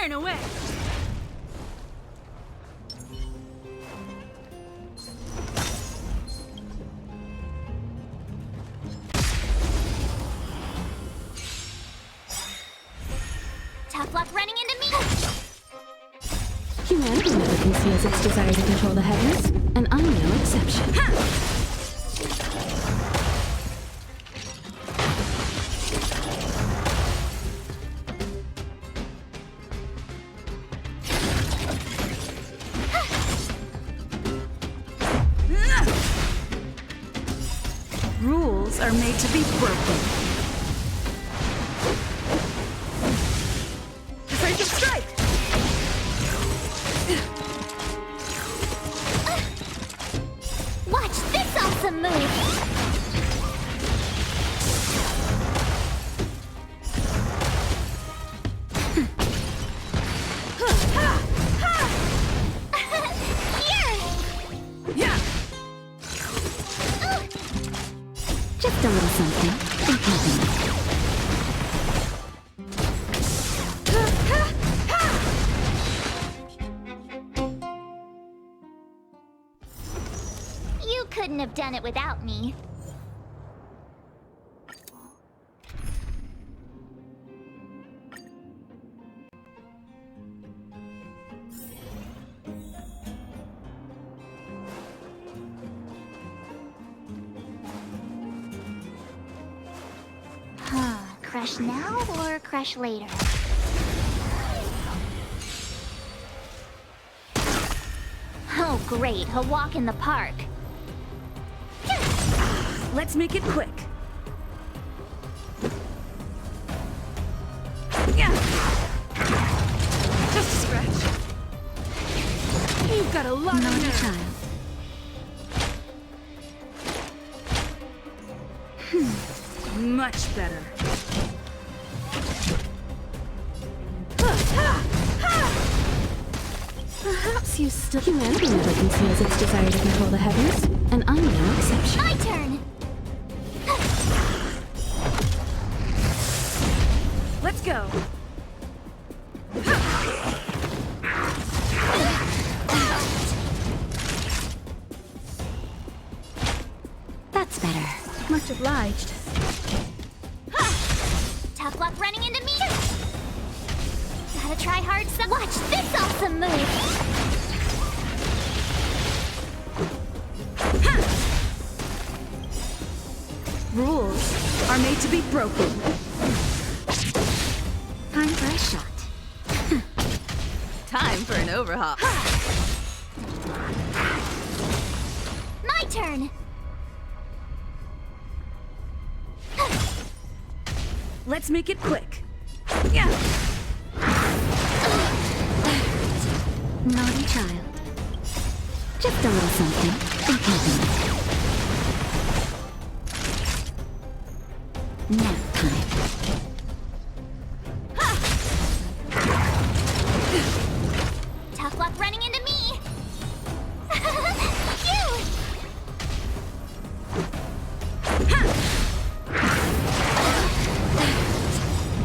Iron away! Tough luck running into me! Humanity never conceals its desire to control the heavens, and I'm no exception. Rules are made to be broken. Afraid to strike! Watch this awesome move! Just a little something. Think nothing. You couldn't have done it without me. Crush now or crush later? Oh great, a walk in the park. Let's make it quick. Just a scratch. You've got a lot of nerve. Child. Much better. Perhaps you still... Humanity never conceals its desire to control the heavens, and I'm no exception. My turn! Let's go. That's better. Much obliged. Tough luck running into me! Gotta try hard some. Watch this awesome move! Rules are made to be broken. Time for a shot. Time for an overhaul. My turn! Let's make it quick. Naughty child. Just a little something. Think nothing. Nap time. Tough luck running into me! Phew!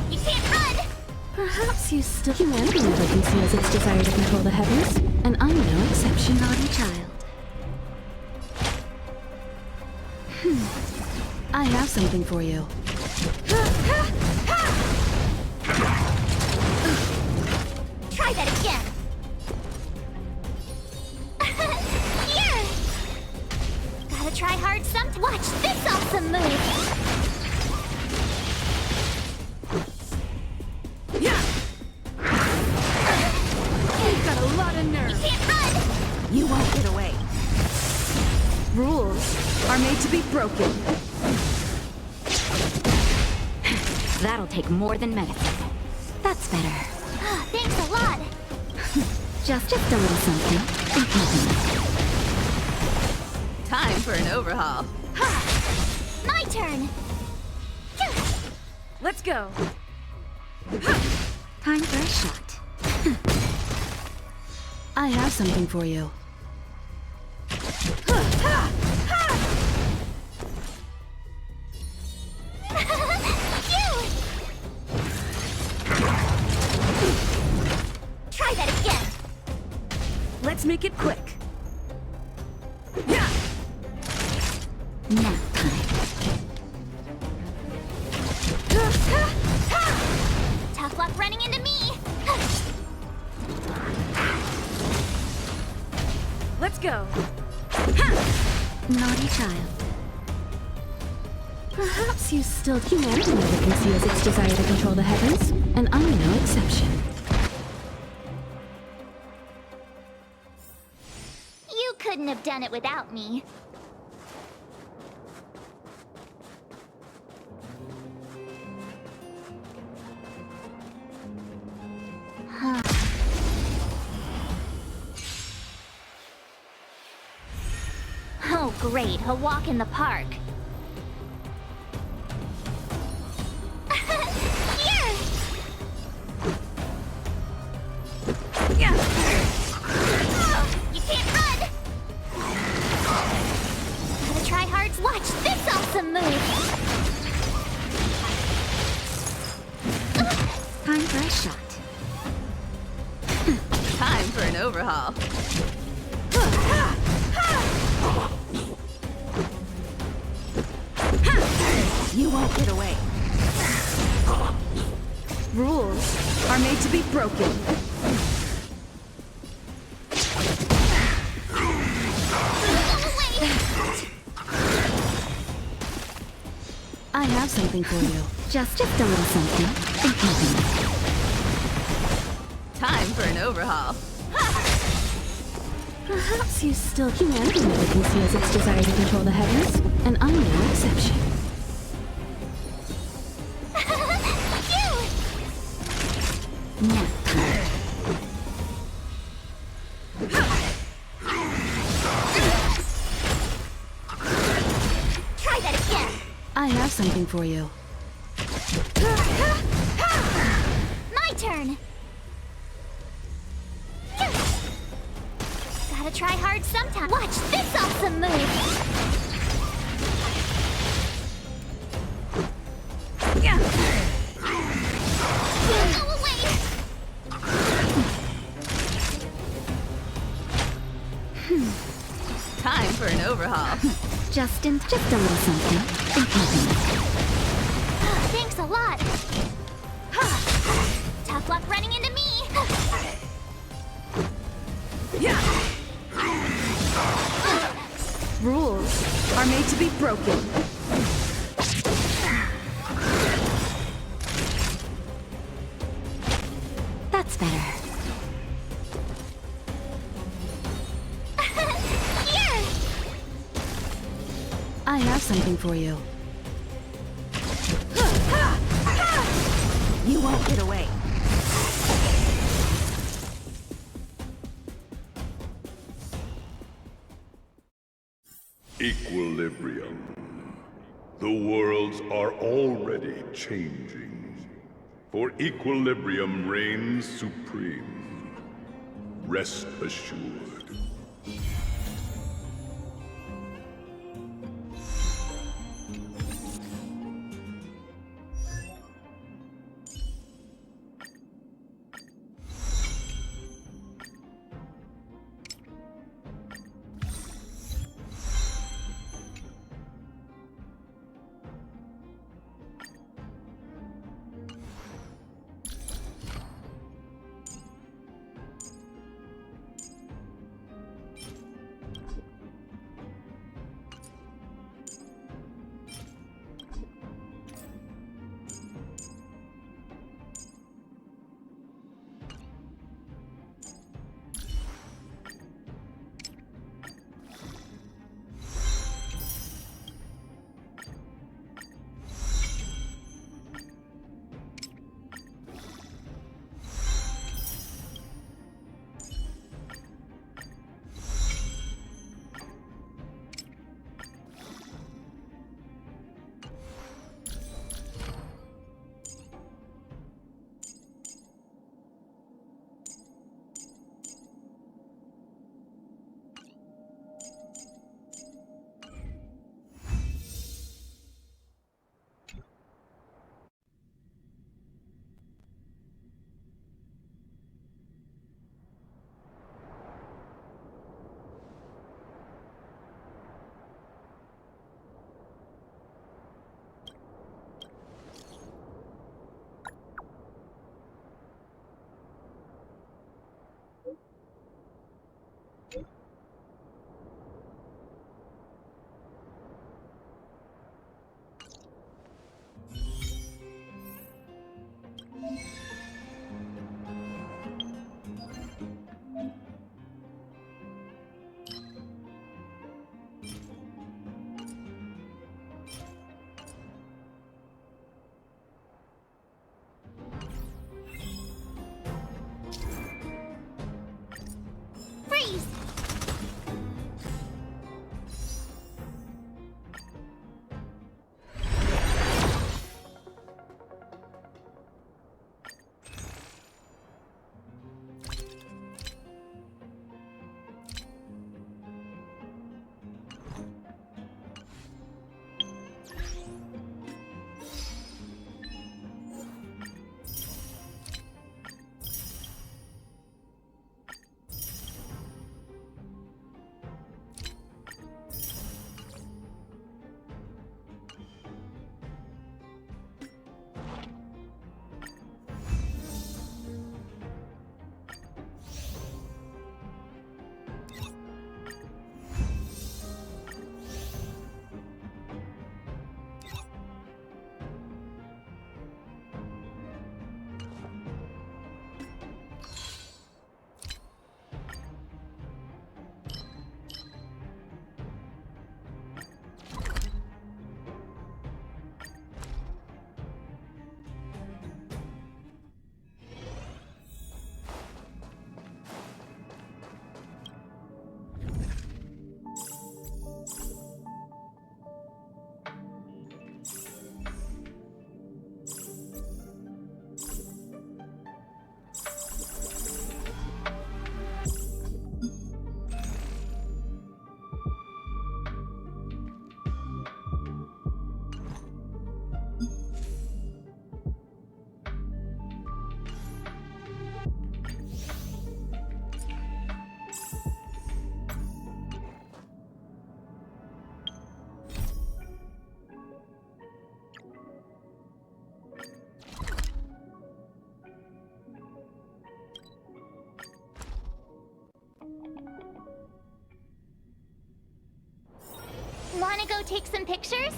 You can't run! Perhaps you still... Humanity never conceals its desire to control the heavens, and I'm no exception. Naughty child. I have something for you. Try that again! Here! Gotta try hard some. Watch this awesome move! You've got a lot of nerve. You can't run! You won't get away. Rules are made to be broken. That'll take more than medicine. That's better. Thanks a lot! Just a little something. Think nothing. Time for an overhaul. My turn! Let's go. Time for a shot. I have something for you. Let's make it quick. Nap time. Tough luck running into me. Let's go. Naughty child. Perhaps you still... Humanity never conceals its desire to control the heavens, and I'm no exception. You couldn't have done it without me. Oh, great, a walk in the park. Here! Oh, you can't run! Gotta try hard to watch this awesome move! Time for a shot. Time for an overhaul. You won't get away. Rules are made to be broken. I have something for you. Just a little something. Time for an overhaul. Perhaps you still... Humanity never conceals its desire to control the heavens, and I'm no exception. Nap time. Try that again! I have something for you. My turn! Gotta try hard sometime. Watch this awesome move! Go away! Time for an overhaul. Just a little something. Thanks a lot! Tough luck running into me! Rules are made to be broken. That's better. Here! I have something for you. You won't get away. Equilibrium. The worlds are already changing. For equilibrium reigns supreme. Rest assured. go take some pictures?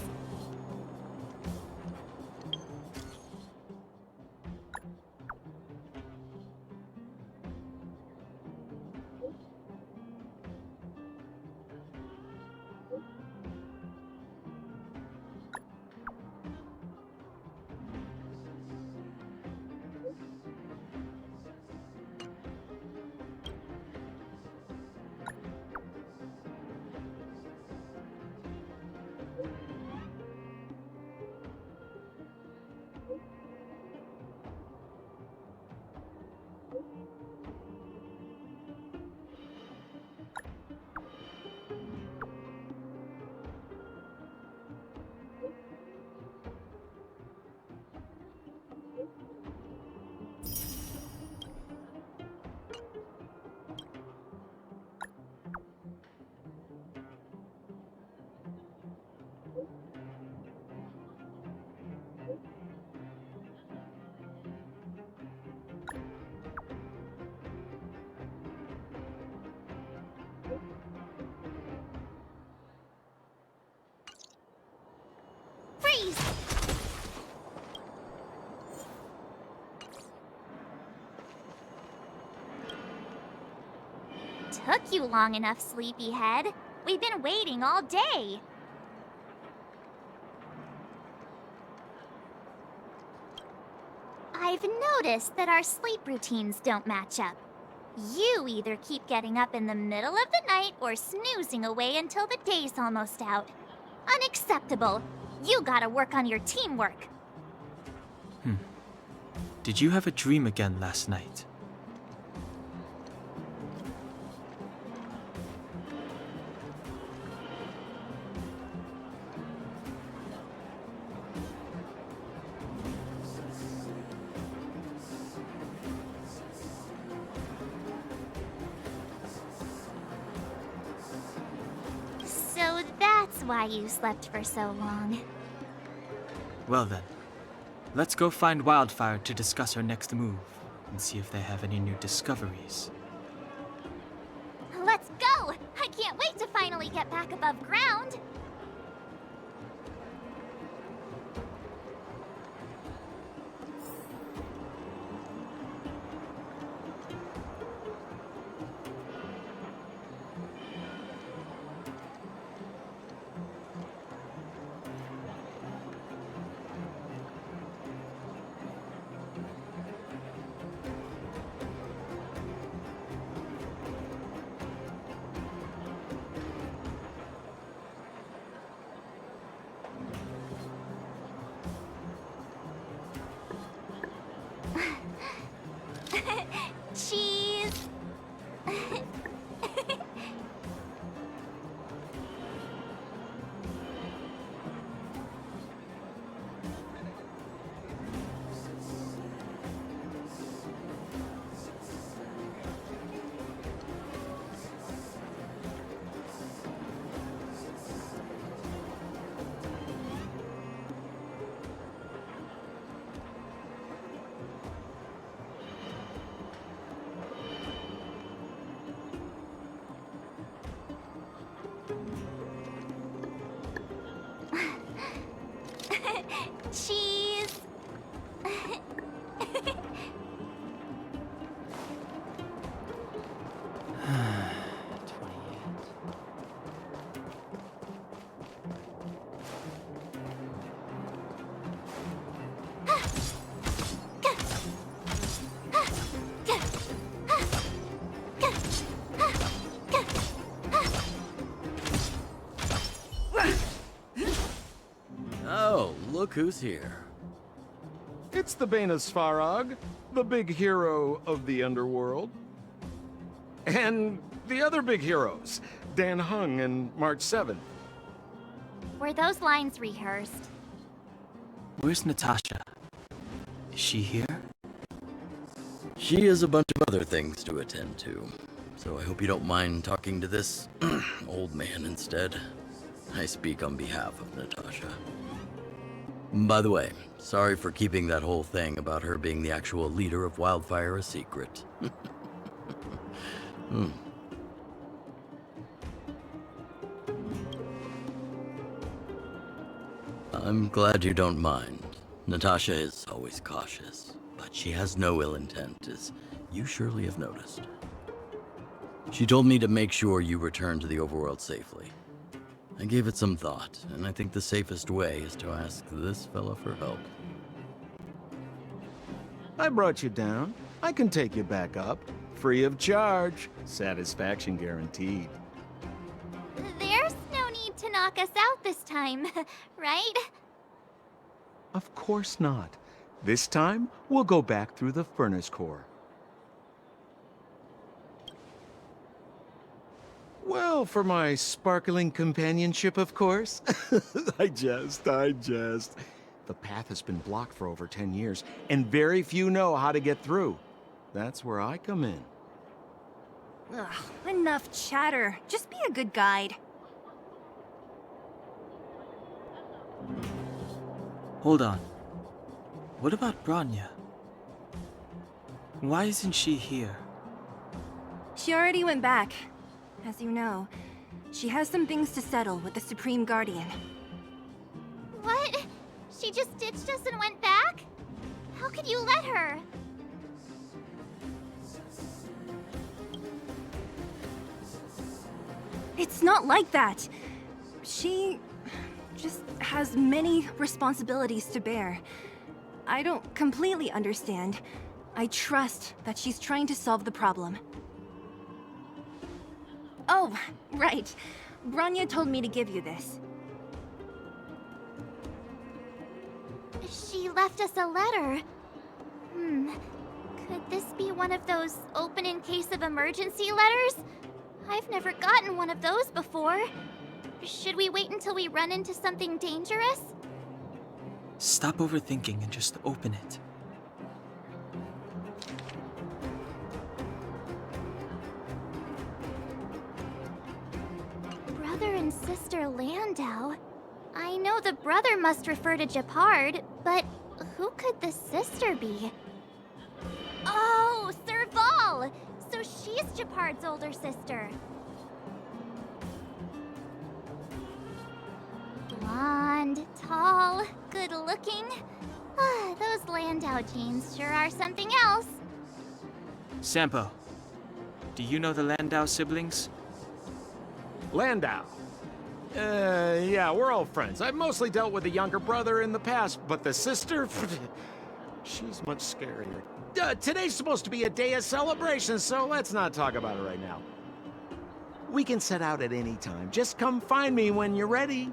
Freeze! Took you long enough, sleepyhead. We've been waiting all day. I've noticed that our sleep routines don't match up. You either keep getting up in the middle of the night or snoozing away until the day's almost out. Unacceptable. You gotta work on your teamwork. Did you have a dream again last night? So that's why you slept for so long. Well then, let's go find Wildfire to discuss our next move and see if they have any new discoveries. Let's go! I can't wait to finally get back above ground. Cheese! Cheese! Oh, look who's here. It's the Banus Farag, the big hero of the underworld. And the other big heroes, Dan Hung and March 7th. Were those lines rehearsed? Where's Natasha? Is she here? She has a bunch of other things to attend to, so I hope you don't mind talking to this old man instead. I speak on behalf of Natasha. By the way, sorry for keeping that whole thing about her being the actual leader of Wildfire a secret. I'm glad you don't mind. Natasha is always cautious, but she has no ill intent, as you surely have noticed. She told me to make sure you return to the overworld safely. I gave it some thought, and I think the safest way is to ask this fella for help. I brought you down. I can take you back up. Free of charge. Satisfaction guaranteed. There's no need to knock us out this time, right? Of course not. This time, we'll go back through the furnace core. Well, for my sparkling companionship, of course. I jest. The path has been blocked for over 10 years, and very few know how to get through. That's where I come in. Ugh, enough chatter. Just be a good guide. Hold on. What about Bronya? Why isn't she here? She already went back. As you know, she has some things to settle with the Supreme Guardian. What? She just ditched us and went back? How could you let her? It's not like that. She just has many responsibilities to bear. I don't completely understand. I trust that she's trying to solve the problem. Oh, right. Bronya told me to give you this. She left us a letter. Could this be one of those open in case of emergency letters? I've never gotten one of those before. Should we wait until we run into something dangerous? Stop overthinking and just open it. Brother and sister Landau. I know the brother must refer to Japard, but who could the sister be? Oh, Serval! So she's Japard's older sister. Blonde, tall, good-looking. Those Landau genes sure are something else. Sampo, do you know the Landau siblings? Landau. Yeah, we're all friends. I've mostly dealt with the younger brother in the past, but the sister, she's much scarier. Today's supposed to be a day of celebration, so let's not talk about it right now. We can set out at any time. Just come find me when you're ready.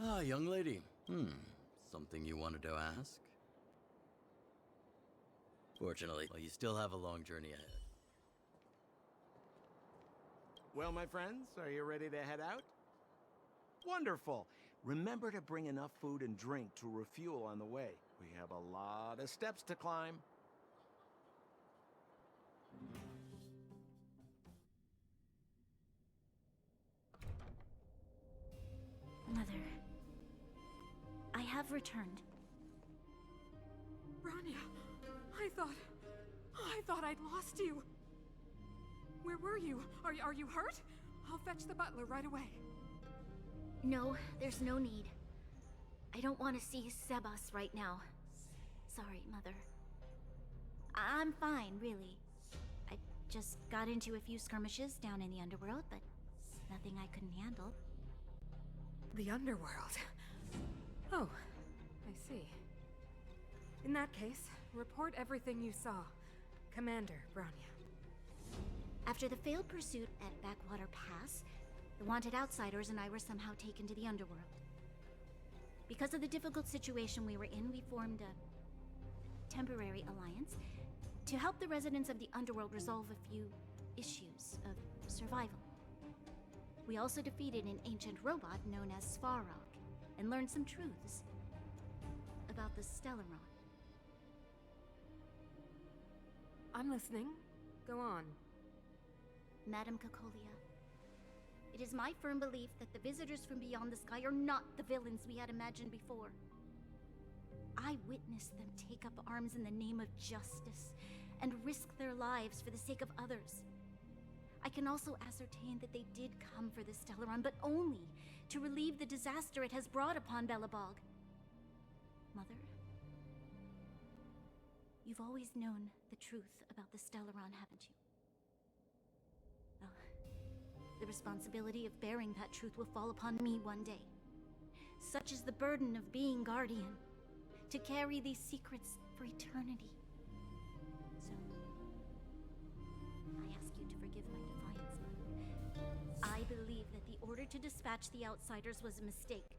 Ah, young lady. Something you wanted to ask? Fortunately, well, you still have a long journey ahead. Well, my friends, are you ready to head out? Wonderful. Remember to bring enough food and drink to refuel on the way. We have a lot of steps to climb. Mother, I have returned. Bronya, I thought I'd lost you. Where were you? Are you hurt? I'll fetch the butler right away. No, there's no need. I don't want to see Sebas right now. Sorry, Mother. I'm fine, really. I just got into a few skirmishes down in the underworld, but nothing I couldn't handle. The underworld. Oh, I see. In that case, report everything you saw. Commander Bronya. After the failed pursuit at Backwater Pass, the wanted outsiders and I were somehow taken to the underworld. Because of the difficult situation we were in, we formed a temporary alliance to help the residents of the underworld resolve a few issues of survival. We also defeated an ancient robot known as Svarog and learned some truths about the Stellaron. I'm listening. Go on. Madam Cacolia, it is my firm belief that the visitors from beyond the sky are not the villains we had imagined before. I witnessed them take up arms in the name of justice and risk their lives for the sake of others. I can also ascertain that they did come for the Stellaron, but only to relieve the disaster it has brought upon Belobog. Mother, you've always known the truth about the Stellaron, haven't you? Well, the responsibility of bearing that truth will fall upon me one day. Such is the burden of being guardian, to carry these secrets for eternity. So, I ask you to forgive my defiance, Mother. I believe that the order to dispatch the outsiders was a mistake.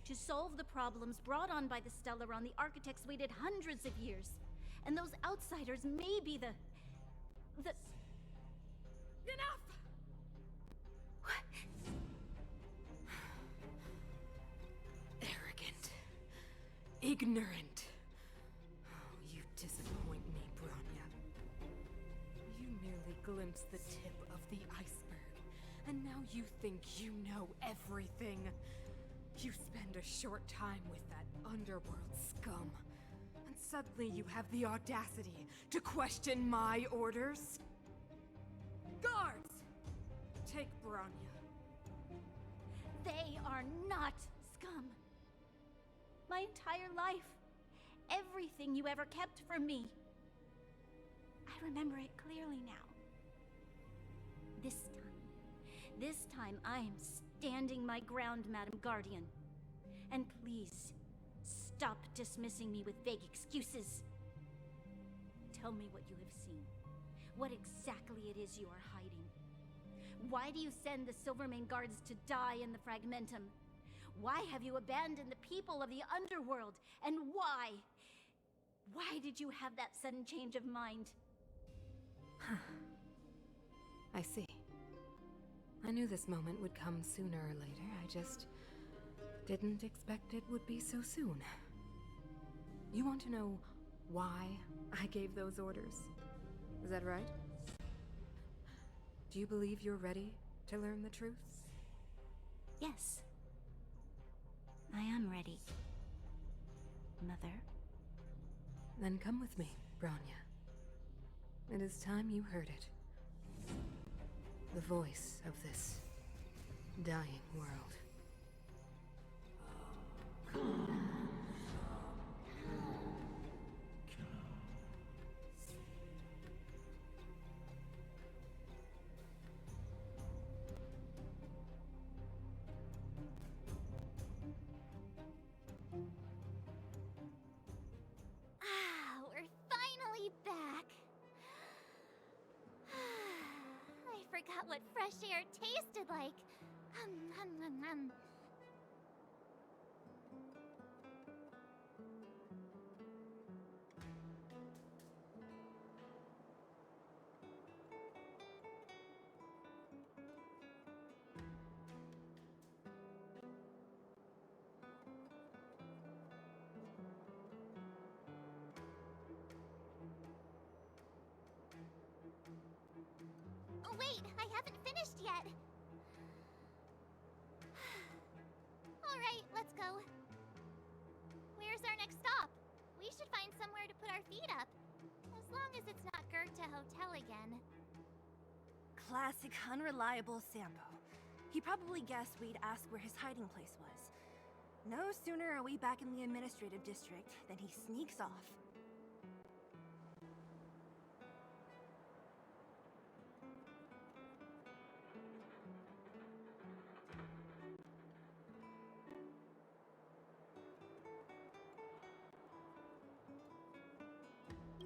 To solve the problems brought on by the Stellaron, the architects waited hundreds of years. And those outsiders may be the... Enough! Arrogant. Ignorant. Oh, you disappoint me, Bronya. You merely glimpsed the tip of the iceberg, and now you think you know everything. You spend a short time with that underworld scum, and suddenly you have the audacity to question my orders? Guards! Take Bronya. They are not scum. My entire life, everything you ever kept from me. I remember it clearly now. This time I am standing my ground, Madam Guardian. And please, stop dismissing me with vague excuses. Tell me what you have seen. What exactly it is you are hiding. Why do you send the Silvermane guards to die in the Fragmentum? Why have you abandoned the people of the underworld? And why? Why did you have that sudden change of mind? I see. I knew this moment would come sooner or later. I just didn't expect it would be so soon. You want to know why I gave those orders? Is that right? Do you believe you're ready to learn the truth? Yes. I am ready, Mother. Then come with me, Bronya. It is time you heard it. The voice of this dying world. We're finally back. I forgot what fresh air tasted like. Wait, I haven't finished yet. All right, let's go. Where's our next stop? We should find somewhere to put our feet up. As long as it's not Goethe Hotel again. Classic unreliable Sampo. He probably guessed we'd ask where his hiding place was. No sooner are we back in the administrative district than he sneaks off.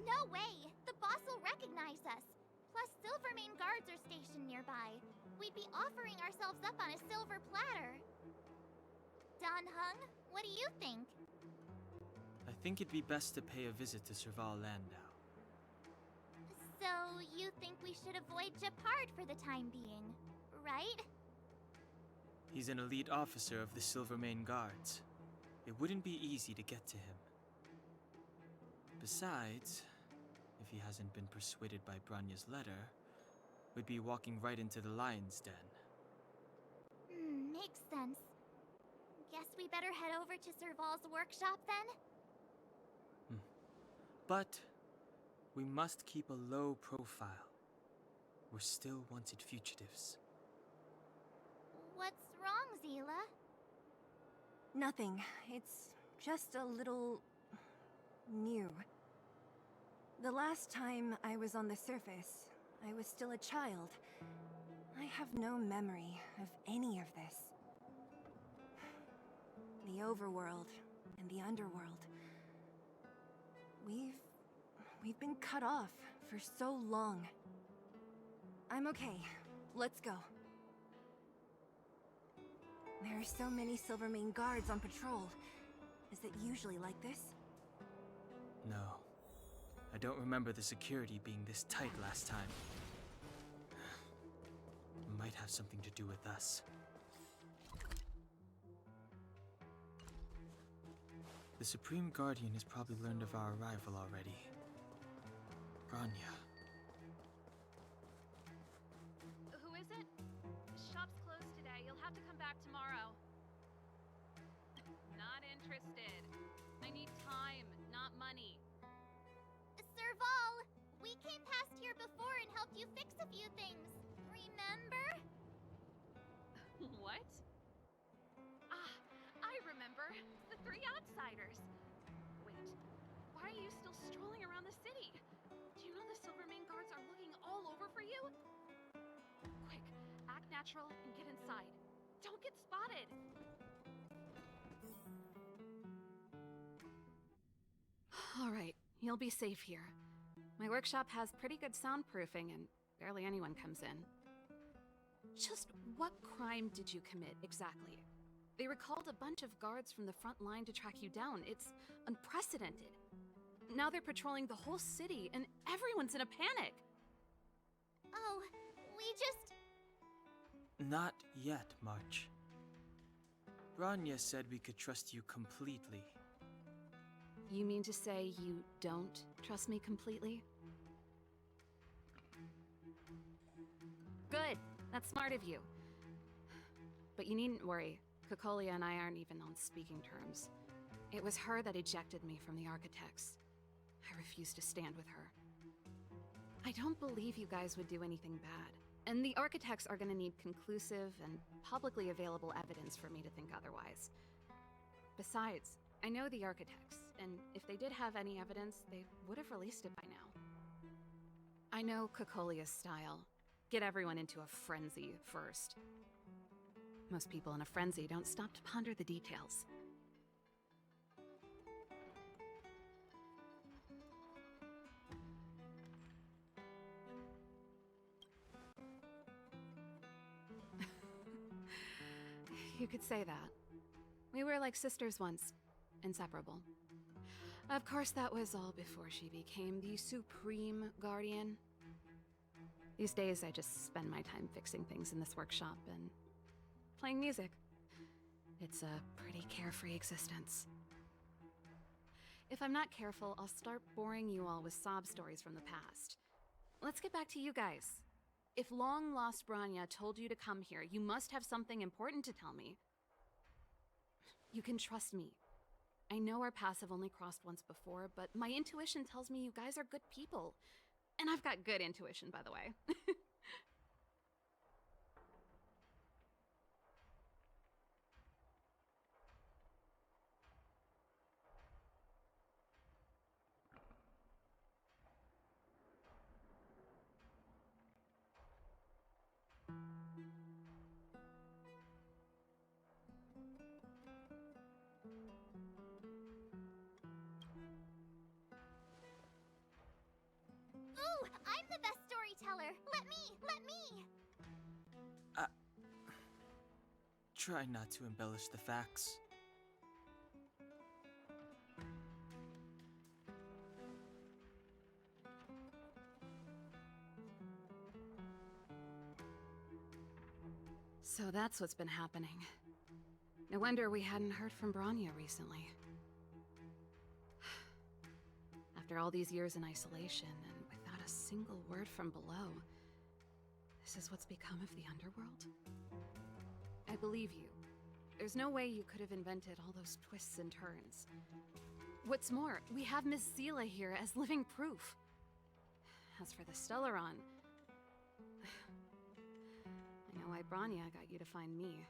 No way! The boss will recognize us. Plus, Silvermane guards are stationed nearby. We'd be offering ourselves up on a silver platter. Don Hung, what do you think? I think it'd be best to pay a visit to Serval Landau. So, you think we should avoid Japard for the time being, right? He's an elite officer of the Silvermane Guards. It wouldn't be easy to get to him. Besides, if he hasn't been persuaded by Branya's letter, we'd be walking right into the lion's den. Makes sense. Guess we better head over to Serval's workshop then? But we must keep a low profile. We're still wanted fugitives. What's wrong, Seele? Nothing. It's just a little... new. The last time I was on the surface, I was still a child. I have no memory of any of this. The overworld and the underworld. We've been cut off for so long. I'm okay. Let's go. There are so many Silvermane guards on patrol. Is it usually like this? No. I don't remember the security being this tight last time. It might have something to do with us. The Supreme Guardian has probably learned of our arrival already. Branya. Who is it? The shop's closed today. You'll have to come back tomorrow. Not interested. I need time, not money. Serval! We came past here before and helped you fix a few things. Remember? What? Ah, I remember. The three outsiders. Wait, why are you still strolling around the city? Do you know the Silvermane guards are looking all over for you? Quick, act natural and get inside. Don't get spotted. All right, you'll be safe here. My workshop has pretty good soundproofing and barely anyone comes in. Just what crime did you commit exactly? They recalled a bunch of guards from the front line to track you down. It's unprecedented. Now they're patrolling the whole city and everyone's in a panic. Oh, we just... Not yet, March. Branya said we could trust you completely. You mean to say you don't trust me completely? Good. That's smart of you. But you needn't worry. Kokolia and I aren't even on speaking terms. It was her that ejected me from the Architects. I refuse to stand with her. I don't believe you guys would do anything bad. And the Architects are gonna need conclusive and publicly available evidence for me to think otherwise. Besides, I know the Architects, and if they did have any evidence, they would have released it by now. I know Kokolia's style. Get everyone into a frenzy first. Most people in a frenzy don't stop to ponder the details. You could say that. We were like sisters once. Inseparable. Of course, that was all before she became the Supreme Guardian. These days, I just spend my time fixing things in this workshop and playing music. It's a pretty carefree existence. If I'm not careful, I'll start boring you all with sob stories from the past. Let's get back to you guys. If long-lost Branya told you to come here, you must have something important to tell me. You can trust me. I know our paths have only crossed once before, but my intuition tells me you guys are good people. And I've got good intuition, by the way. here! Let me! Try not to embellish the facts. So that's what's been happening. No wonder we hadn't heard from Bronya recently. After all these years in isolation, and without a single word from below, this is what's become of the underworld? I believe you. There's no way you could have invented all those twists and turns. What's more, we have Miss Seele here as living proof. As for the Stellaron, I know why Bronya got you to find me.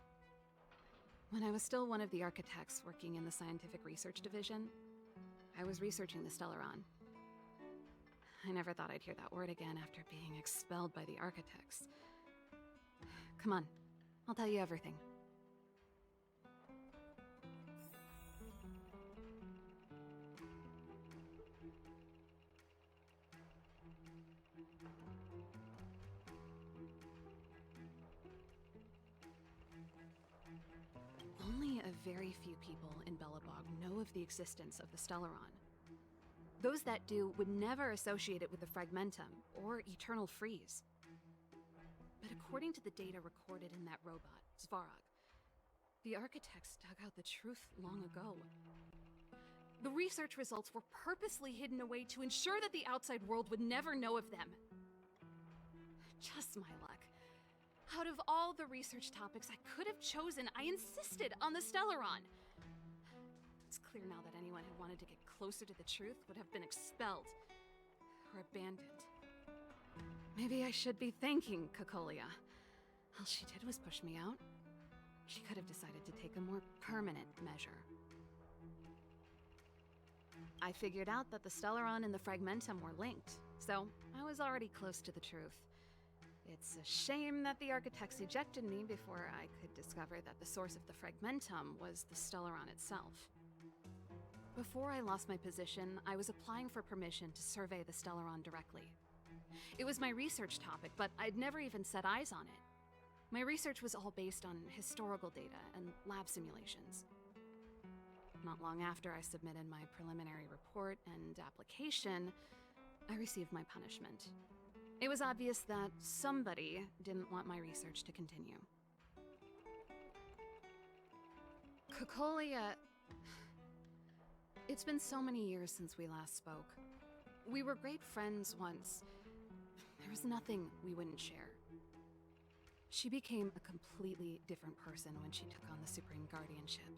When I was still one of the architects working in the scientific research division, I was researching the Stellaron. I never thought I'd hear that word again after being expelled by the architects. Come on, I'll tell you everything. Only a very few people in Belobog know of the existence of the Stellaron. Those that do would never associate it with the Fragmentum or Eternal Freeze. But according to the data recorded in that robot, Svarog, the architects dug out the truth long ago. The research results were purposely hidden away to ensure that the outside world would never know of them. Just my luck. Out of all the research topics I could have chosen, I insisted on the Stellaron. It's clear now that anyone who wanted to get closer to the truth would have been expelled or abandoned. Maybe I should be thanking Cocolia. All she did was push me out. She could have decided to take a more permanent measure. I figured out that the Stellaron and the Fragmentum were linked, so I was already close to the truth. It's a shame that the architects ejected me before I could discover that the source of the Fragmentum was the Stellaron itself. Before I lost my position, I was applying for permission to survey the Stellaron directly. It was my research topic, but I'd never even set eyes on it. My research was all based on historical data and lab simulations. Not long after I submitted my preliminary report and application, I received my punishment. It was obvious that somebody didn't want my research to continue. Cocolia... It's been so many years since we last spoke. We were great friends once. There was nothing we wouldn't share. She became a completely different person when she took on the Supreme Guardianship.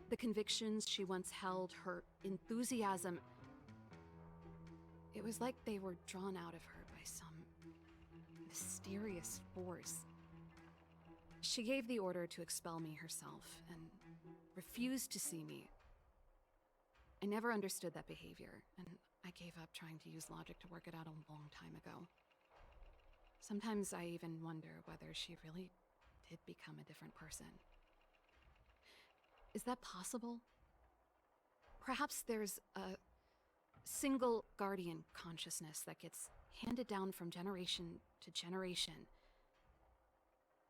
The convictions she once held, her enthusiasm... It was like they were drawn out of her by some mysterious force. She gave the order to expel me herself and refused to see me. I never understood that behavior, and I gave up trying to use logic to work it out a long time ago. Sometimes I even wonder whether she really did become a different person. Is that possible? Perhaps there's a single guardian consciousness that gets handed down from generation to generation,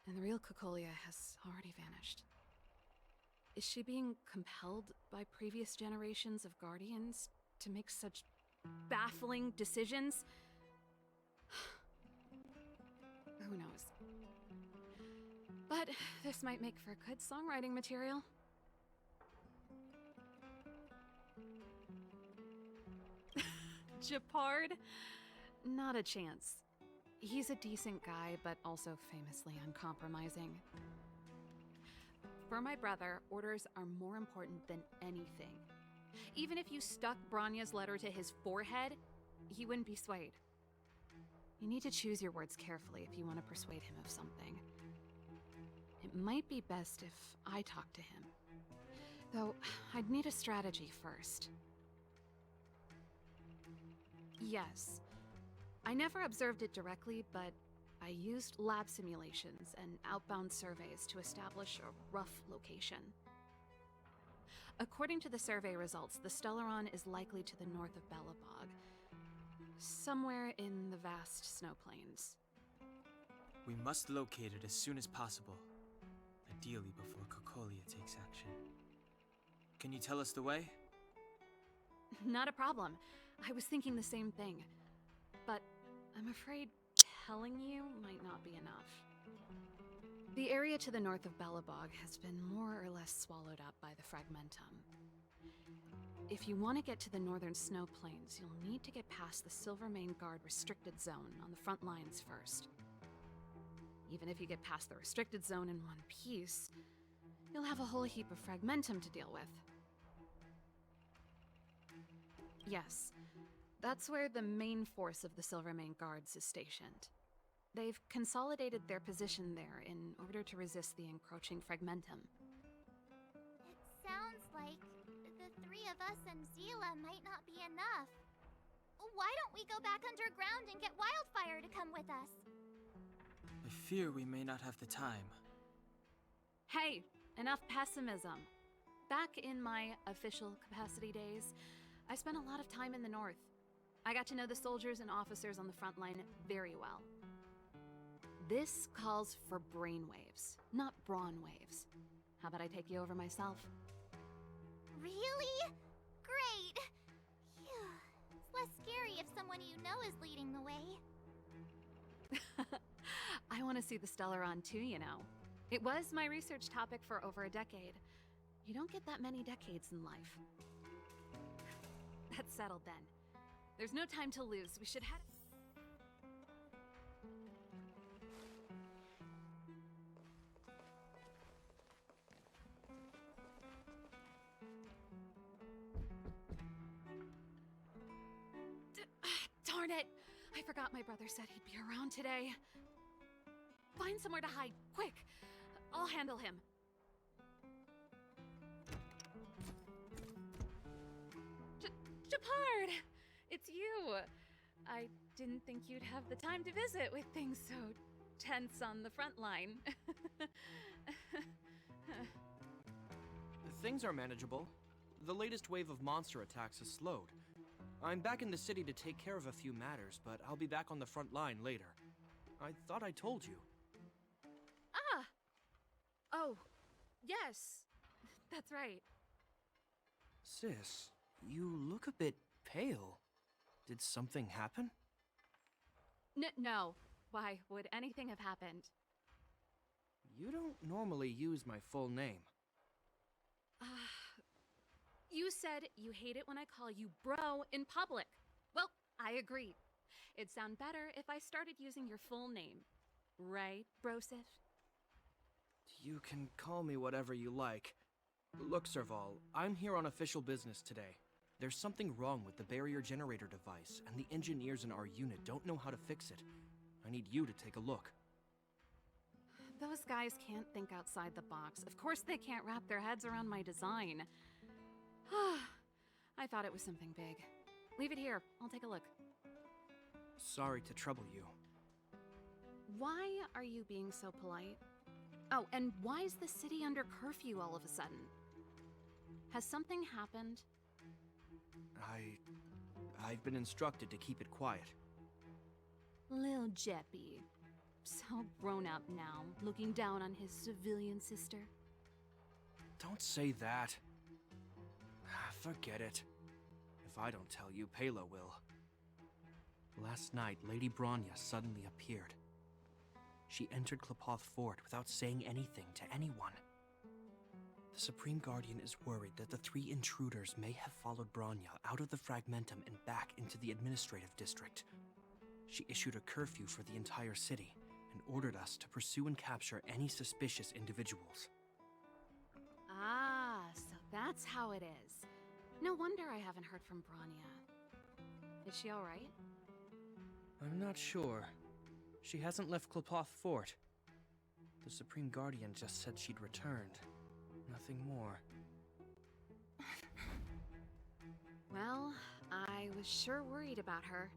and the real Cocolia has already vanished. Is she being compelled by previous generations of guardians to make such baffling decisions? Who knows? But this might make for good songwriting material. Japard? Not a chance. He's a decent guy, but also famously uncompromising. For my brother, orders are more important than anything. Even if you stuck Bronya's letter to his forehead, he wouldn't be swayed. You need to choose your words carefully if you want to persuade him of something. It might be best if I talk to him. Though, I'd need a strategy first. Yes. I never observed it directly, but I used lab simulations and outbound surveys to establish a rough location. According to the survey results, the Stellaron is likely to the north of Belobog. Somewhere in the vast snow plains. We must locate it as soon as possible, ideally before Kokolia takes action. Can you tell us the way? Not a problem. I was thinking the same thing. But I'm afraid telling you might not be enough. The area to the north of Belobog has been more or less swallowed up by the Fragmentum. If you want to get to the northern snow plains, you'll need to get past the Silvermane Guard restricted zone on the front lines first. Even if you get past the restricted zone in one piece, you'll have a whole heap of Fragmentum to deal with. Yes, that's where the main force of the Silvermane Guards is stationed. They've consolidated their position there in order to resist the encroaching Fragmentum. It sounds like the three of us and Seele might not be enough. Why don't we go back underground and get Wildfire to come with us? I fear we may not have the time. Hey, enough pessimism. Back in my official capacity days, I spent a lot of time in the north. I got to know the soldiers and officers on the front line very well. This calls for brainwaves, not brawn waves. How about I take you over myself? Really? Great! Phew. It's less scary if someone you know is leading the way. I want to see the Stellaron too, you know. It was my research topic for over a decade. You don't get that many decades in life. That's settled then. There's no time to lose. We should head... Darn it! I forgot my brother said he'd be around today. Find somewhere to hide, quick! I'll handle him. Japard! It's you! I didn't think you'd have the time to visit with things so tense on the front line. Things are manageable. The latest wave of monster attacks has slowed. I'm back in the city to take care of a few matters, but I'll be back on the front line later. I thought I told you. Ah! Oh, yes. That's right. Sis, you look a bit pale. Did something happen? No. Why would anything have happened? You don't normally use my full name. You said you hate it when I call you bro in public. Well, I agree. It'd sound better if I started using your full name. Right, Brosif? You can call me whatever you like. Look, Serval, I'm here on official business today. There's something wrong with the barrier generator device, and the engineers in our unit don't know how to fix it. I need you to take a look. Those guys can't think outside the box. Of course they can't wrap their heads around my design. I thought it was something big. Leave it here. I'll take a look. Sorry to trouble you. Why are you being so polite? Oh, and why is the city under curfew all of a sudden? Has something happened? I've been instructed to keep it quiet. Lil Jeppy. So grown up now, looking down on his civilian sister. Don't say that. Forget it. If I don't tell you, Pela will. Last night, Lady Bronya suddenly appeared. She entered Klepoth Fort without saying anything to anyone. The Supreme Guardian is worried that the three intruders may have followed Bronya out of the Fragmentum and back into the administrative district. She issued a curfew for the entire city and ordered us to pursue and capture any suspicious individuals. Ah, so that's how it is. No wonder I haven't heard from Bronya. Is she alright? I'm not sure. She hasn't left Klepoth Fort. The Supreme Guardian just said she'd returned. Nothing more. Well, I was sure worried about her.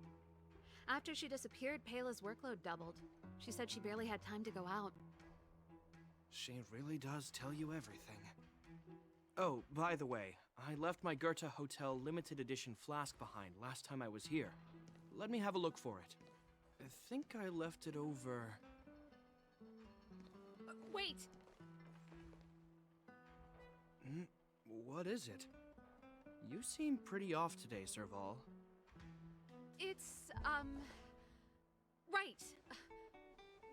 After she disappeared, Pela's workload doubled. She said she barely had time to go out. She really does tell you everything. Oh, by the way, I left my Goethe Hotel limited edition flask behind last time I was here. let me have a look for it. I think I left it over... Wait! What is it? You seem pretty off today, Serval. It's, right.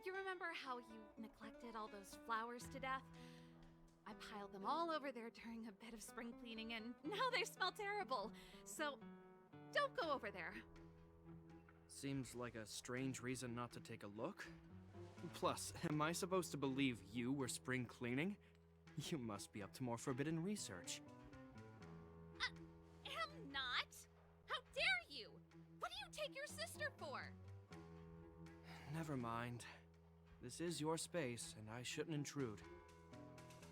You remember how you neglected all those flowers to death? I piled them all over there during a bit of spring cleaning, and now they smell terrible. So, don't go over there. Seems like a strange reason not to take a look. Plus, am I supposed to believe you were spring cleaning? You must be up to more forbidden research. Am not! How dare you! What do you take your sister for? Never mind. This is your space, and I shouldn't intrude.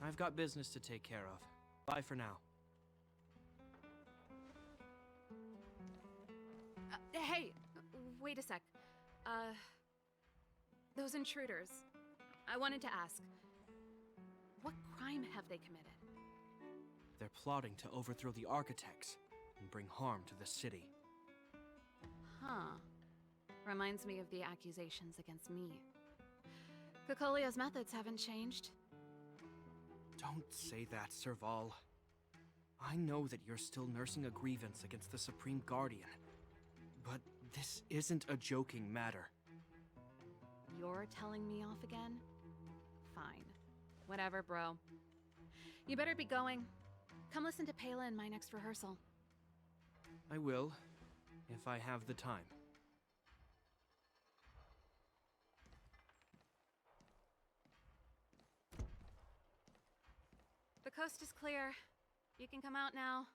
I've got business to take care of. Bye for now. Hey! Wait a sec. Those intruders. I wanted to ask, what crime have they committed? They're plotting to overthrow the architects and bring harm to the city. Huh. Reminds me of the accusations against me. Cocolia's methods haven't changed. Don't say that, Serval. I know that you're still nursing a grievance against the Supreme Guardian. But this isn't a joking matter. You're telling me off again? Fine. Whatever, bro. You better be going. Come listen to Pela in my next rehearsal. I will, if I have the time. The coast is clear. You can come out now.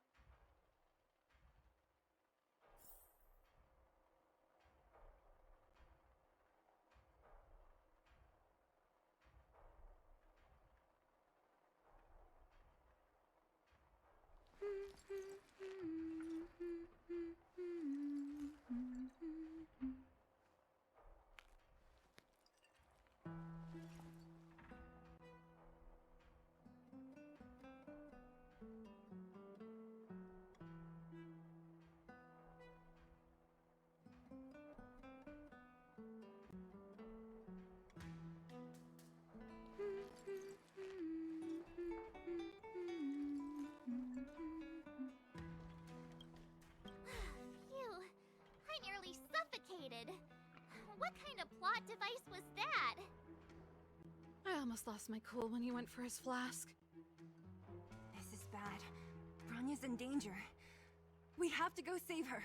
Phew, I nearly suffocated. What kind of plot device was that? I almost lost my cool when he went for his flask. This is bad. Bronya's in danger. We have to go save her.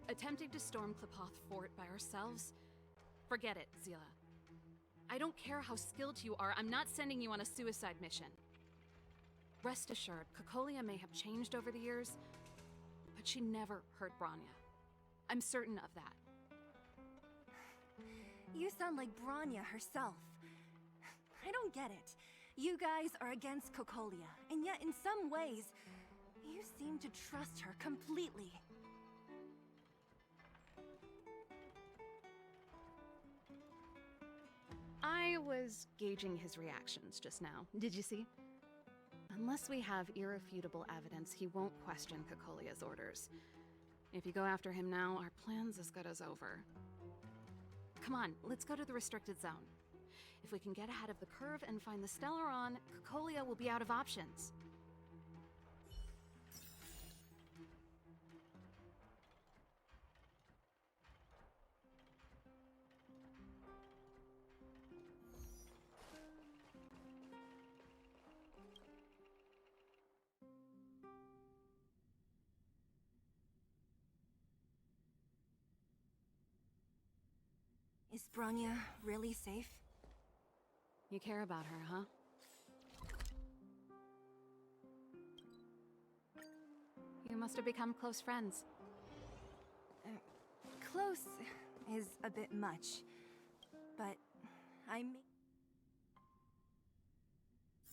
Attempting to storm Klepoth Fort by ourselves? Forget it, Seele. I don't care how skilled you are, I'm not sending you on a suicide mission. Rest assured, Cocolia may have changed over the years, but she never hurt Bronya. I'm certain of that. You sound like Bronya herself. I don't get it. You guys are against Cocolia, and yet in some ways, you seem to trust her completely. I was gauging his reactions just now. Did you see? Unless we have irrefutable evidence, he won't question Cocolia's orders. If you go after him now, our plan's as good as over. Come on, let's go to the restricted zone. If we can get ahead of the curve and find the Stellaron, Cocolia will be out of options. Is Bronya really safe? You care about her, huh? You must have become close friends. Close is a bit much, but I may...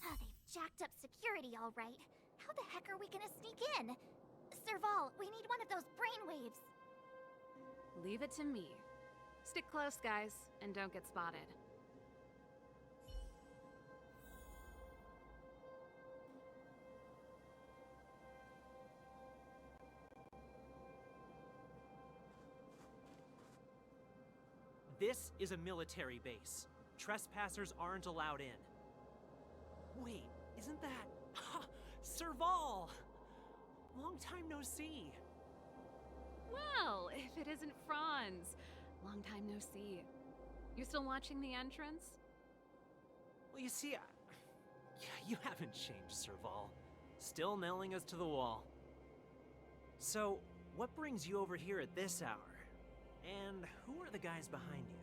Oh, they've jacked up security all right. How the heck are we gonna sneak in? Serval, we need one of those brainwaves. Leave it to me. Stick close, guys, and don't get spotted. This is a military base. Trespassers aren't allowed in. Wait, isn't that... Serval! Long time no see. Well, if it isn't Franz. Long time no see. You still watching the entrance? Well, you see, you haven't changed, Serval. Still nailing us to the wall. So, what brings you over here at this hour? And who are the guys behind you?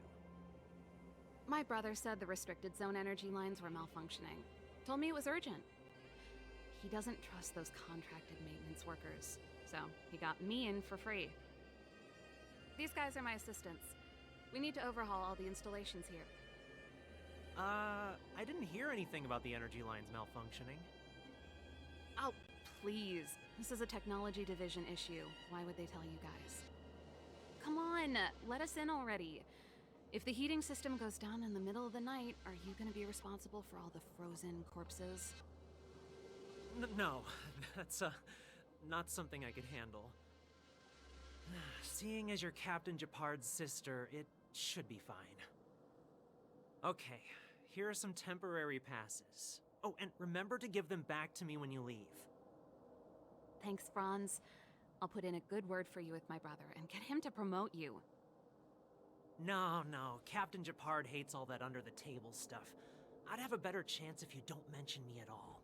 My brother said the restricted zone energy lines were malfunctioning. Told me it was urgent. He doesn't trust those contracted maintenance workers, so he got me in for free. These guys are my assistants. We need to overhaul all the installations here. I didn't hear anything about the energy lines malfunctioning. Oh, please. This is a technology division issue. Why would they tell you guys? Come on, let us in already. If the heating system goes down in the middle of the night, are you gonna be responsible for all the frozen corpses? No, that's, not something I could handle. Seeing as you're Captain Japard's sister, it should be fine. Okay, here are some temporary passes. Oh, and remember to give them back to me when you leave. Thanks, Franz. I'll put in a good word for you with my brother and get him to promote you. No, Captain Japard hates all that under-the-table stuff. I'd have a better chance if you don't mention me at all.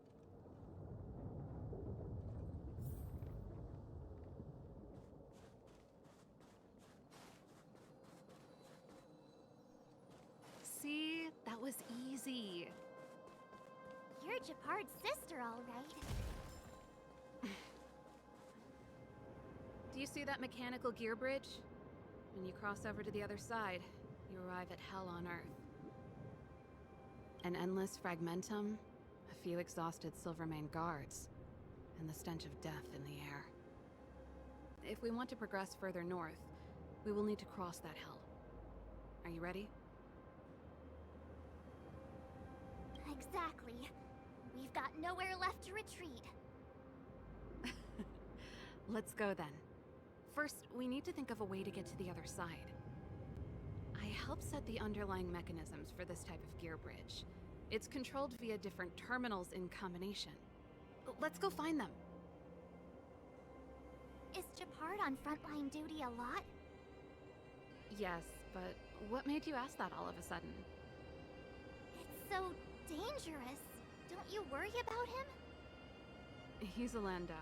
See? That was easy. You're Japard's sister, all right. Do you see that mechanical gear bridge? When you cross over to the other side, you arrive at hell on Earth. An endless fragmentum, a few exhausted Silvermane guards, and the stench of death in the air. If we want to progress further north, we will need to cross that hell. Are you ready? Exactly. We've got nowhere left to retreat. Let's go then. First, we need to think of a way to get to the other side. I helped set the underlying mechanisms for this type of gear bridge. It's controlled via different terminals in combination. Let's go find them. Is Japard on frontline duty a lot? Yes, but what made you ask that all of a sudden? It's so dangerous. Don't you worry about him? He's a Landau.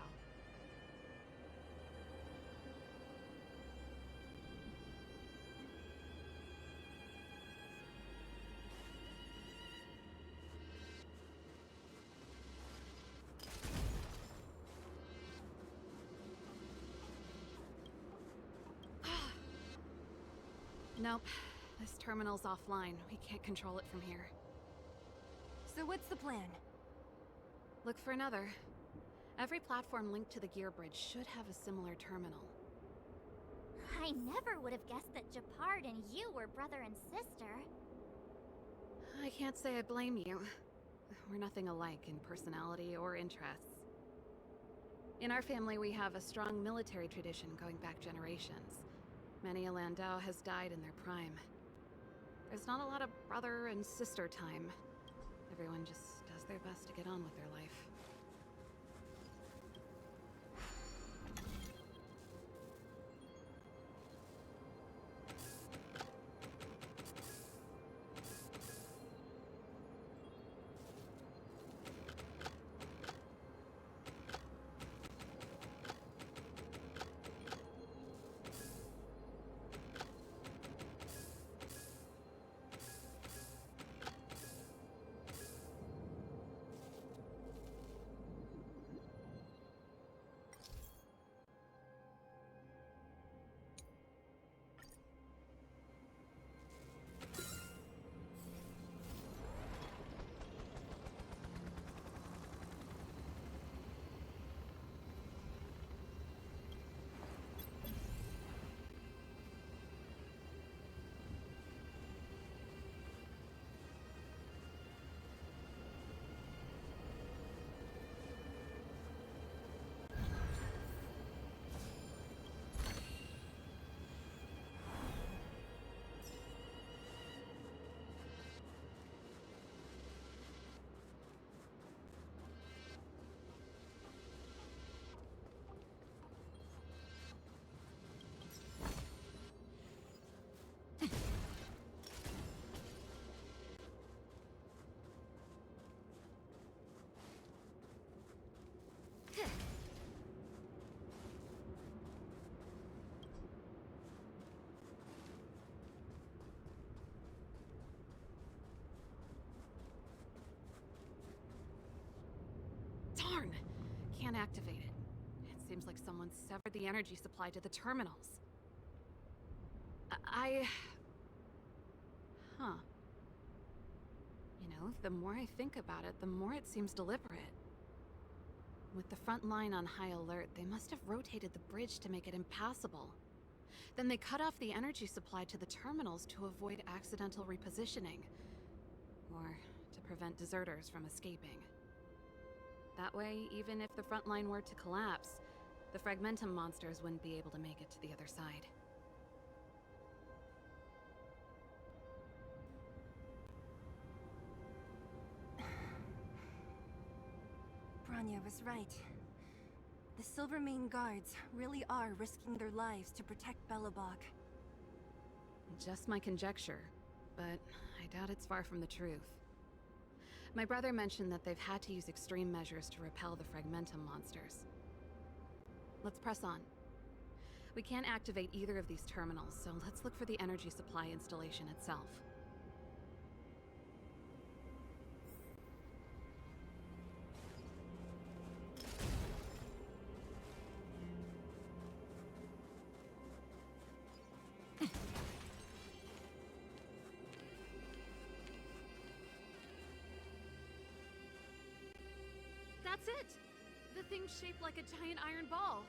Nope. This terminal's offline. We can't control it from here. So what's the plan? Look for another. Every platform linked to the gear bridge should have a similar terminal. I never would have guessed that Japard and you were brother and sister. I can't say I blame you. We're nothing alike in personality or interests. In our family, we have a strong military tradition going back generations. Many a Landau has died in their prime. There's not a lot of brother and sister time. Everyone just does their best to get on with their life. can't activate it. It seems like someone severed the energy supply to the terminals. Huh. You know, the more I think about it, the more it seems deliberate. With the front line on high alert, they must have rotated the bridge to make it impassable. Then they cut off the energy supply to the terminals to avoid accidental repositioning. Or to prevent deserters from escaping. That way, even if the front line were to collapse, the Fragmentum monsters wouldn't be able to make it to the other side. Bronya was right. The Silvermane guards really are risking their lives to protect Belobog. Just my conjecture, but I doubt it's far from the truth. My brother mentioned that they've had to use extreme measures to repel the Fragmentum monsters. Let's press on. We can't activate either of these terminals, so let's look for the energy supply installation itself. That's it! The thing's shaped like a giant iron ball.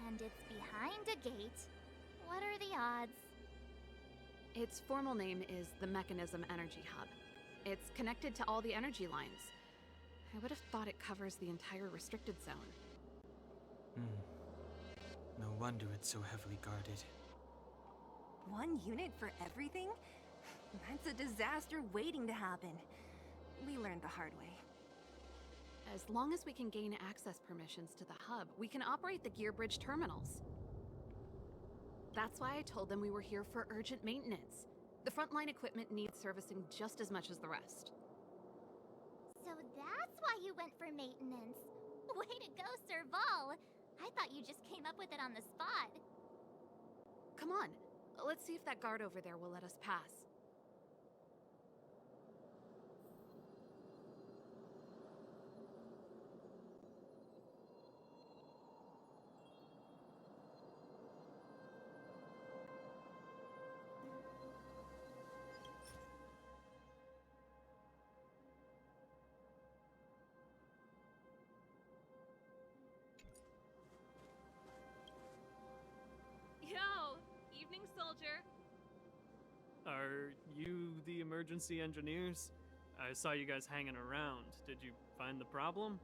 And it's behind a gate. What are the odds? Its formal name is the Mechanism Energy Hub. It's connected to all the energy lines. I would have thought it covers the entire restricted zone. No wonder it's so heavily guarded. One unit for everything? That's a disaster waiting to happen. We learned the hard way. As long as we can gain access permissions to the hub, we can operate the gear bridge terminals. That's why I told them we were here for urgent maintenance. The frontline equipment needs servicing just as much as the rest. So that's why you went for maintenance. Way to go, Serval! I thought you just came up with it on the spot. Come on, let's see if that guard over there will let us pass. Yo! Evening, soldier! Are you the emergency engineers? I saw you guys hanging around. Did you find the problem?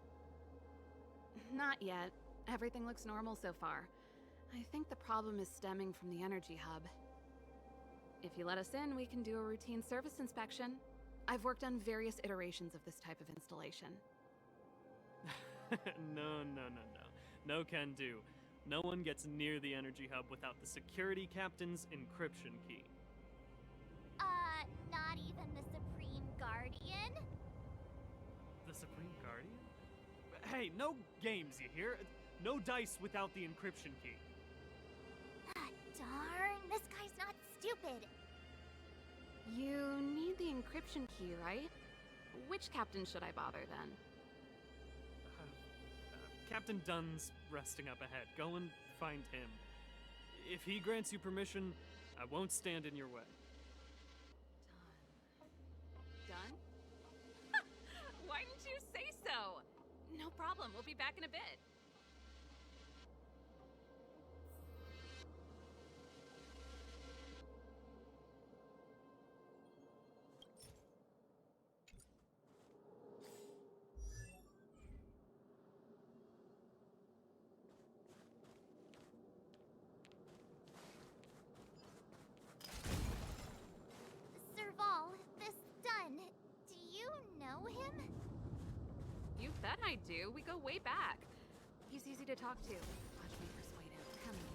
Not yet. Everything looks normal so far. I think the problem is stemming from the energy hub. If you let us in, we can do a routine service inspection. I've worked on various iterations of this type of installation. No. No can do. No one gets near the energy hub without the security captain's encryption key. Not even the Supreme Guardian? The Supreme Guardian? Hey, no games, you hear? No dice without the encryption key. Darn, this guy's not stupid. You need the encryption key, right? Which captain should I bother then? Captain Dunn's resting up ahead. Go and find him. If he grants you permission, I won't stand in your way. Done? Why didn't you say so? No problem, we'll be back in a bit. Serval, this Dunn, do you know him? You bet I do. We go way back. He's easy to talk to. Watch me persuade him. Come in.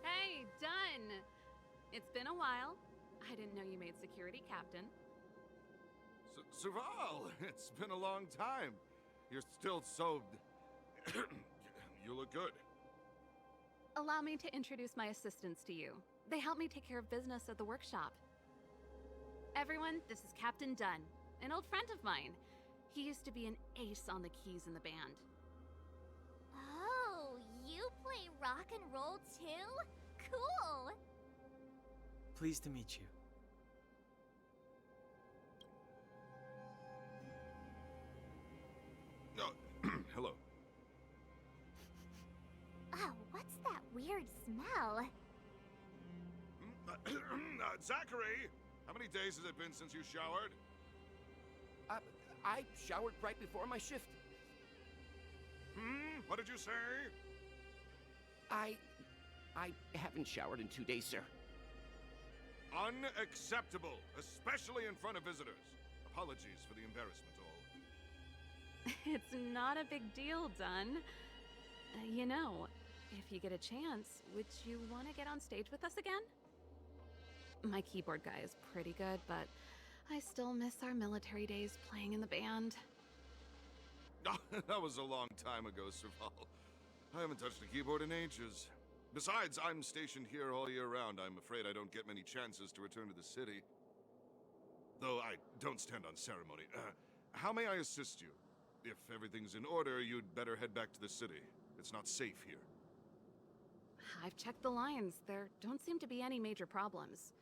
Hey, Dunn! It's been a while. I didn't know you made security captain. Serval, it's been a long time. You're still so... You look good. Allow me to introduce my assistants to you. They help me take care of business at the workshop. Everyone, this is Captain Dunn, an old friend of mine. He used to be an ace on the keys in the band. Oh, you play rock and roll too? Cool! Pleased to meet you. Hello. Oh, what's that weird smell? Zachary! How many days has it been since you showered? I showered right before my shift. What did you say? I haven't showered in 2 days, sir. Unacceptable, especially in front of visitors. Apologies for the embarrassment, all. It's not a big deal, Dunn. You know, if you get a chance, would you want to get on stage with us again? My keyboard guy is pretty good, but I still miss our military days playing in the band. That was a long time ago, Serval. I haven't touched a keyboard in ages. Besides, I'm stationed here all year round. I'm afraid I don't get many chances to return to the city. Though I don't stand on ceremony. How may I assist you? If everything's in order, you'd better head back to the city. It's not safe here. I've checked the lines. There don't seem to be any major problems.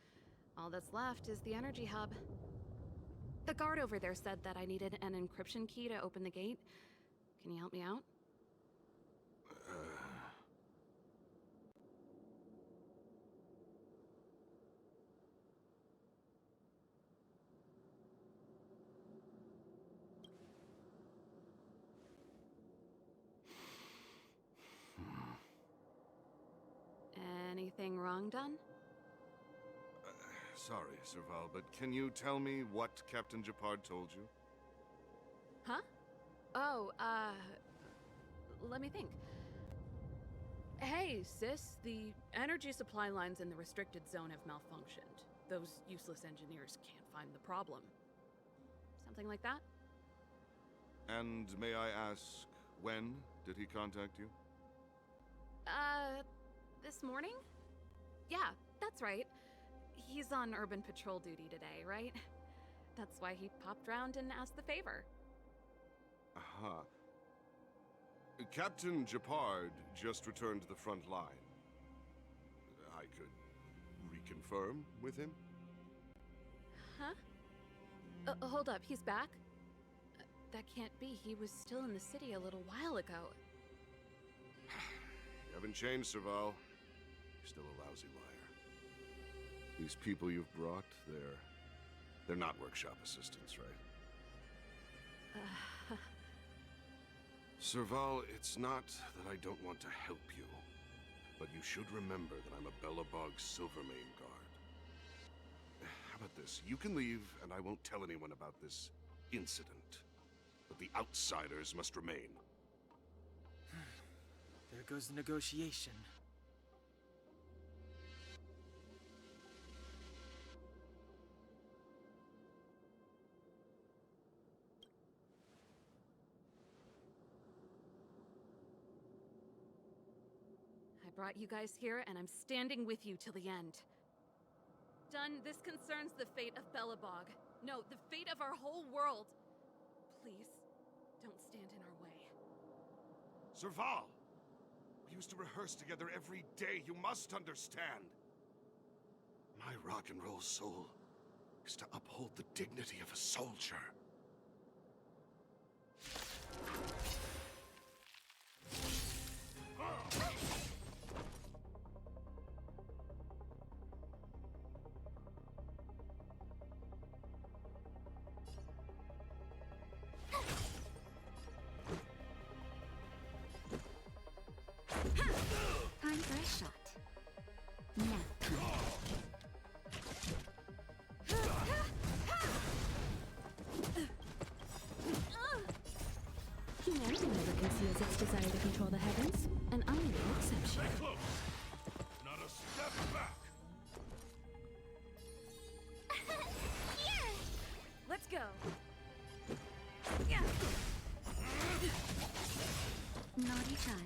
All that's left is the energy hub. The guard over there said that I needed an encryption key to open the gate. Can you help me out? Anything wrong, Dunn? Sorry, Serval, but can you tell me what Captain Japard told you? Huh? Oh, let me think. Hey, sis, the energy supply lines in the restricted zone have malfunctioned. Those useless engineers can't find the problem. Something like that? And may I ask, when did he contact you? This morning? Yeah, that's right. He's on urban patrol duty today, right? That's why he popped round and asked the favor. Aha. Captain Japard just returned to the front line. I could reconfirm with him? Huh? Hold up, he's back? That can't be. He was still in the city a little while ago. You haven't changed, Serval. You're still a lousy liar. These people you've brought, they're not workshop assistants, right? Serval, it's not that I don't want to help you, but you should remember that I'm a Belobog Silvermane guard. How about this? You can leave, and I won't tell anyone about this incident. But the outsiders must remain. There goes the negotiation. I brought you guys here, and I'm standing with you till the end. Dunn, this concerns the fate of Belobog. No, the fate of our whole world. Please, don't stand in our way. Serval! We used to rehearse together every day, you must understand. My rock and roll soul is to uphold the dignity of a soldier. Time for a shot. Now. Humanity never conceals its desire to control the heavens, and I'm no exception. Stay close! Not a step back! Here! Let's go. Naughty child.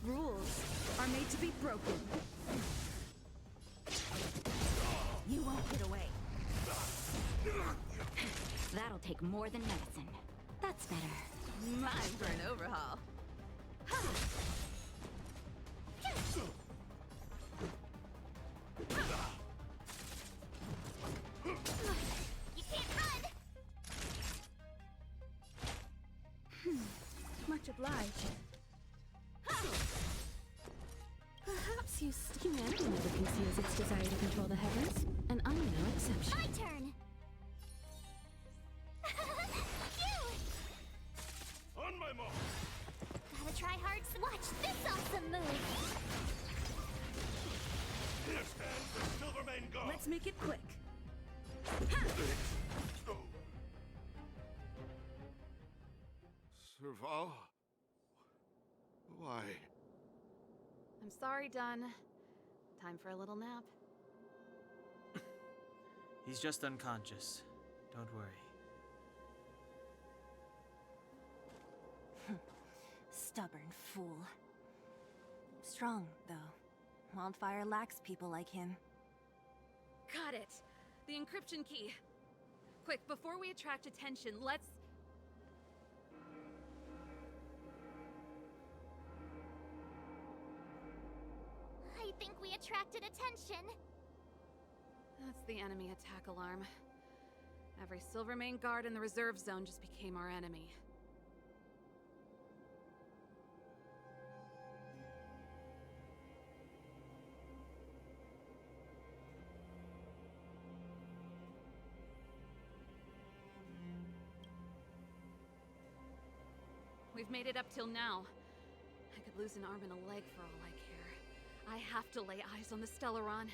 Rules are made to be broken. You won't get away. That'll take more than medicine. That's better. Mine for an overhaul. You can't run! Much obliged. Perhaps humanity never conceals its desire to control the heavens, and I'm no exception. My turn! On my mark! Gotta try hard. Watch this awesome move! Here stands the Silvermane Guard! Let's make it quick. Serval? Why? I'm sorry, Dunn. Time for a little nap. He's just unconscious. Don't worry. Stubborn fool. Strong, though. Wildfire lacks people like him. Got it. The encryption key. Quick, before we attract attention, let's... I think we attracted attention. That's the enemy attack alarm. Every Silvermane guard in the reserve zone just became our enemy. We've made it up till now. I could lose an arm and a leg for all I care. I have to lay eyes on the Stellaron.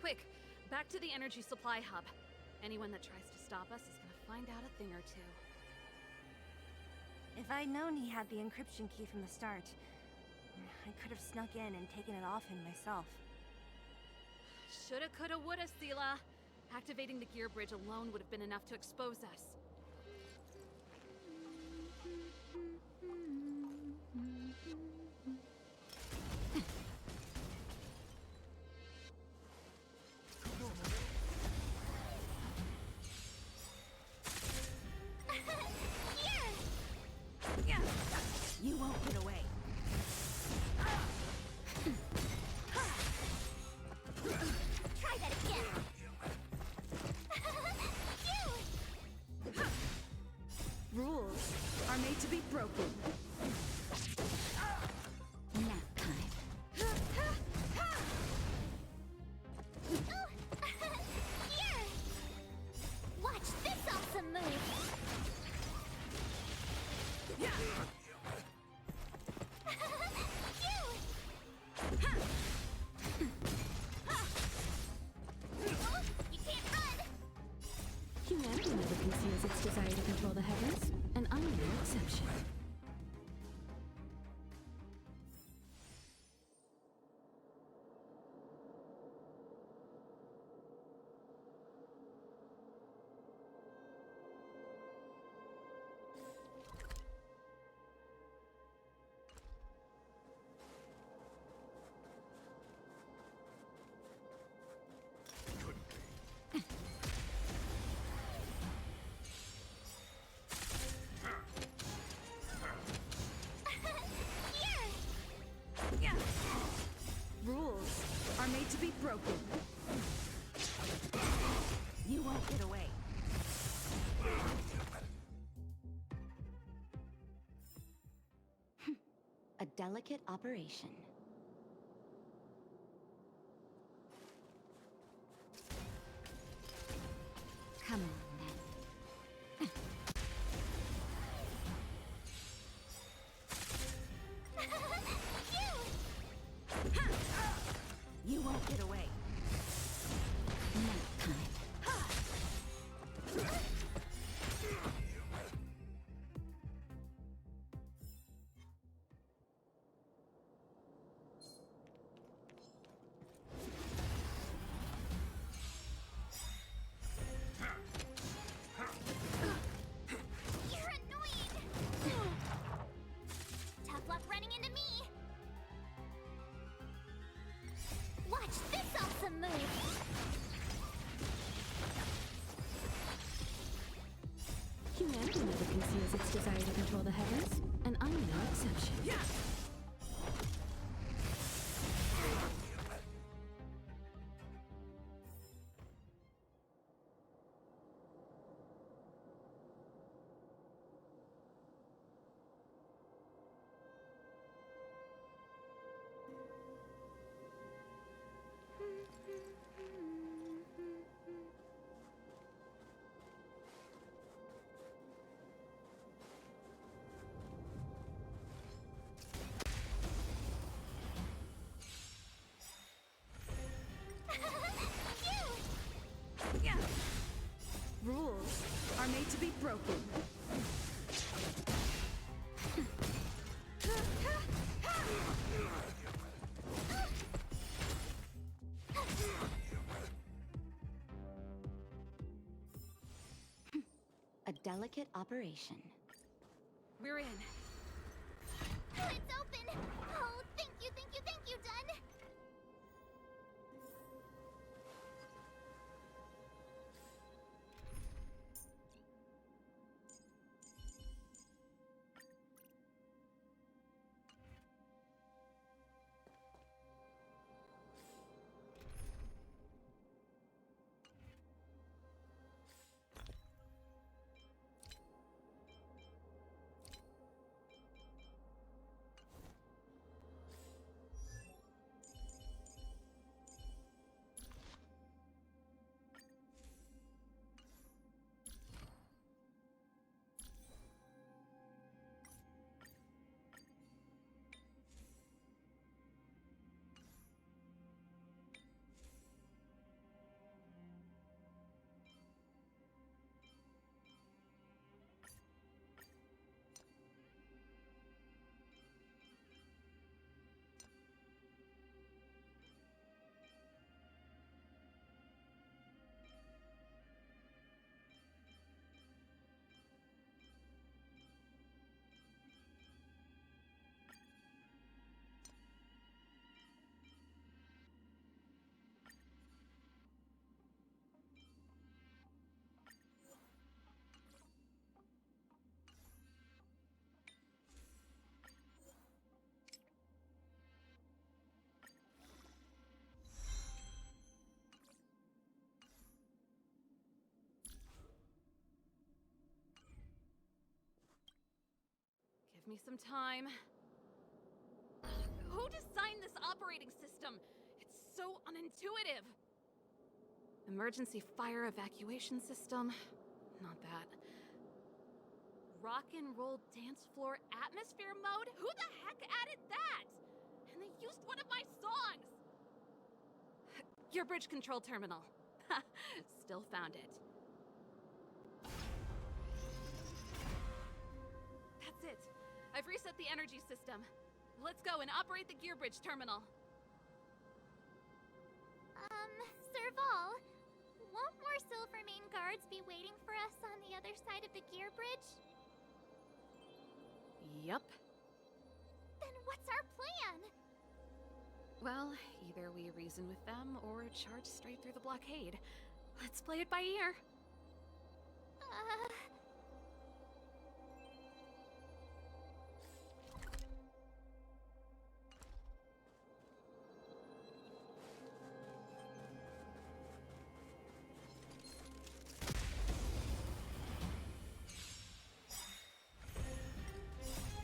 Quick, back to the energy supply hub. Anyone that tries to stop us is gonna find out a thing or two. If I'd known he had the encryption key from the start, I could have snuck in and taken it off him myself. Shoulda, coulda, woulda, Seele. Activating the gear bridge alone would have been enough to expose us. You won't get away. Try that again. Rules are made to be broken. Nap time. Here! Watch this awesome move! You can't run! Humanity never conceals its desire to control the heavens, and I'm no exception. Rules are made to be broken. You won't get away. A delicate operation. Come on, then. You won't get away. Nap time. You're annoying! Tough luck running into me! Watch this awesome move! Humanity never conceals its desire to control the heavens, and I'm no exception. Rules are made to be broken. A delicate operation. We're in. Oh, it's open! Oh, thank you, Dun! Give me some time. Who designed this operating system? It's so unintuitive. Emergency fire evacuation system? Not that. Rock and roll dance floor atmosphere mode? Who the heck added that? And they used one of my songs! Your bridge control terminal. Still found it. That's it. I've reset the energy system. Let's go and operate the gear bridge terminal. Serval, won't more Silvermane guards be waiting for us on the other side of the gear bridge? Yup. Then what's our plan? Well, either we reason with them or charge straight through the blockade. Let's play it by ear.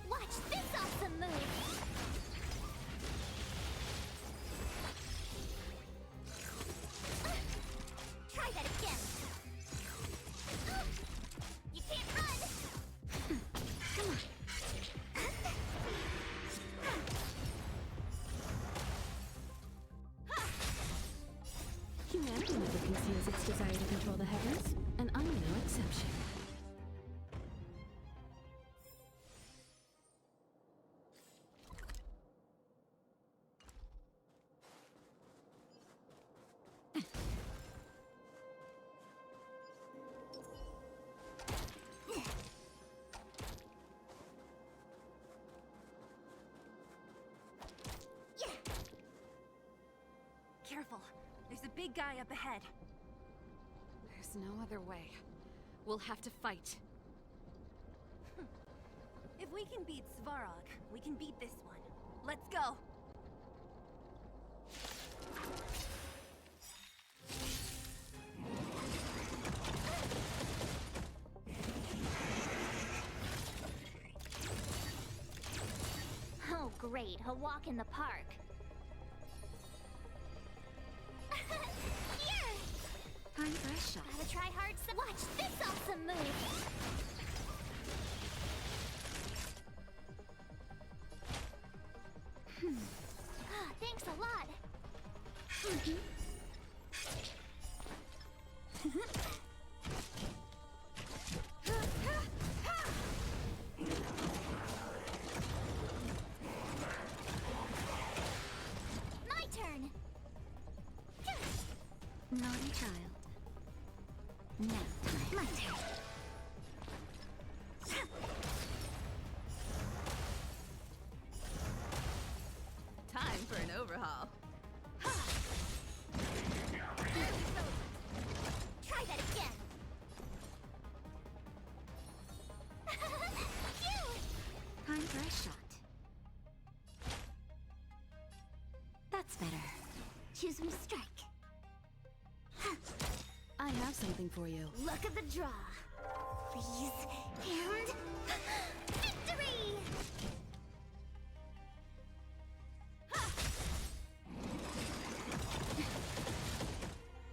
Watch this awesome move! Try that again! You can't run! Come on! Humanity never conceals its desire to control the heavens, and I'm no exception. Careful. There's a big guy up ahead. There's no other way. We'll have to fight. If we can beat Svarog, we can beat this one. Let's go! Oh, great, a walk in the park. Here! Time for a shot. Gotta try hard. Watch this awesome move! Ah, thanks a lot. My turn. Naughty child. Now, My turn. time for an overhaul. Try that again. Phew! Time for a shot. That's better. Choose me strike. I have something for you. Luck of the draw. Please. And victory!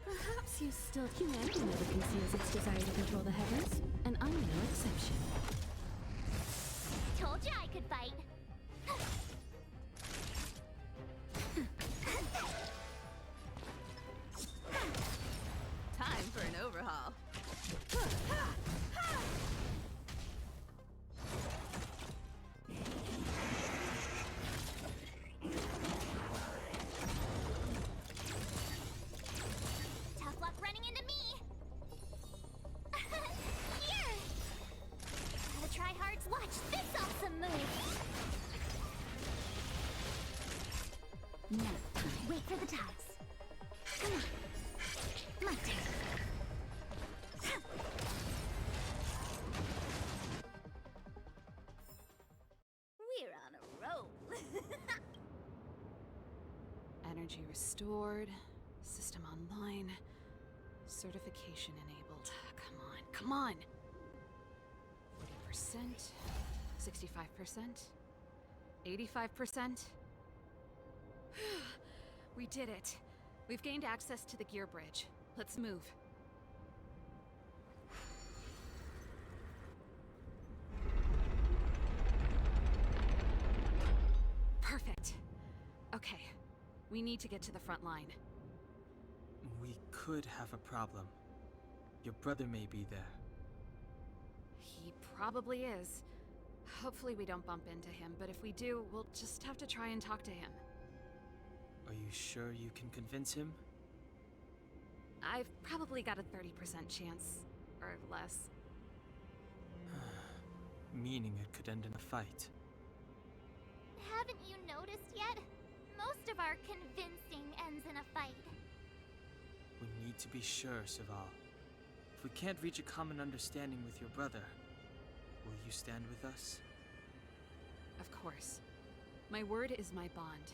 Perhaps you still... Humanity never conceals its desire to control the heavens, and I'm no exception. Told you I could fight. Time for an overhaul. Tough luck running into me. Here. Gotta try hard. Watch this awesome move. Now, Wait for the tiles. Come on. My turn. We're on a roll. Energy restored. System online. Certification enabled. Come on. 40%. 65%. 85%. We did it. We've gained access to the gear bridge. Let's move. Perfect. Okay. We need to get to the front line. We could have a problem. Your brother may be there. He probably is. Hopefully we don't bump into him, but if we do, we'll just have to try and talk to him. Are you sure you can convince him? I've probably got a 30% chance, or less. Meaning it could end in a fight. Haven't you noticed yet? Most of our convincing ends in a fight. We need to be sure, Seele. If we can't reach a common understanding with your brother, will you stand with us? Of course. My word is my bond.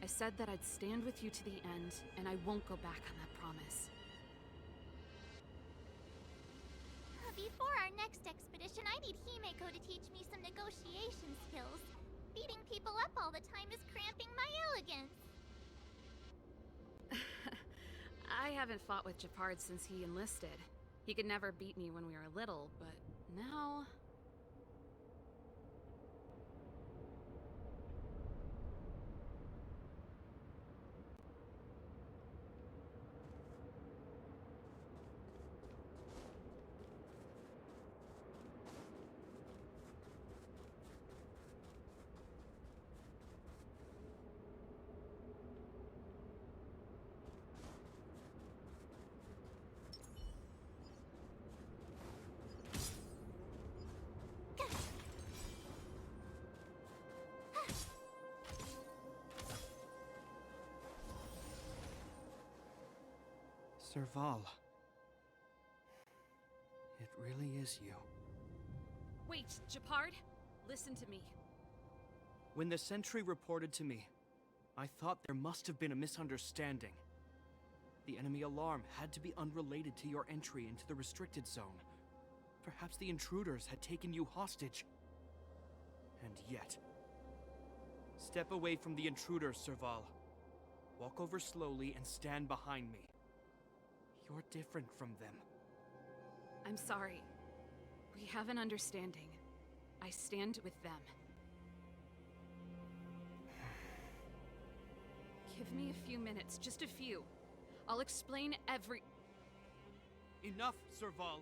I said that I'd stand with you to the end, and I won't go back on that promise. Before our next expedition, I need Himeko to teach me some negotiation skills. Beating people up all the time is cramping my elegance. I haven't fought with Japard since he enlisted. He could never beat me when we were little, but now... Seele. It really is you. Wait, Japard? Listen to me. When the sentry reported to me, I thought there must have been a misunderstanding. The enemy alarm had to be unrelated to your entry into the restricted zone. Perhaps the intruders had taken you hostage. And yet... Step away from the intruders, Serval. Walk over slowly and stand behind me. You're different from them. I'm sorry. We have an understanding. I stand with them. Give me a few minutes, just a few. I'll explain every... Enough, Serval.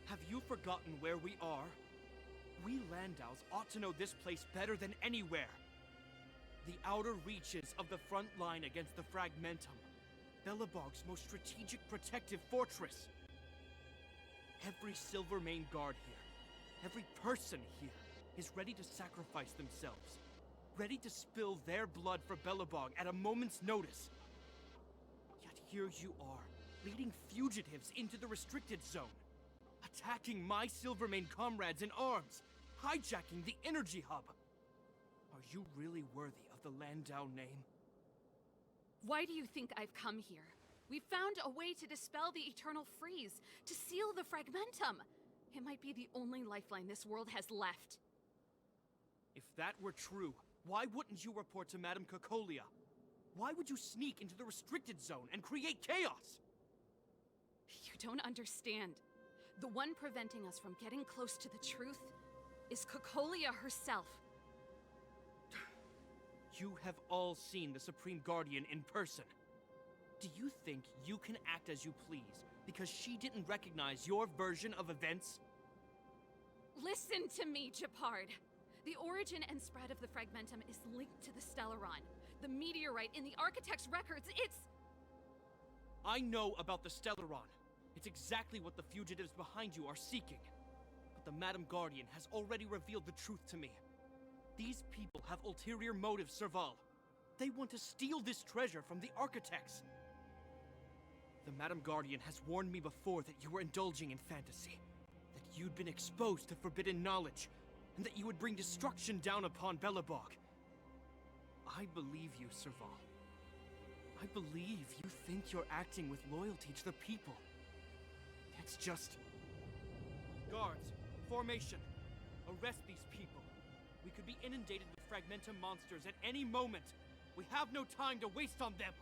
Have you forgotten where we are? We Landaus ought to know this place better than anywhere. The outer reaches of the front line against the Fragmentum. Belobog's most strategic protective fortress. Every Silvermane guard here, every person here, is ready to sacrifice themselves. Ready to spill their blood for Belobog at a moment's notice. Yet here you are, leading fugitives into the restricted zone. Attacking my Silvermane comrades in arms. Hijacking the energy hub. Are you really worthy of the Landau name? Why do you think I've come here? We found a way to dispel the eternal freeze, to seal the Fragmentum. It might be the only lifeline this world has left. If that were true, why wouldn't you report to Madame Cocolia? Why would you sneak into the restricted zone and create chaos? You don't understand. The one preventing us from getting close to the truth is Cocolia herself. You have all seen the Supreme Guardian in person. Do you think you can act as you please because she didn't recognize your version of events? Listen to me, Gepard. The origin and spread of the Fragmentum is linked to the Stellaron. The meteorite in the Architect's records, it's... I know about the Stellaron. It's exactly what the fugitives behind you are seeking. But the Madam Guardian has already revealed the truth to me. These people have ulterior motives, Serval. They want to steal this treasure from the Architects. The Madam Guardian has warned me before that you were indulging in fantasy. That you'd been exposed to forbidden knowledge. And that you would bring destruction down upon Belobog. I believe you, Serval. I believe you think you're acting with loyalty to the people. It's just... Guards, formation. Arrest these people. We could be inundated with Fragmentum monsters at any moment. We have no time to waste on them.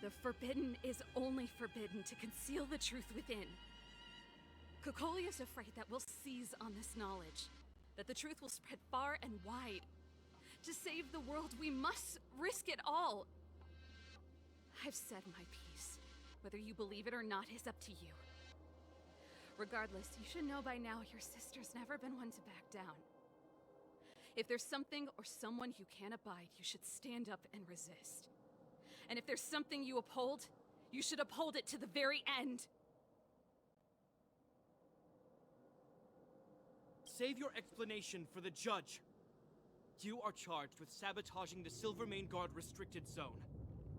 The forbidden is only forbidden to conceal the truth within. Cocolia's afraid that we'll seize on this knowledge. That the truth will spread far and wide. To save the world, we must risk it all. I've said my piece. Whether you believe it or not is up to you. Regardless, you should know by now your sister's never been one to back down. If there's something or someone you can't abide, you should stand up and resist. And if there's something you uphold, you should uphold it to the very end. Save your explanation for the judge. You are charged with sabotaging the Silvermane Guard restricted zone.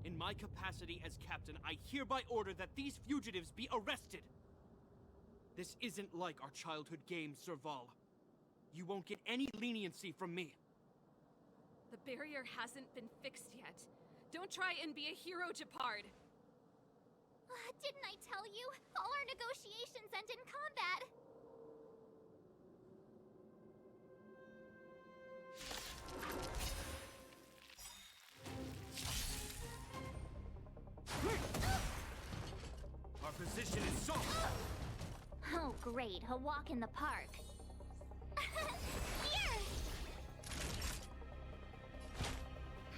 In my capacity as captain, I hereby order that these fugitives be arrested. This isn't like our childhood game, Serval. You won't get any leniency from me. The barrier hasn't been fixed yet. Don't try and be a hero, Gepard. Didn't I tell you? All our negotiations end in combat. Our position is soft. Oh, great. A walk in the park.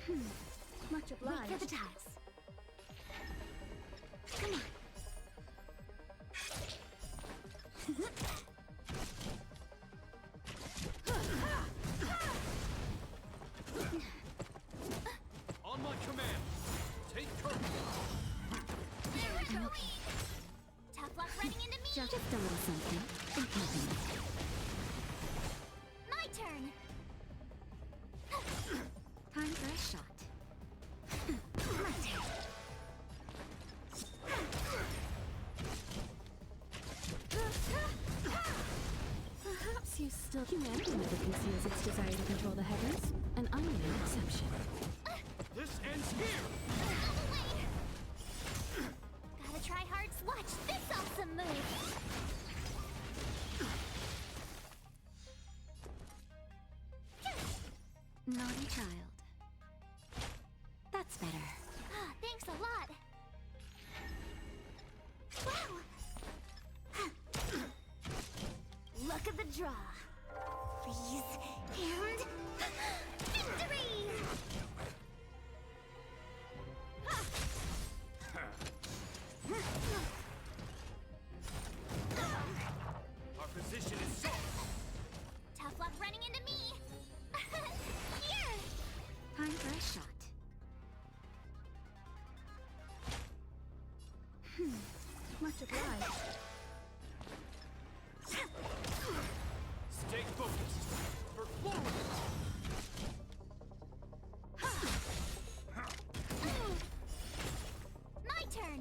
Here! Much obliged. Wait for the ties. Come on. On my command, take cover. Tough luck running into me. Just a little something. Think nothing. My turn. Time for a shot. My turn. Humanity never conceals its desire to control the heavens, and I'm no exception. This ends here! Gotta try hard to watch this awesome move. Naughty child. That's better. Ah, thanks a lot. Wow! Look at the draw. Freeze and victory! Our position is set! Tough luck running into me. Here! Time for a shot. Much obliged. Stay focused! For forward! My turn.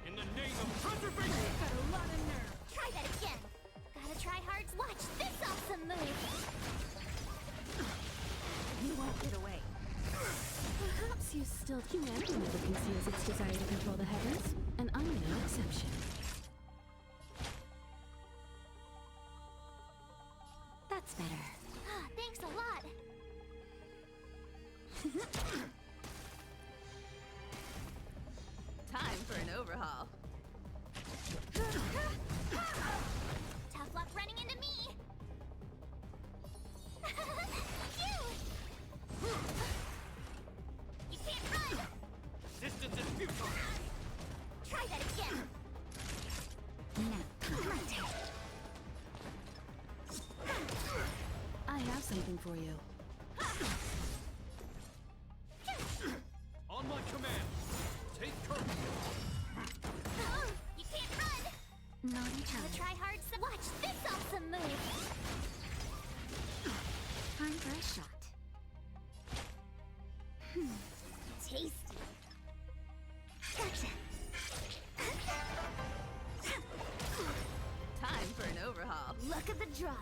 In the name of preservation! Got a lot of nerve. Try that again. Gotta try hard to watch this awesome move. You won't get away. Perhaps you still... Humanity never conceals its desire to control the heavens, and I'm no exception. That's better. Ah, thanks a lot. Time for an overhaul. Tough luck running into me. Phew! You can't run. Resistance is futile! Try that again. Now, My turn. I have something for you. On my command! Take courage! You can't run. naughty Gotta child. try hard to watch this awesome move. Time for a shot. Tasty. Gotcha. Time for an overhaul. Look at the draw.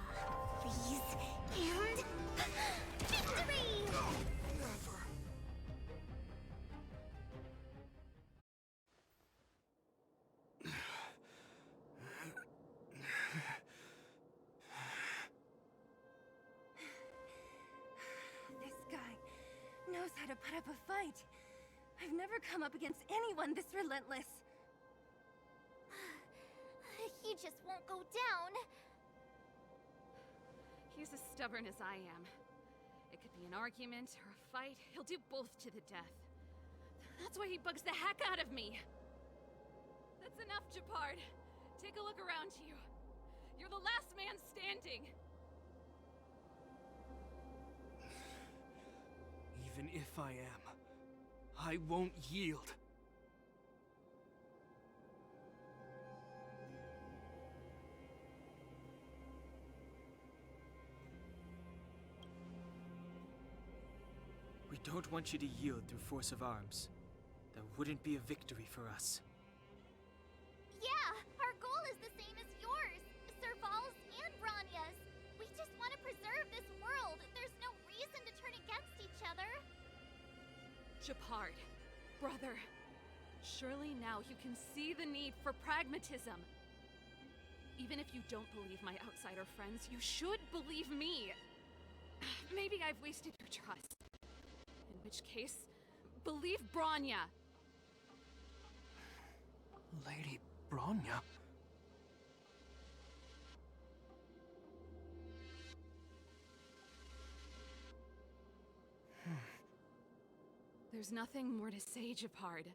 Freeze and victory! This guy knows how to put up a fight. I've never come up against anyone this relentless. He just won't go down. He's as stubborn as I am. It could be an argument or a fight. He'll do both to the death. That's why he bugs the heck out of me. That's enough, Japard. Take a look around you. You're the last man standing. Even if I am, I won't yield. We don't want you to yield through force of arms. That wouldn't be a victory for us. Yeah, our goal is the same as yours. Serval's and Branya's. We just want to preserve this world. There's no reason to turn against each other. Japard, brother, surely now you can see the need for pragmatism. Even if you don't believe my outsider friends, you should believe me. Maybe I've wasted your trust. In which case, believe Branya. Lady Branya? There's nothing more to say, Japard.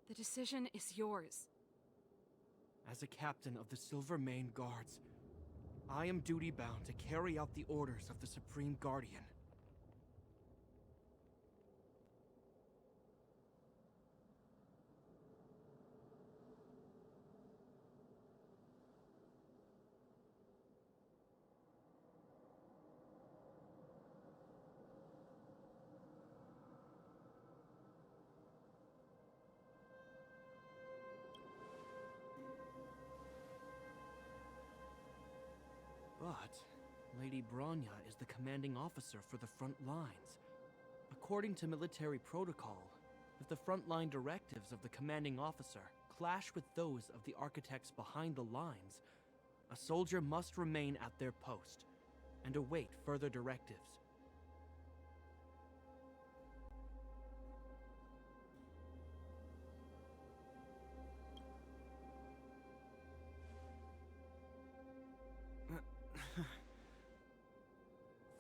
The decision is yours. As a captain of the Silver Mane Guards, I am duty-bound to carry out the orders of the Supreme Guardian. But Lady Bronya is the commanding officer for the front lines. According to military protocol, if the frontline directives of the commanding officer clash with those of the architects behind the lines, a soldier must remain at their post and await further directives.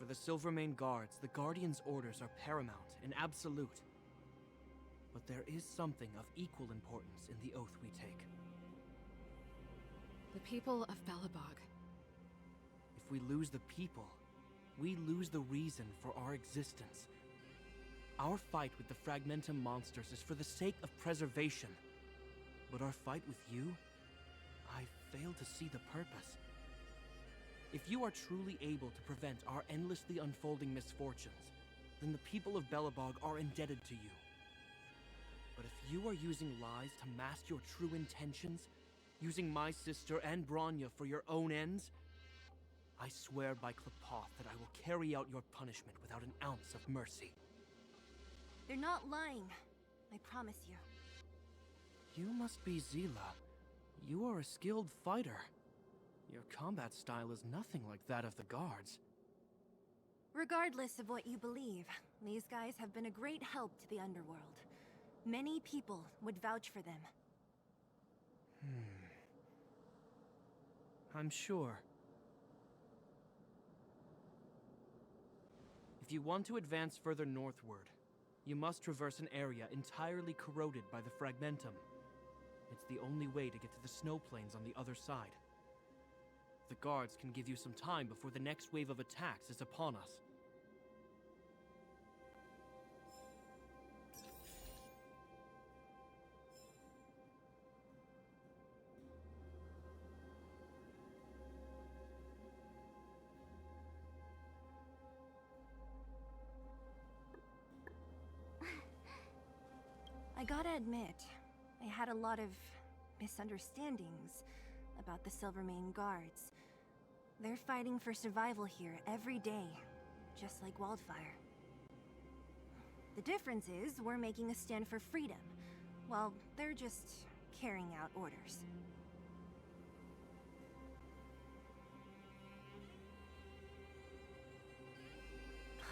For the Silvermane Guards, the Guardian's orders are paramount and absolute. But there is something of equal importance in the oath we take. The people of Belobog. If we lose the people, we lose the reason for our existence. Our fight with the Fragmentum monsters is for the sake of preservation. But our fight with you? I fail to see the purpose. If you are truly able to prevent our endlessly unfolding misfortunes, then the people of Belobog are indebted to you. But if you are using lies to mask your true intentions, using my sister and Bronya for your own ends, I swear by Klepoth that I will carry out your punishment without an ounce of mercy. They're not lying. I promise you. You must be Seele. You are a skilled fighter. Your combat style is nothing like that of the guards. Regardless of what you believe, these guys have been a great help to the underworld. Many people would vouch for them. I'm sure. If you want to advance further northward, you must traverse an area entirely corroded by the Fragmentum. It's the only way to get to the snow plains on the other side. The guards can give you some time before the next wave of attacks is upon us. I gotta admit, I had a lot of misunderstandings about the Silvermane Guards. They're fighting for survival here every day, just like Wildfire. The difference is we're making a stand for freedom, while they're just carrying out orders.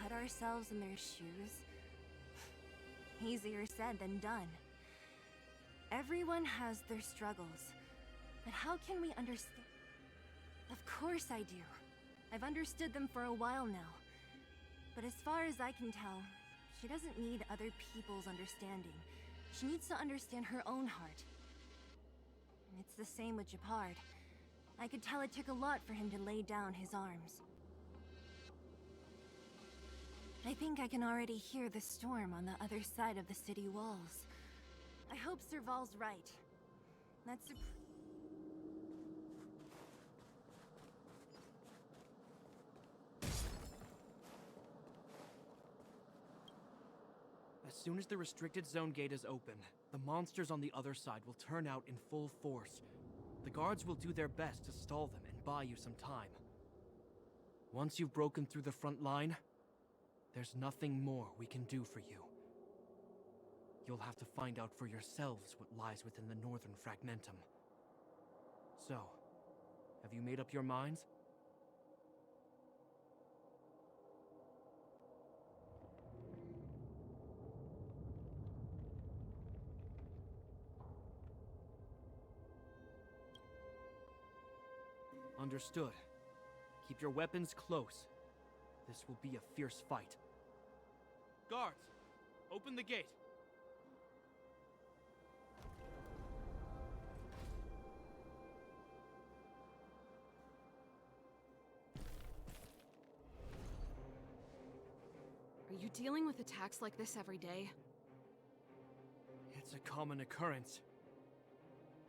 Put ourselves in their shoes? Easier said than done. Everyone has their struggles, but how can we understand? Of course I do. I've understood them for a while now. But as far as I can tell, she doesn't need other people's understanding. She needs to understand her own heart. It's the same with Japard. I could tell it took a lot for him to lay down his arms. I think I can already hear the storm on the other side of the city walls. I hope Serval's right. That's As soon as the restricted zone gate is open, the monsters on the other side will turn out in full force. The guards will do their best to stall them and buy you some time. Once you've broken through the front line, there's nothing more we can do for you. You'll have to find out for yourselves what lies within the northern Fragmentum. So, have you made up your minds? Understood. Keep your weapons close. This will be a fierce fight. Guards, open the gate. Are you dealing with attacks like this every day? It's a common occurrence.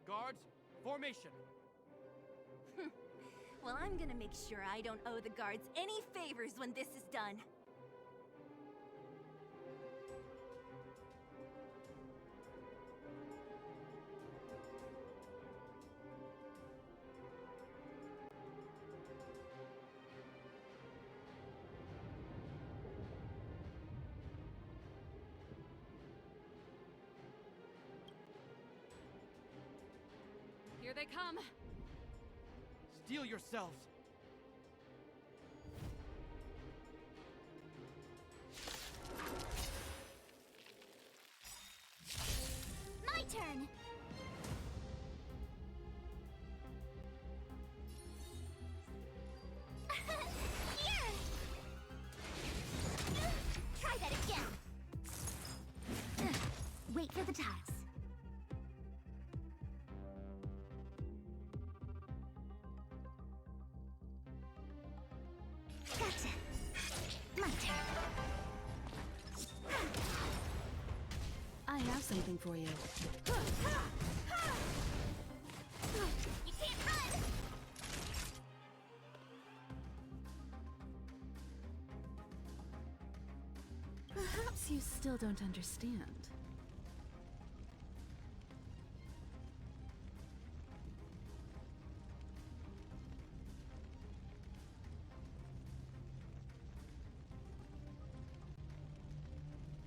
Guards, formation! Well, I'm gonna make sure I don't owe the guards any favors when this is done. Here they come. Steel yourselves! My turn! Here! Try that again! Wait for the tiles. Gotcha. My turn. I have something for you. You can't run! Perhaps you still don't understand.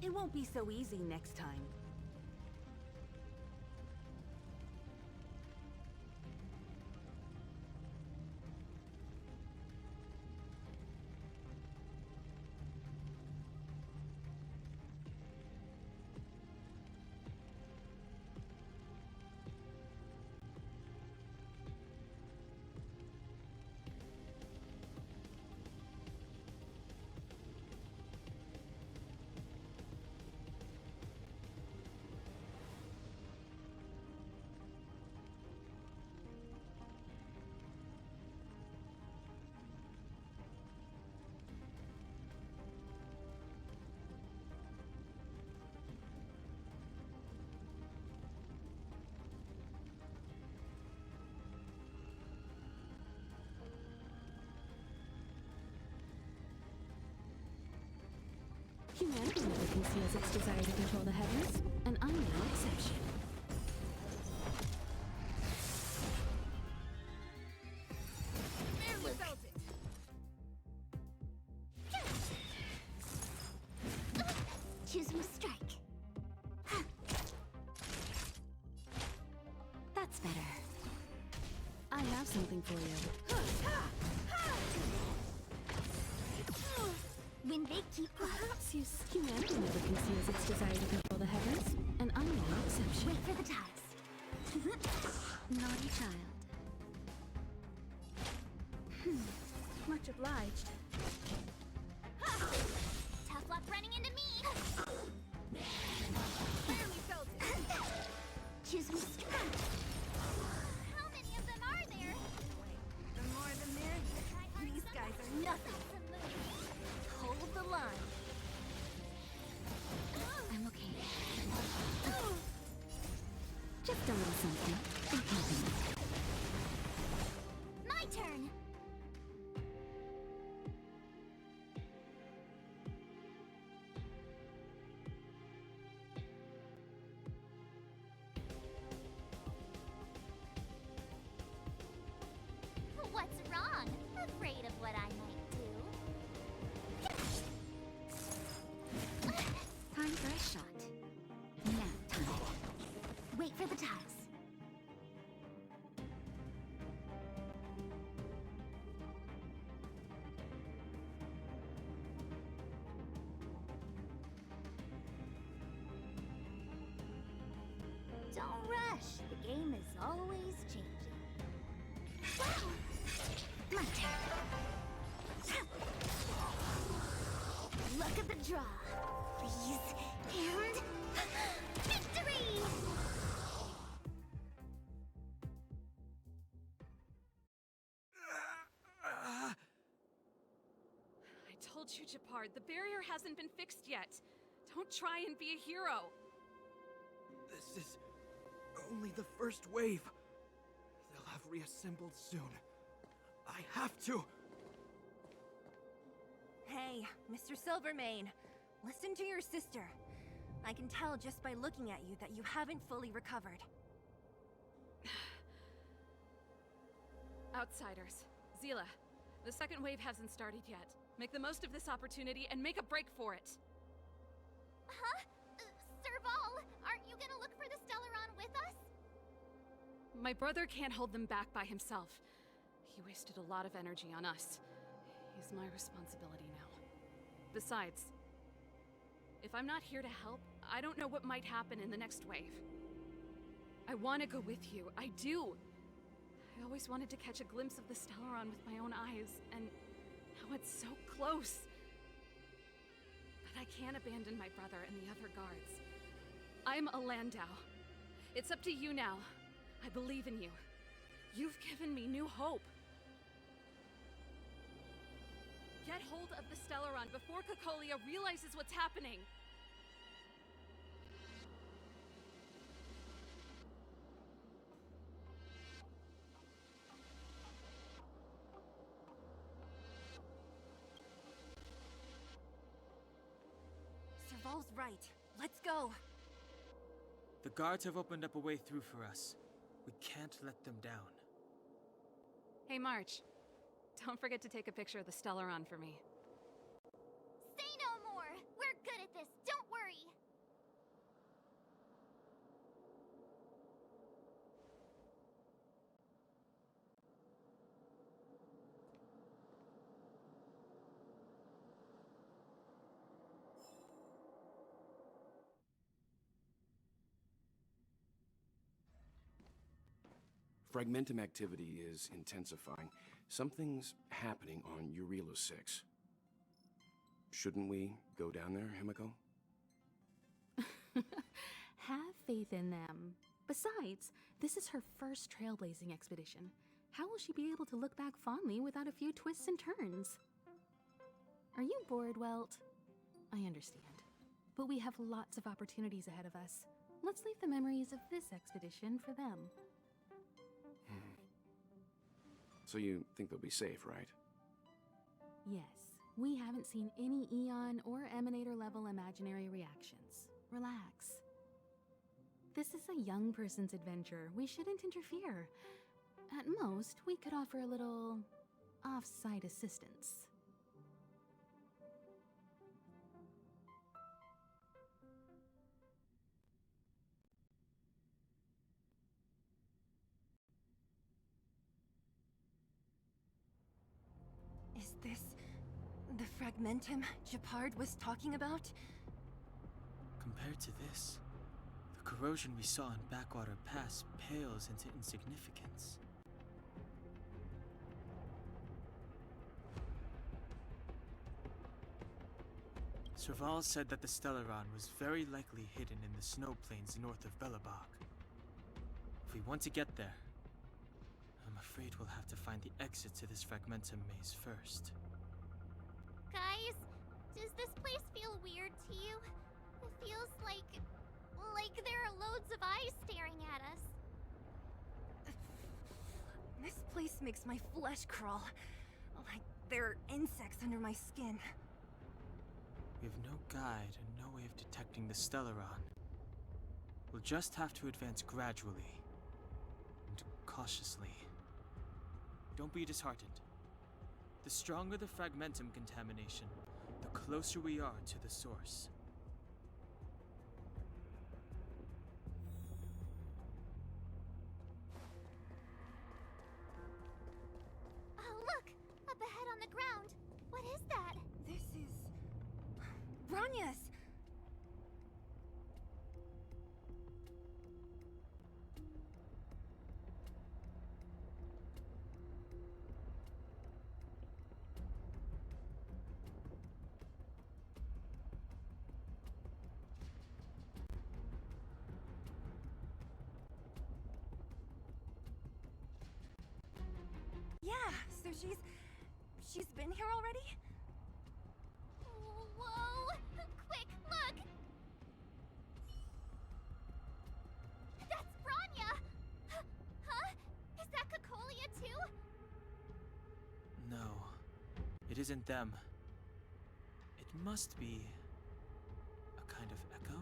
It won't be so easy next time. Humanity never conceals its desire to control the heavens, and I'm no exception. There we felt it. Choose my strike. That's better. I have something for you. When they keep quiet. Perhaps humanity never conceals its desire to control the heavens, and I'm no exception. Wait for the tiles. Naughty child. Much obliged. Tough luck running into me. There we felt it. Choose my strike. How many of them are there? The more the merrier. These guys are nothing. Hold the line. I'm okay. Just a little something. Think nothing. My turn. What's wrong? Afraid of what I might do? Time for a shot. Nap time. Wait for the tiles. Don't rush. The game is always changing. Wow! My turn. Look at the draw. Freeze and victory! I told you, Japard, the barrier hasn't been fixed yet. Don't try and be a hero. This is only the first wave. They'll have reassembled soon. I have to. Hey, Mr. Silvermane. Listen to your sister. I can tell just by looking at you that you haven't fully recovered. Outsiders. Seele, the second wave hasn't started yet. Make the most of this opportunity and make a break for it. Huh? Serval, aren't you gonna look for the Stellaron with us? My brother can't hold them back by himself. He wasted a lot of energy on us. He's my responsibility now. Besides, if I'm not here to help, I don't know what might happen in the next wave. I want to go with you. I do. I always wanted to catch a glimpse of the Stellaron with my own eyes, and now it's so close. But I can't abandon my brother and the other guards. I'm a Landau. It's up to you now. I believe in you. You've given me new hope. Get hold of the Stellaron before Cocolia realizes what's happening. Serval's right. Let's go. The guards have opened up a way through for us. We can't let them down. Hey, March. Don't forget to take a picture of the Stellaron for me. Say no more! We're good at this, don't worry! Fragmentum activity is intensifying. Something's happening on Urilo 6. Shouldn't we go down there, Himiko? Have faith in them. Besides, this is her first trailblazing expedition. How will she be able to look back fondly without a few twists and turns? Are you bored, Welt? I understand. But we have lots of opportunities ahead of us. Let's leave the memories of this expedition for them. So you think they'll be safe, right? Yes, we haven't seen any Eon or Emanator level imaginary reactions. Relax. This is a young person's adventure. We shouldn't interfere. At most, we could offer a little off-site assistance. Is this the Fragmentum Gepard was talking about? Compared to this, the corrosion we saw in Backwater Pass pales into insignificance. Serval said that the Stellaron was very likely hidden in the snow plains north of Belobog. If we want to get there, I'm afraid we'll have to find the exit to this Fragmentum maze first. Guys, does this place feel weird to you? It feels like there are loads of eyes staring at us. This place makes my flesh crawl. Like there are insects under my skin. We have no guide and no way of detecting the Stellaron. We'll just have to advance gradually and cautiously. Don't be disheartened. The stronger the Fragmentum contamination, the closer we are to the source. Oh, look! Up ahead on the ground. What is that? This is... Bronia's! Yeah, so she's been here already? Whoa! Quick, look! That's Bronya! Huh? Is that Cocolia too? No, it isn't them. It must be a kind of echo?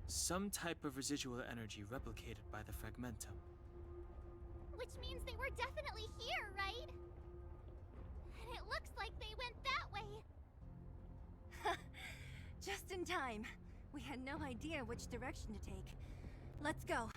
Some type of residual energy replicated by the Fragmentum. Which means they were definitely here, right? And it looks like they went that way. Just in time. We had no idea which direction to take. Let's go.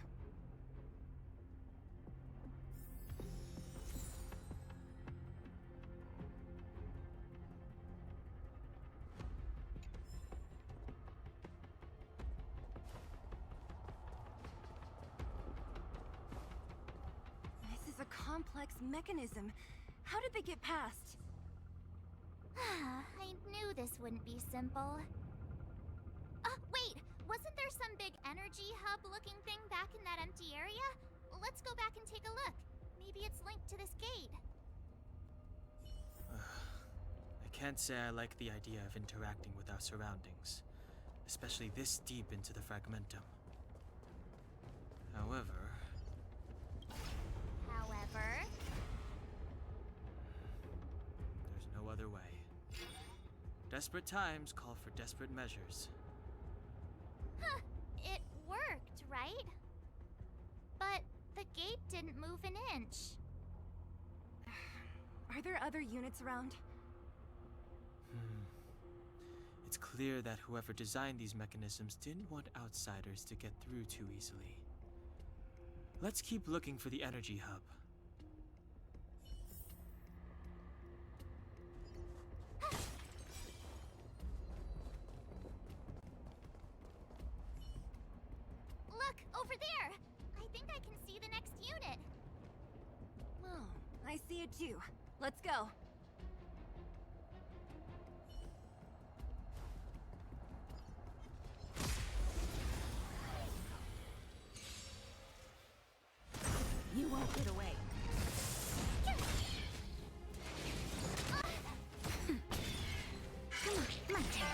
complex mechanism. How did they get past? I knew this wouldn't be simple. Wait! Wasn't there some big energy hub-looking thing back in that empty area? Let's go back and take a look. Maybe it's linked to this gate. I can't say I like the idea of interacting with our surroundings, especially this deep into the fragmentum. However, there's no other way. Desperate times call for desperate measures. Huh, it worked, right? But the gate didn't move an inch. Are there other units around? It's clear that whoever designed these mechanisms didn't want outsiders to get through too easily. Let's keep looking for the energy hub. Look, over there! I think I can see the next unit. Oh, I see it too. Let's go. You won't get away. Come on, my turn.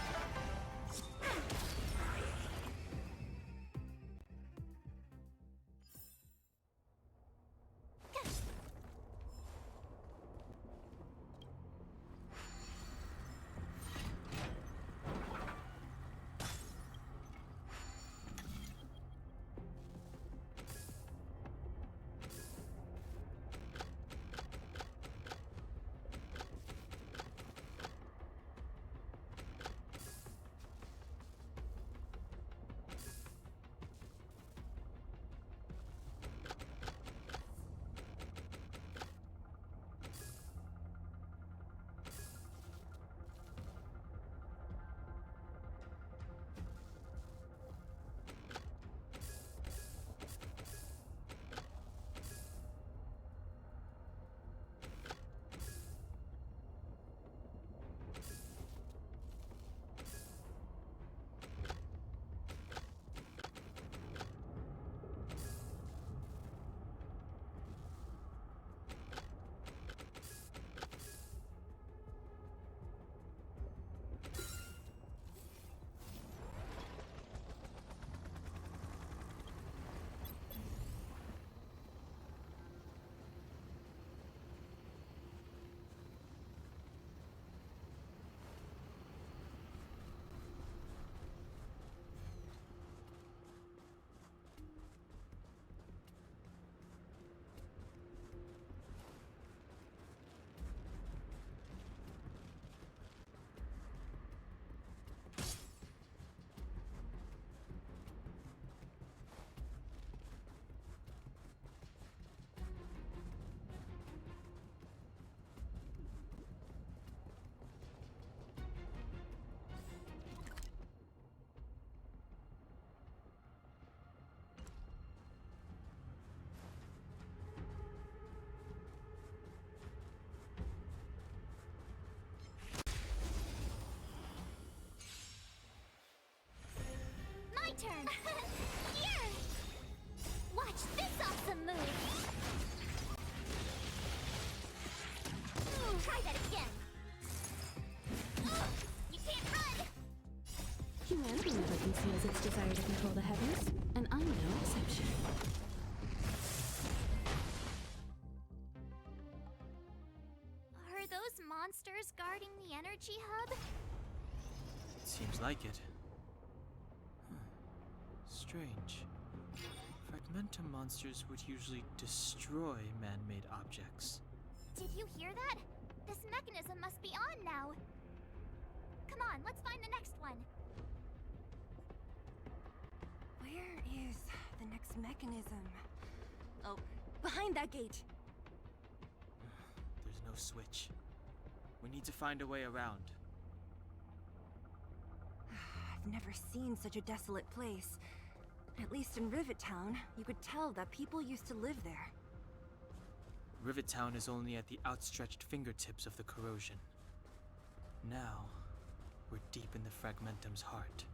My turn! Here! Watch this awesome move! Try that again! You can't run! Humanity never conceals its desire to control the heavens, and I'm no exception. Are those monsters guarding the energy hub? Seems like it. Strange. Fragmentum monsters would usually destroy man-made objects. Did you hear that? This mechanism must be on now. Come on, let's find the next one. Where is the next mechanism? Oh, behind that gate. There's no switch. We need to find a way around. I've never seen such a desolate place. At least in Rivet Town, you could tell that people used to live there. Rivet Town is only at the outstretched fingertips of the corrosion. Now, we're deep in the Fragmentum's heart.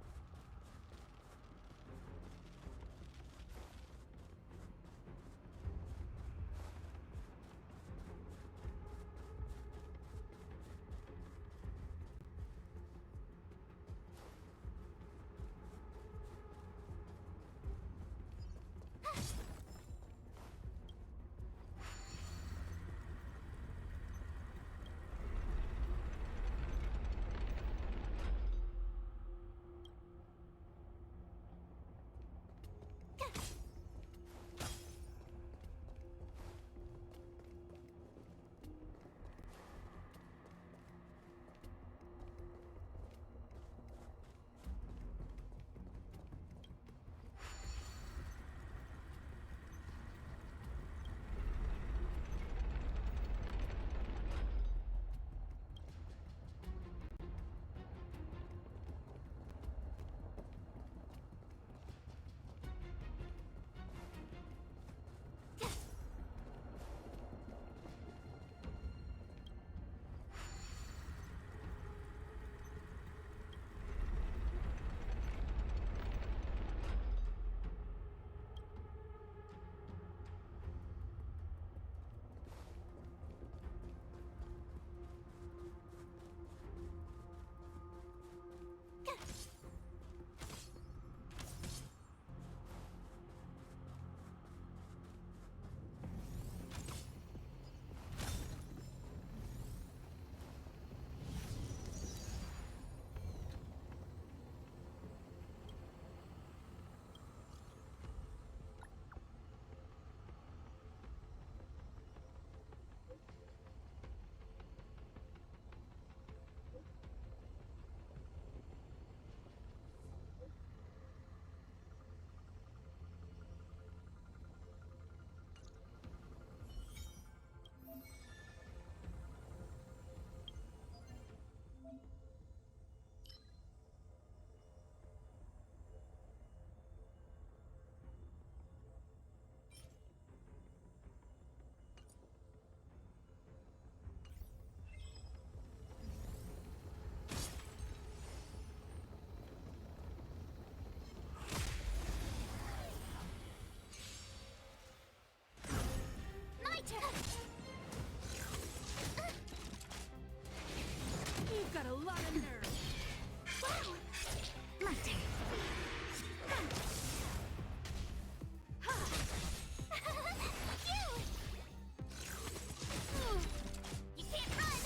You've got a lot of nerve. Wow! My turn. You can't run!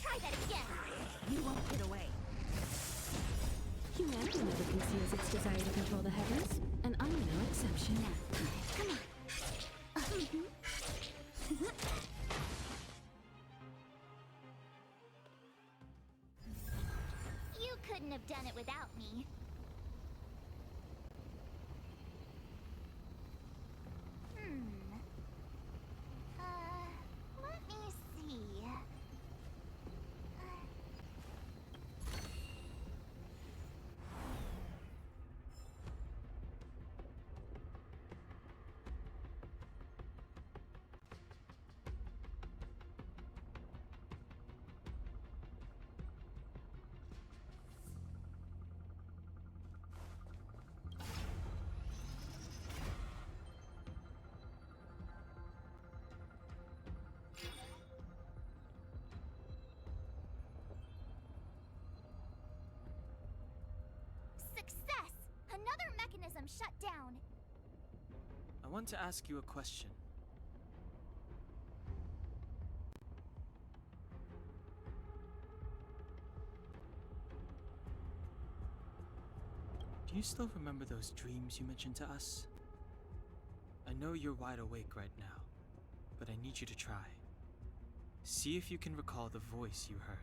Try that again! You won't get away. Humanity never conceals its desire to control the heavens, and I'm no exception. Come on. You couldn't have done it without me. Let me see. Success! Another mechanism shut down. I want to ask you a question. Do you still remember those dreams you mentioned to us? I know you're wide awake right now, but I need you to try. See if you can recall the voice you heard.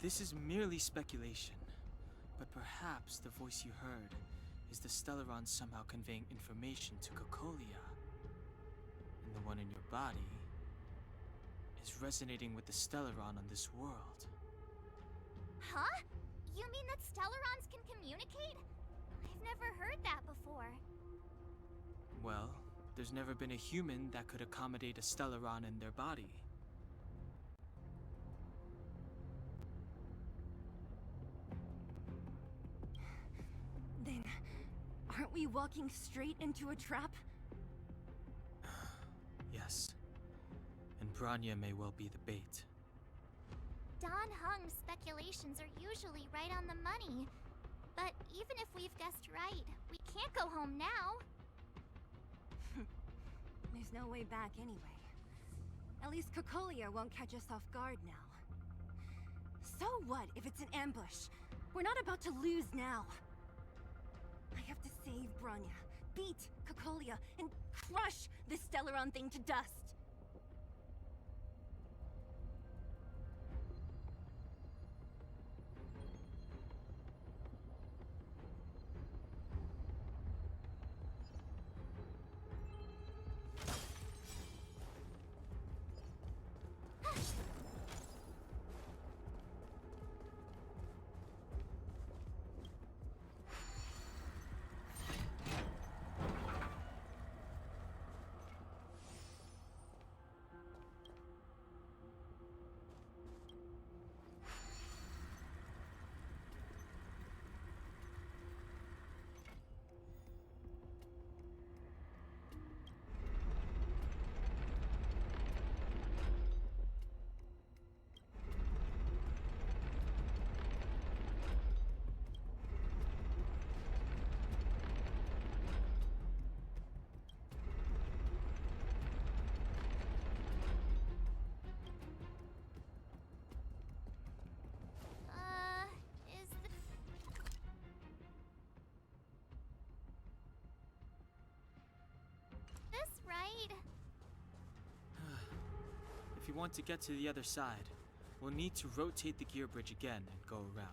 This is merely speculation, but perhaps the voice you heard is the Stellaron somehow conveying information to Cocolia. And the one in your body is resonating with the Stellaron on this world. Huh? You mean that Stellarons can communicate? I've never heard that before. Well, there's never been a human that could accommodate a Stellaron in their body. Then, aren't we walking straight into a trap? Yes. And Bronya may well be the bait. Don Hung's speculations are usually right on the money. But even if we've guessed right, we can't go home now. There's no way back anyway. At least Cocolia won't catch us off guard now. So what if it's an ambush? We're not about to lose now. I have to save Bronya, beat Cocolia, and crush this Stellaron thing to dust. Is the... this right? If you want to get to the other side, we'll need to rotate the gear bridge again and go around.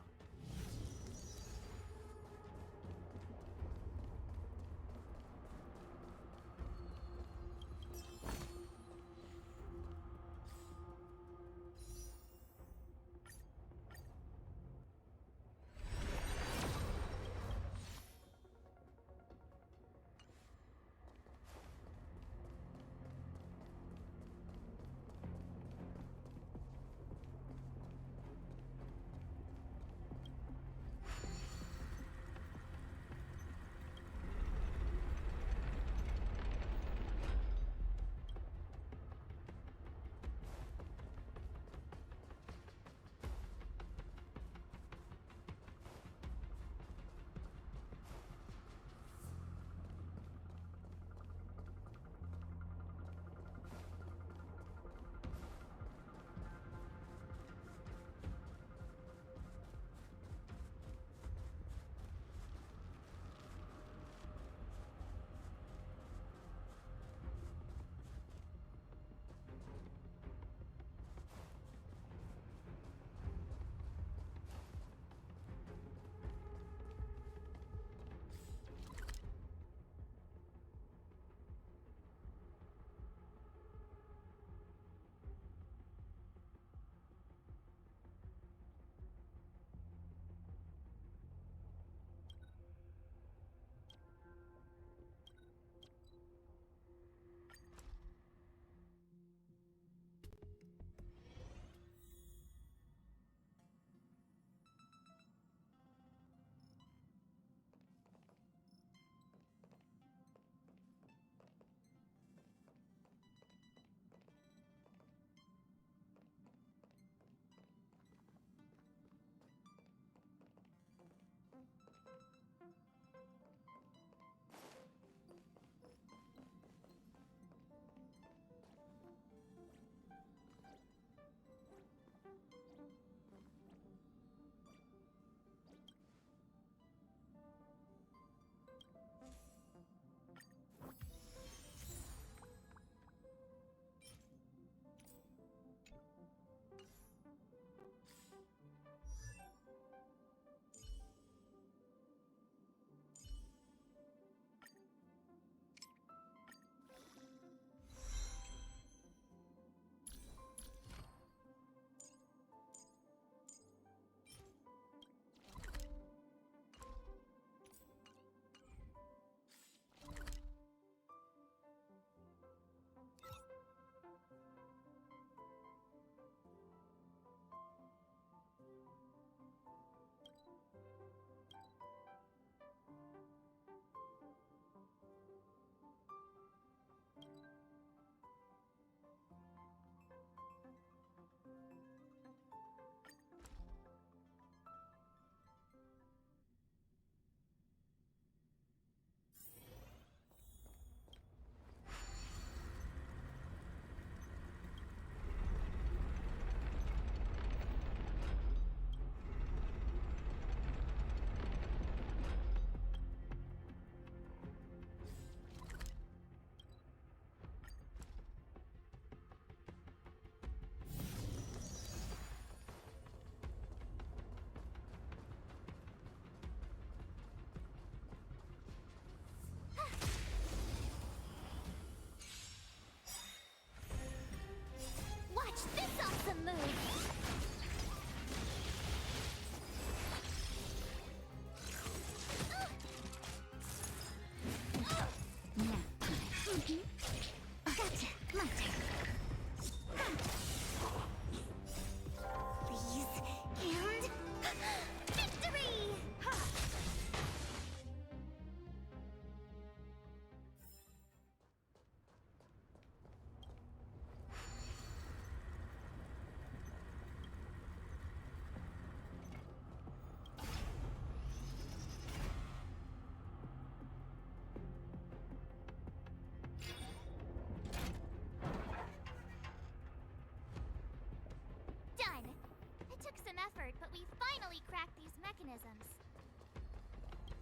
we finally crack these mechanisms.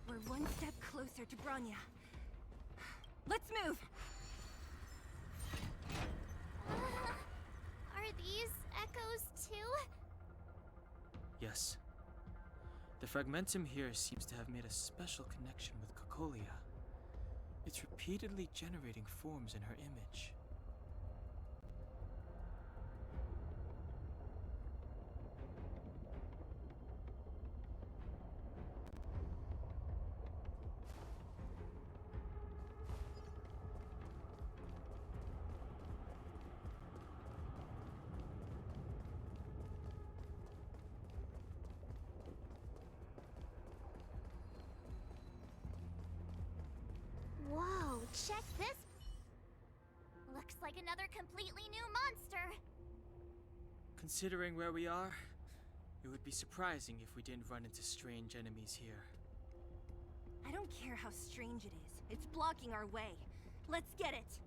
We're one step closer to Bronya. Let's move! Are these echoes too? Yes. The fragmentum here seems to have made a special connection with Cocolia. It's repeatedly generating forms in her image. Whoa, check this. Looks like another completely new monster. Considering where we are, it would be surprising if we didn't run into strange enemies here. I don't care how strange it is. It's blocking our way. Let's get it!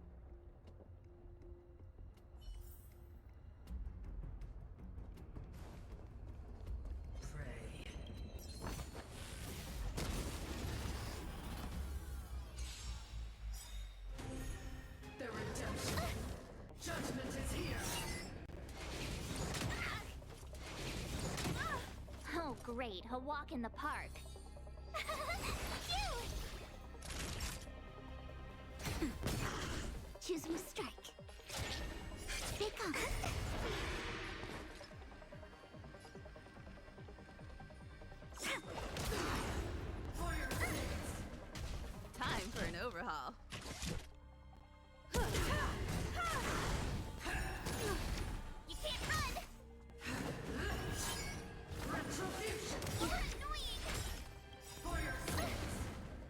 The redemption. Judgment is here. Oh great, a walk in the park. Choose your strike. They come. Time for an overhaul. You can't run! Retribution. You're annoying! For your sins.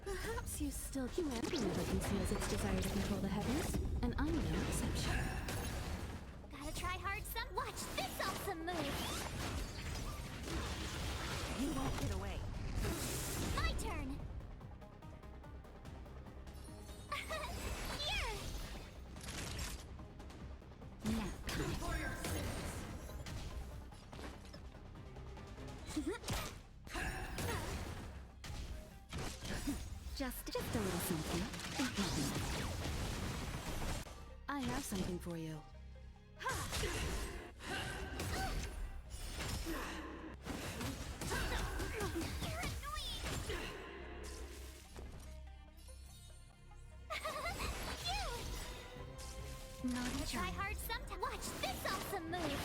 Perhaps you still humanity never conceals its desire to control the heavens, and I'm no exception. Gotta try hard some. Watch this awesome move! You won't get away. My turn! Here! Now. For your sins. Just a little something. I have something for you. You're annoying! Not Try hard sometime. Watch this awesome move!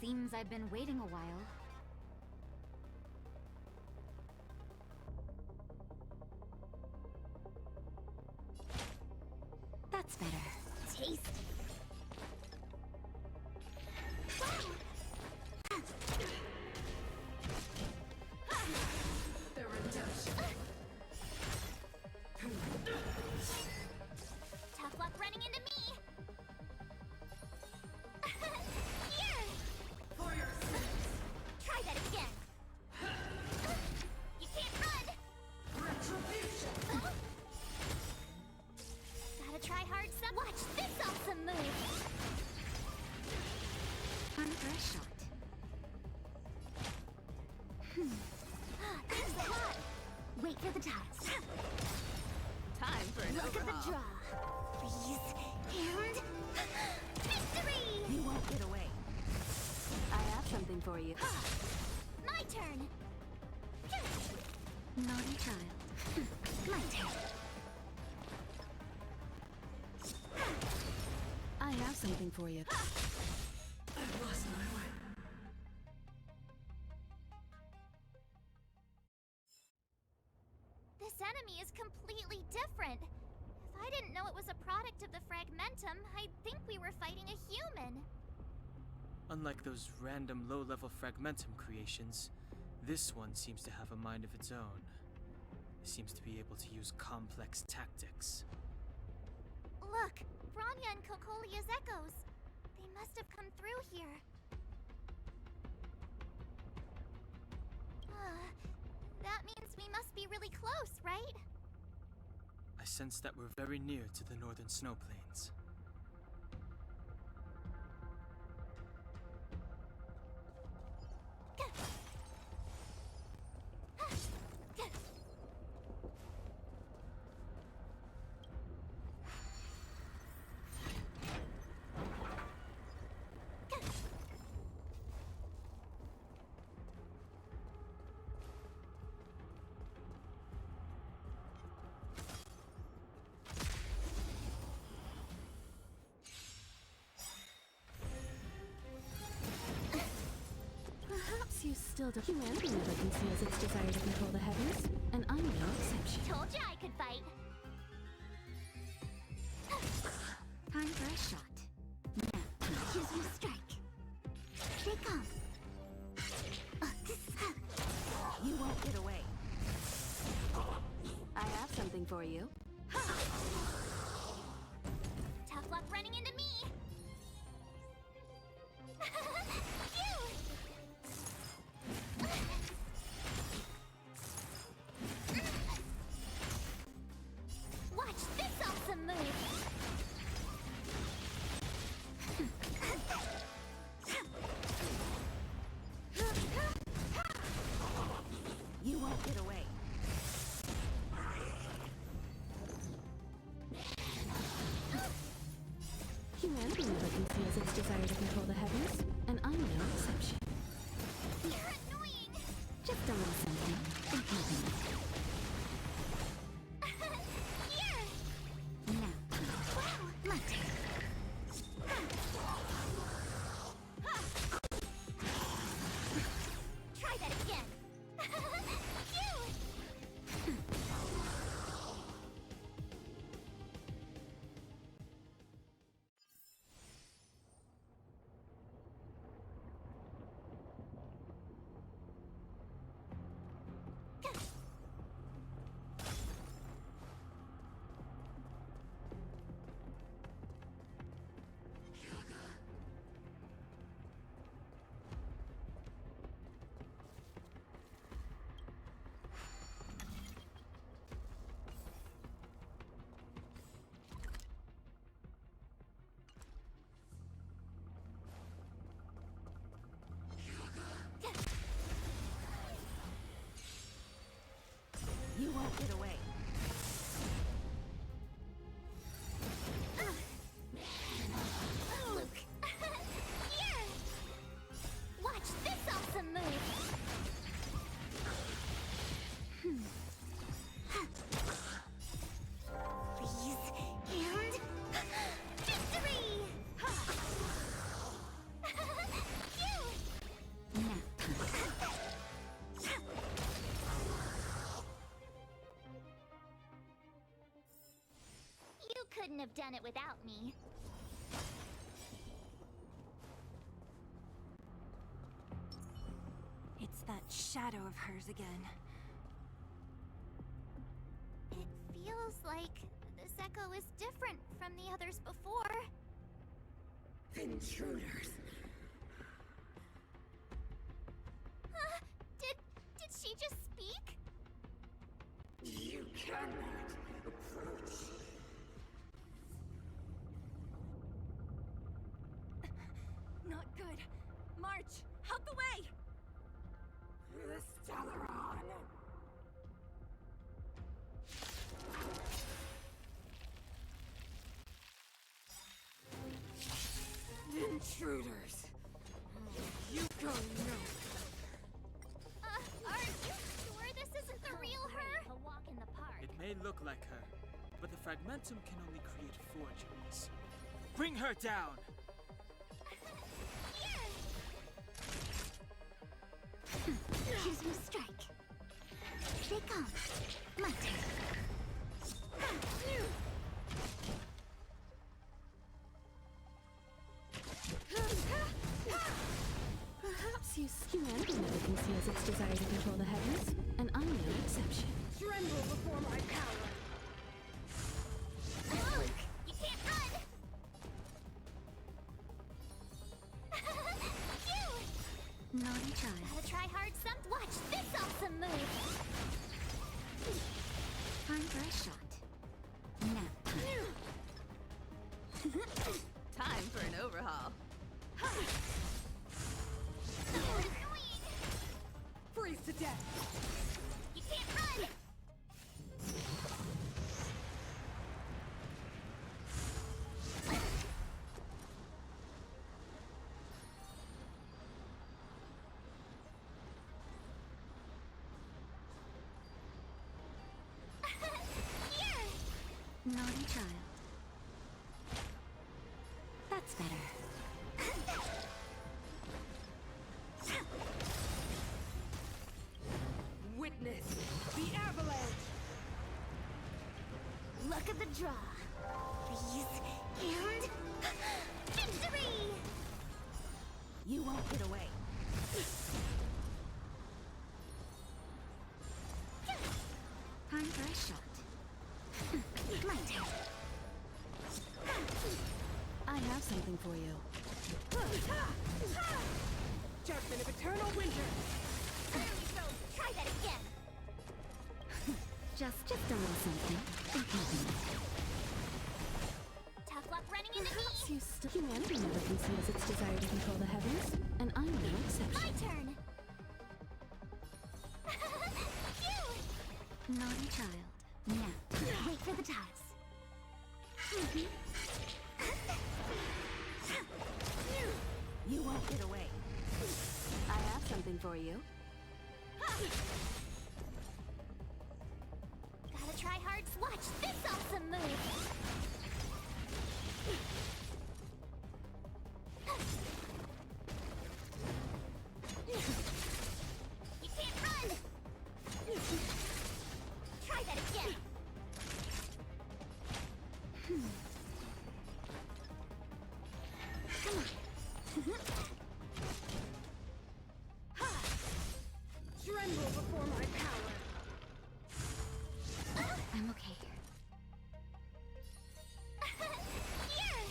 Seems I've been waiting a while. That's better. Taste. The redemption. Tough luck running into me! Here! For your sins. Try that again! You can't run! Retribution. Gotta try hard some. Watch this awesome move! On for a shot. There's the lot! Wait for the tiles. Time for an Look at overhaul. the draw. Please. And... Victory! You won't get away. I have something for you. My turn! Naughty child. My turn. I have something for you. I've lost my way. This enemy is completely different. If I didn't know it was a product of the fragmentum, I'd think we were fighting a human. Unlike those random low-level fragmentum creations, this one seems to have a mind of its own. It seems to be able to use complex tactics. Look, Bronya and Cocolia's echoes. They must have come through here. must be really close, right? I sense that we're very near to the northern snow plains. Perhaps you still don't. Humanity never conceals its desire to control the heavens, and I'm no exception. Told you I could fight. Time for a shot. Now, choose your strike. Here they come. You won't get away. I have something for you. Tough luck running into me. Phew! Watch this awesome move. You won't get away. Humanity never conceals its desire to control the heavens, and I'm no exception. You're annoying. Just a little something. Think nothing. Here. Now, Wow. my turn. Try that again. Phew! You won't get away. Luke. Here. Watch this awesome move. Please, and... Victory! Phew! Now, You couldn't have done it without me. It's that shadow of hers again. It feels like this echo is different from the others before. intruders. Did she just speak? You cannot approach. Not good. March, out the way! The Stellaron. Intruders. You go nowhere. Are you sure this isn't the real her? A walk in the park. It may look like her, but the fragmentum can only create forgeries. Bring her down! Choose your strike. Here they come. My turn. Perhaps humanity never conceals its desire to control the heavens, and I'm no exception. Tremble before my power. Luke, you can't run! Phew! Naughty child. Gotta try hard some. Watch this awesome move! Time for a shot. Nap time. Time for an overhaul. Freeze to death! You can't run! Naughty child. That's better. Witness the avalanche! Luck of the draw. Freeze and victory! You won't get away. Time for a shot. My turn. I have something for you. Judgment of eternal winter! Try that again! Just a little something. Tough luck running into me! Perhaps you still... Humanity never conceals its desire to control the heavens, and I'm no exception. My turn! Naughty child. Now, Wait for the tiles. you won't get away. I have something for you. Gotta try hard to watch this awesome move! You can't run! Try that again! Tremble before my power! I'm okay. Here!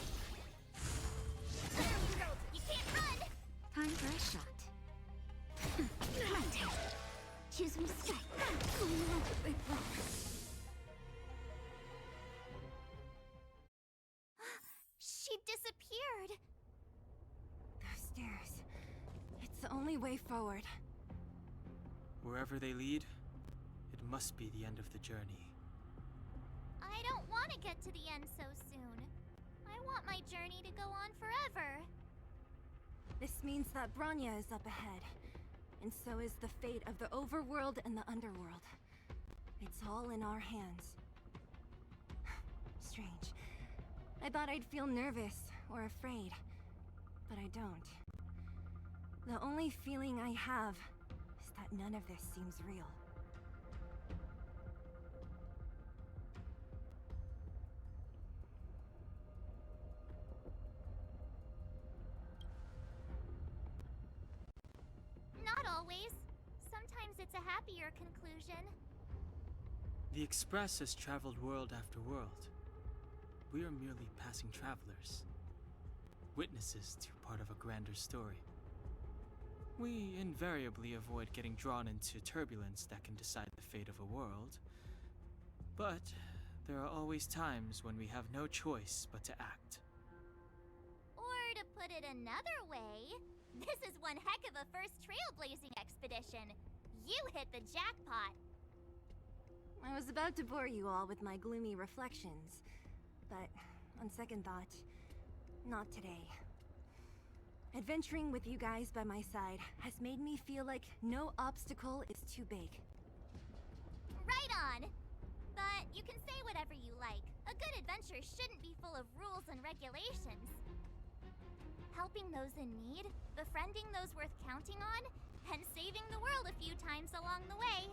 You can't run! Time for a shot. My turn. Choose when to strike. Oh no, they broke! She disappeared! Those stairs. It's the only way forward. Wherever they lead, it must be the end of the journey. I don't want to get to the end so soon. I want my journey to go on forever. This means that Bronya is up ahead. And so is the fate of the overworld and the underworld. It's all in our hands. Strange. I thought I'd feel nervous or afraid, but I don't. The only feeling I have is that none of this seems real. Not always. Sometimes it's a happier conclusion. The Express has traveled world after world. We are merely passing travelers, witnesses to part of a grander story. We invariably avoid getting drawn into turbulence that can decide the fate of a world. But there are always times when we have no choice but to act. Or to put it another way, this is one heck of a first trailblazing expedition. You hit the jackpot. I was about to bore you all with my gloomy reflections, but on second thought, not today. Adventuring with you guys by my side has made me feel like no obstacle is too big. Right on! But you can say whatever you like. A good adventure shouldn't be full of rules and regulations. Helping those in need, befriending those worth counting on, and saving the world a few times along the way.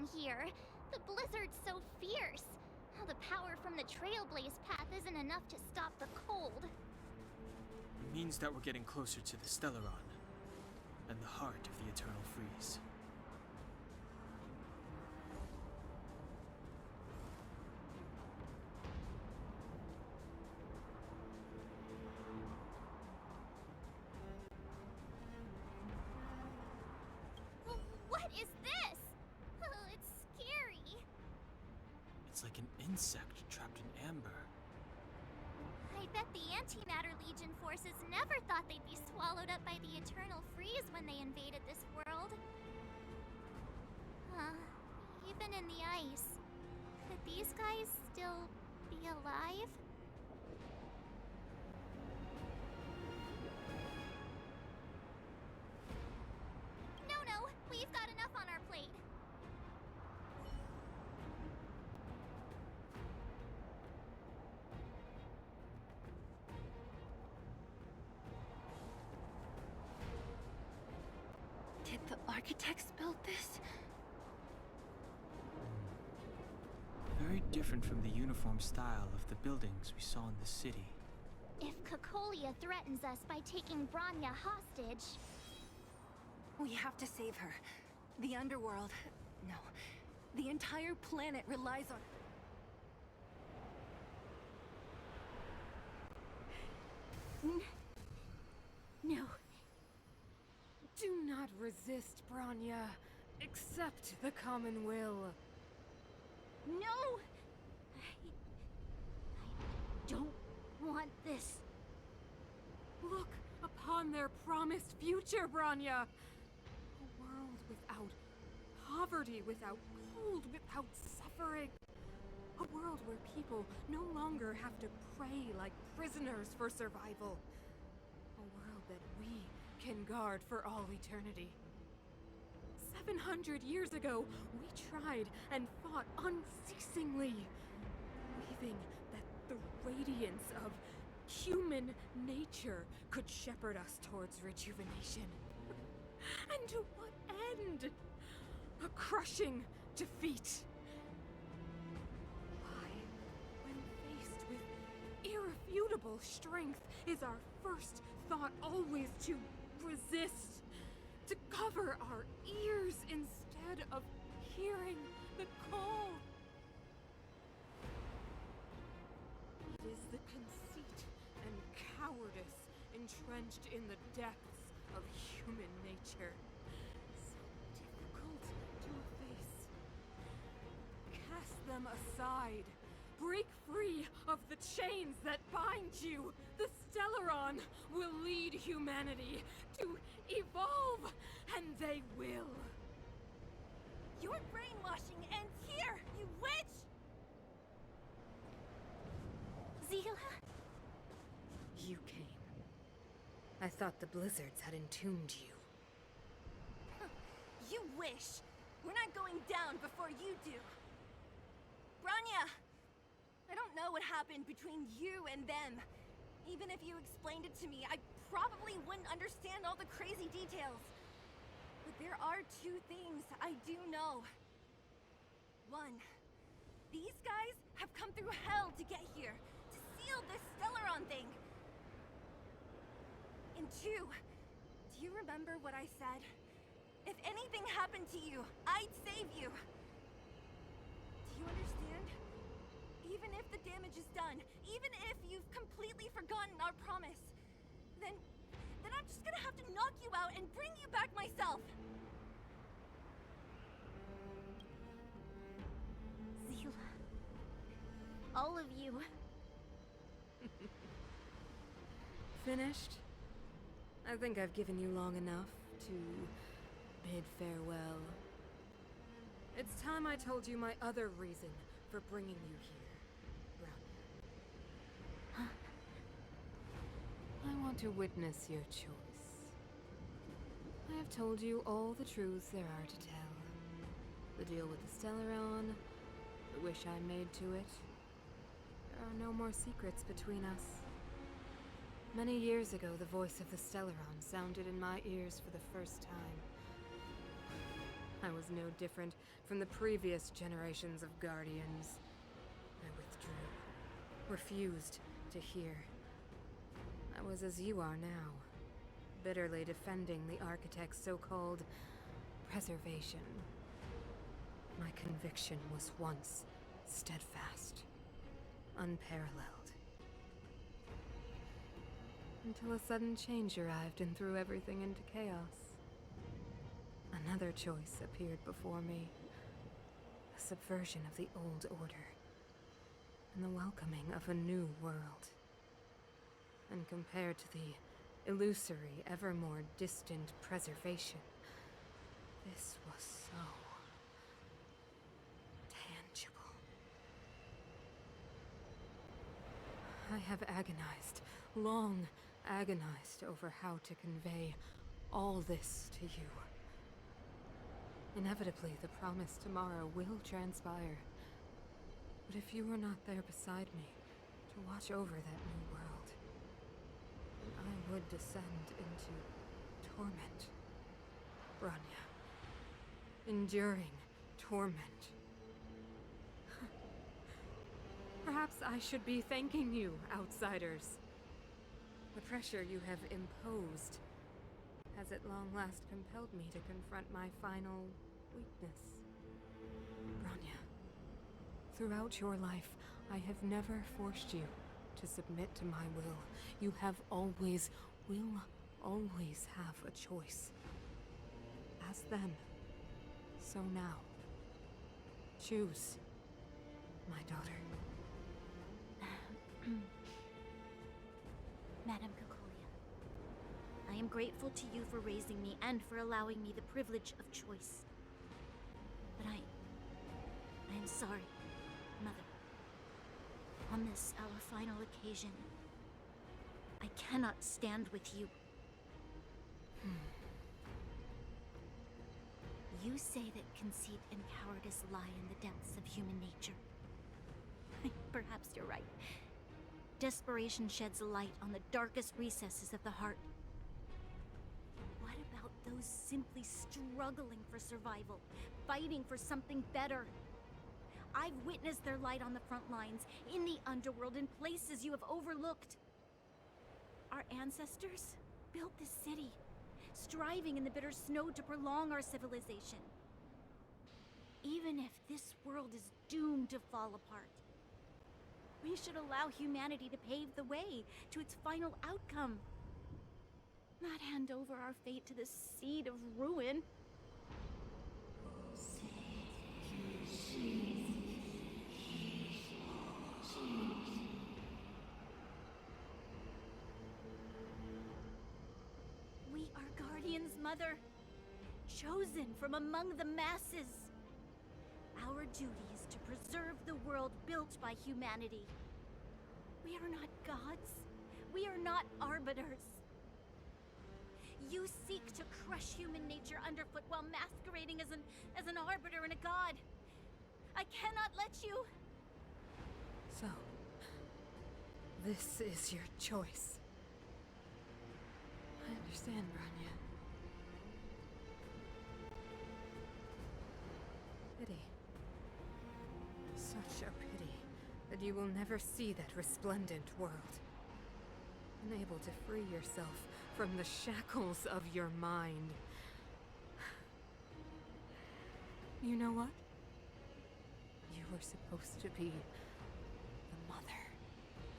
freezing here. The blizzard's so fierce. The power from the Trailblaze path isn't enough to stop the cold. It means that we're getting closer to the Stellaron, and the heart of the Eternal Freeze. What is this? Oh, it's scary. It's like an insect trapped in amber. I bet the Antimatter Legion forces never thought they'd be swallowed up by the Eternal Freeze when they invaded this world. Even in the ice, could these guys still be alive? No, we've got enough on our plate. Did the architects build this? Very different from the uniform style of the buildings we saw in the city. If Cocolia threatens us by taking Bronya hostage... We have to save her. The underworld... No. The entire planet relies on... No. Do not resist, Bronya. Accept the common will. No! I don't want this. Look upon their promised future, Bronya! A world without poverty, without cold, without suffering. A world where people no longer have to pray like prisoners for survival. A world that we can guard for all eternity. 700 years ago, we tried and fought unceasingly, believing that the radiance of human nature could shepherd us towards rejuvenation. And to what end? A crushing defeat. Why, when faced with irrefutable strength, is our first thought always to resist? To cover our ears instead of hearing the call? It is the conceit and cowardice entrenched in the depths of human nature. So difficult to efface. Cast them aside. Break free of the chains that bind you. The Stellaron will lead humanity to evolve, and they will. Your brainwashing ends here, you witch! Seele? You came. I thought the blizzards had entombed you. You wish! We're not going down before you do. Bronya! I don't know what happened between you and them. Even if you explained it to me, I probably wouldn't understand all the crazy details. But there are two things I do know. One, these guys have come through hell to get here, to seal this Stellaron thing. And two, do you remember what I said? If anything happened to you, I'd save you. Do you understand? Even if the damage is done, even if you've completely forgotten our promise, then I'm just gonna have to knock you out and bring you back myself. Seele. All of you. Finished? I think I've given you long enough to bid farewell. It's time I told you my other reason for bringing you here, Brown. I want to witness your choice. I have told you all the truths there are to tell. The deal with the Stellaron, the wish I made to it. There are no more secrets between us. Many years ago, the voice of the Stellaron sounded in my ears for the first time. I was no different from the previous generations of Guardians. I withdrew, refused to hear. I was as you are now, bitterly defending the Architect's so-called preservation. My conviction was once steadfast, unparalleled. Until a sudden change arrived and threw everything into chaos. Another choice appeared before me. A subversion of the old order, and the welcoming of a new world. And compared to the illusory, ever more distant preservation, this was so tangible. I have agonized, long agonized over how to convey all this to you. Inevitably, the promised tomorrow will transpire. But if you were not there beside me, to watch over that new world, then I would descend into torment. Bronya. Enduring torment. Perhaps I should be thanking you, outsiders. The pressure you have imposed has at long last compelled me to confront my final weakness. Bronya, throughout your life, I have never forced you to submit to my will. You have always, will always have a choice. As then, so now. Choose, my daughter. Madame Cocolia, I am grateful to you for raising me and for allowing me the privilege of choice. But I am sorry, Mother. On this, our final occasion, I cannot stand with you. You say that conceit and cowardice lie in the depths of human nature. Perhaps you're right. Desperation sheds light on the darkest recesses of the heart. What about those simply struggling for survival, fighting for something better? I've witnessed their light on the front lines, in the underworld, in places you have overlooked. Our ancestors built this city, striving in the bitter snow to prolong our civilization. Even if this world is doomed to fall apart, we should allow humanity to pave the way to its final outcome. Not hand over our fate to the seed of ruin. We are Guardians, Mother. Chosen from among the masses. Our duty is to preserve the world built by humanity. We are not gods. We are not arbiters. You seek to crush human nature underfoot while masquerading as an arbiter and a god. I cannot let you. So, this is your choice. I understand, Bronya. Pity. Such a pity that you will never see that resplendent world. Unable to free yourself from the shackles of your mind. You know what? You were supposed to be the mother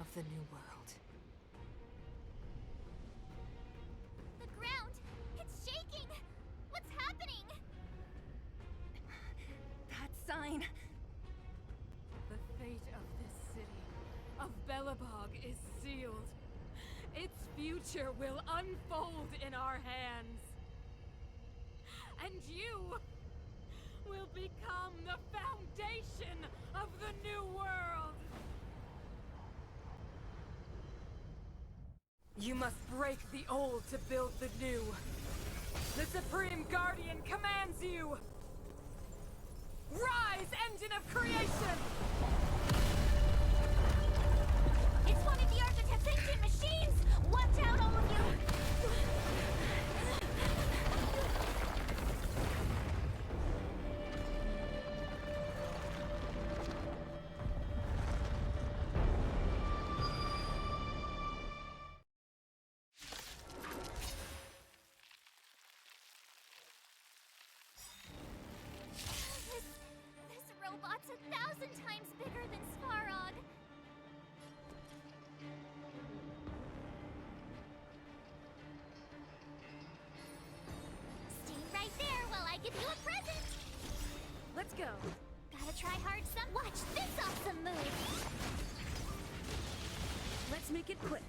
of the new world. The ground! It's shaking! What's happening? That sign. The fate of this city, of Belobog, is sealed. Its future will unfold in our hands. And you will become the foundation of the new world. You must break the old to build the new. The Supreme Guardian commands you. Rise, engine of creation! It's one of the Architect's ancient machines! Watch out, all of you! 1,000 times bigger than Svarog. Stay right there while I give you a present. Let's go. Gotta try hard some. Watch this awesome move. Let's make it quick.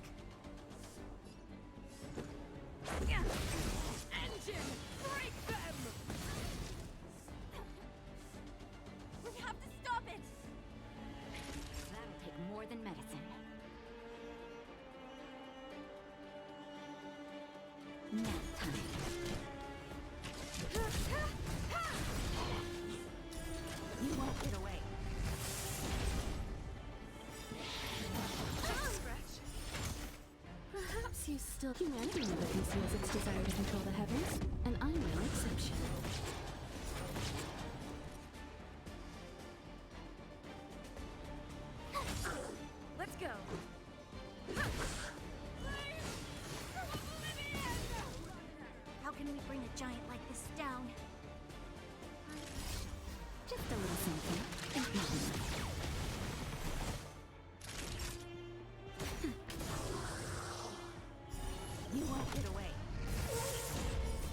Engine! Break them! We have to stop it. That'll take more than medicine. Nap time. You won't get away. Perhaps you still... Humanity never conceals its desire to control the heavens, and I'm no exception. Let's go. How can we bring a giant like this down? Just a little something. And nothing. You won't get away.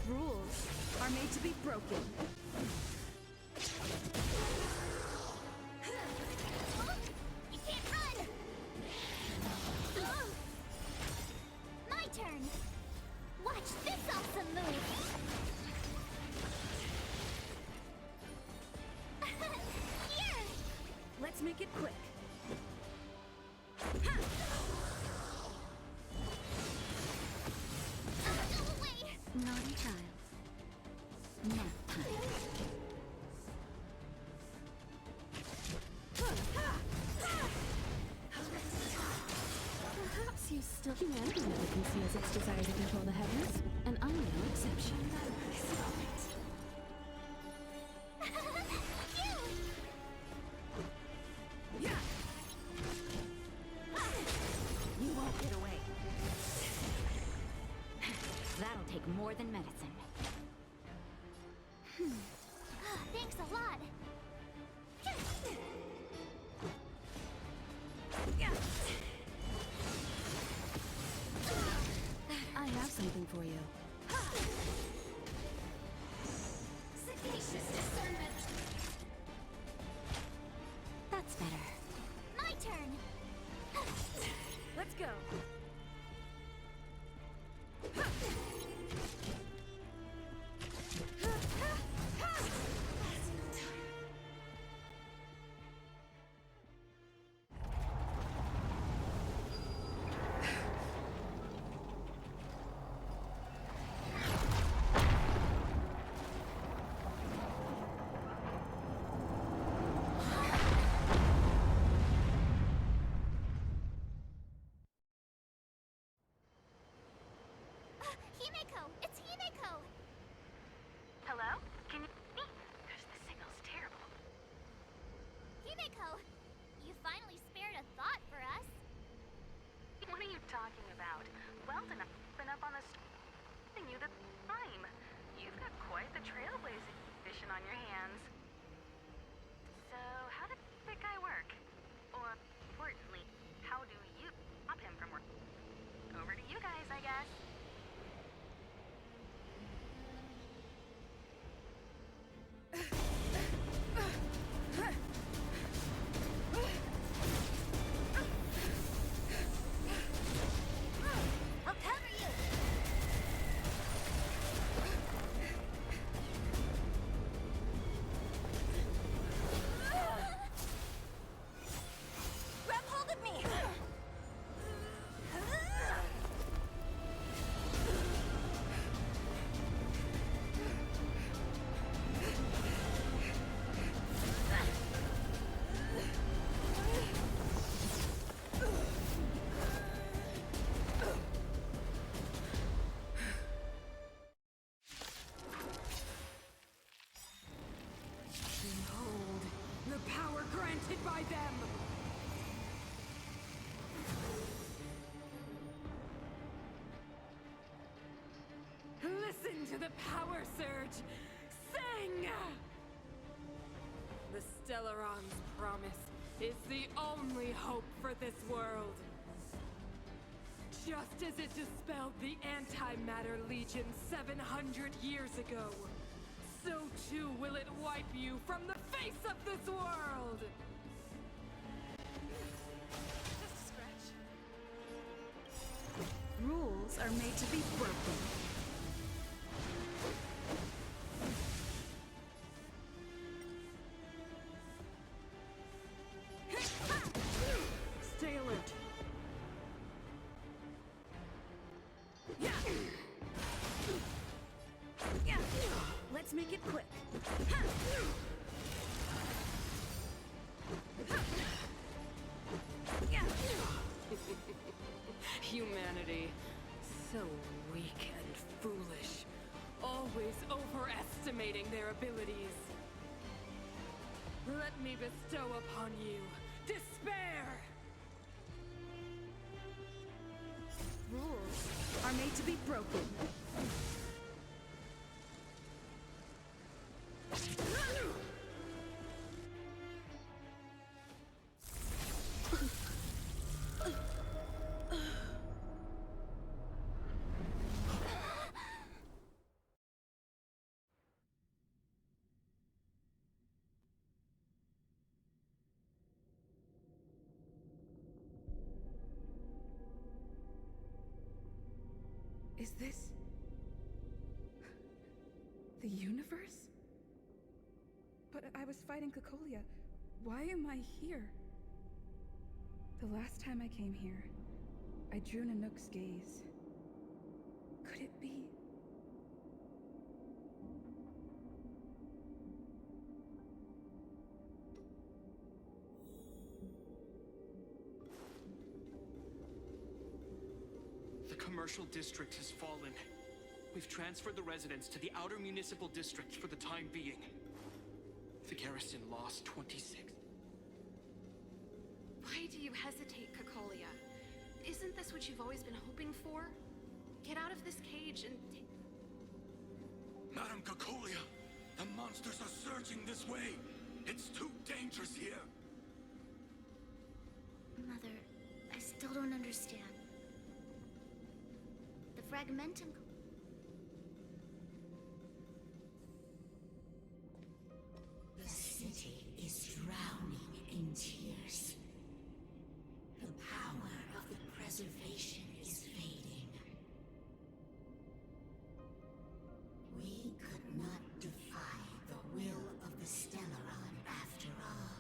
Rules are made to be broken. You can't run! My turn! Watch this awesome move! Here! Let's make it quick. Go away! Naughty child. Nap time. Perhaps you still... Humanity never conceals its desire to control the heavens, and I'm no exception. You won't get away. That'll take more than medicine. Thanks a lot! I have something for you. Sagacious discernment! That's better. My turn! Let's go. Himeko! It's Himeko! Hello? Can you hear me? Gosh, the signal's terrible. Himeko! You finally spared a thought for us. What are you talking about? Weldon, I've been up on the and you the time. You've got quite the trailblazing mission on your hands. So, how did that guy work? Or, importantly, how do you stop him from working? Over to you guys, I guess. I'll cover you! Grab hold of me! Behold, the power granted by them! Listen to the power surge! Sing! The Stellaron's promise is the only hope for this world. Just as it dispelled the Antimatter Legion 700 years ago, so too will it wipe you from the face of this world! Just a scratch. Rules are made to be broken. Stay alert. Let's make it quick. Humanity. So weak and foolish. Always overestimating their abilities. Let me bestow upon you despair! Rules are made to be broken. Is this... the universe? But I was fighting Cocolia. Why am I here? The last time I came here, I drew Nanook's gaze. Could it be? The commercial district has fallen. We've transferred the residents to the outer municipal district for the time being. The garrison lost 26. Why do you hesitate, Cocolia? Isn't this what you've always been hoping for? Get out of this cage and Madam Cocolia, the monsters are surging this way. It's too dangerous here. Mother, I still don't understand. The fragmentum... The city is drowning in tears. The power of the preservation is fading. We could not defy the will of the Stellaron after all.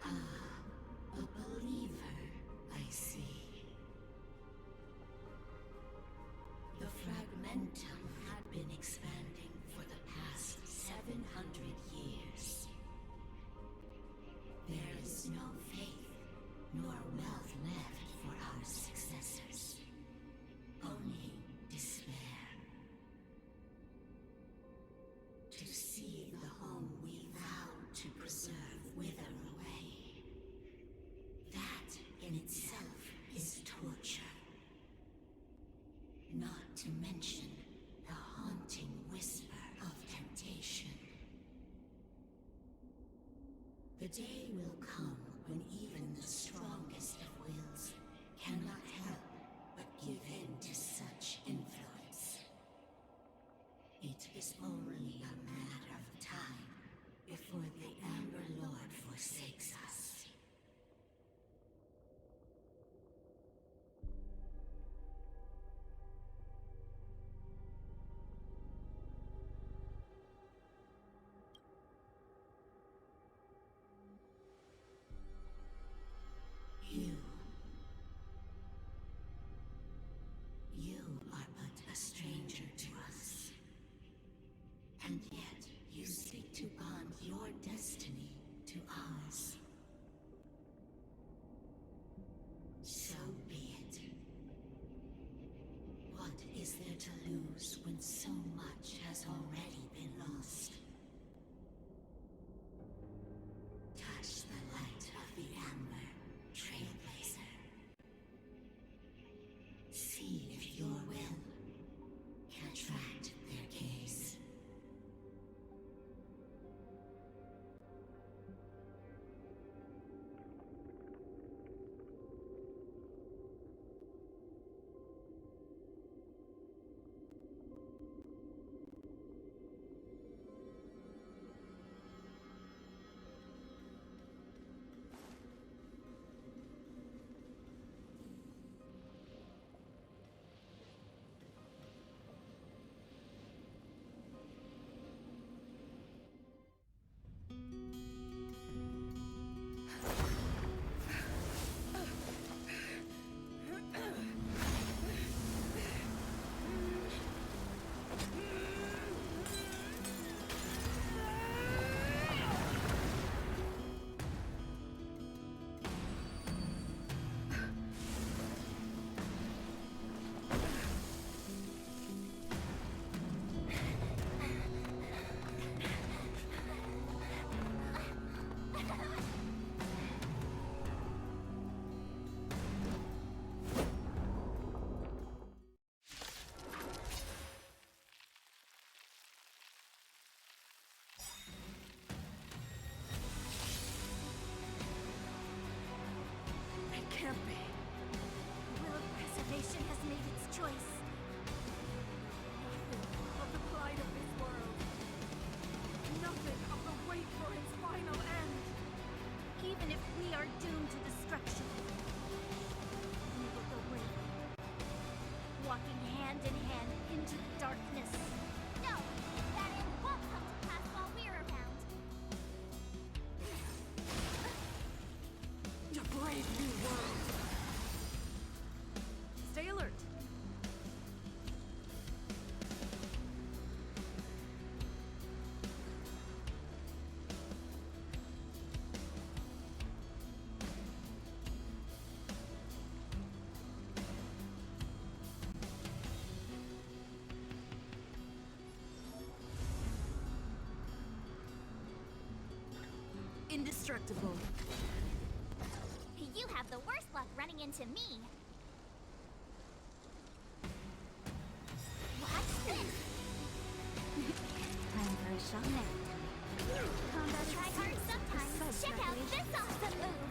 Ah, a believer, I see. The fragmentum had been expanding for the past 700 years. There is no faith nor wealth left for our successors. Only despair. To see the home we vowed to preserve wither away. That in itself is torture. Not to mention the haunting whisper of temptation. The day will come when even the strongest of wills cannot help but give in to such influence. It is only a matter of time before the Amber Lord forsakes us. You are but a stranger to us. And yet you seek to bond your destiny to ours. So be it. What is there to lose when so much has already been lost? Touch the light of the Amber, Trailblazer. See if your will indestructible. You have the worst luck running into me. Watch this! Time for a shot now. Combat try hard sometimes. Check out this awesome move!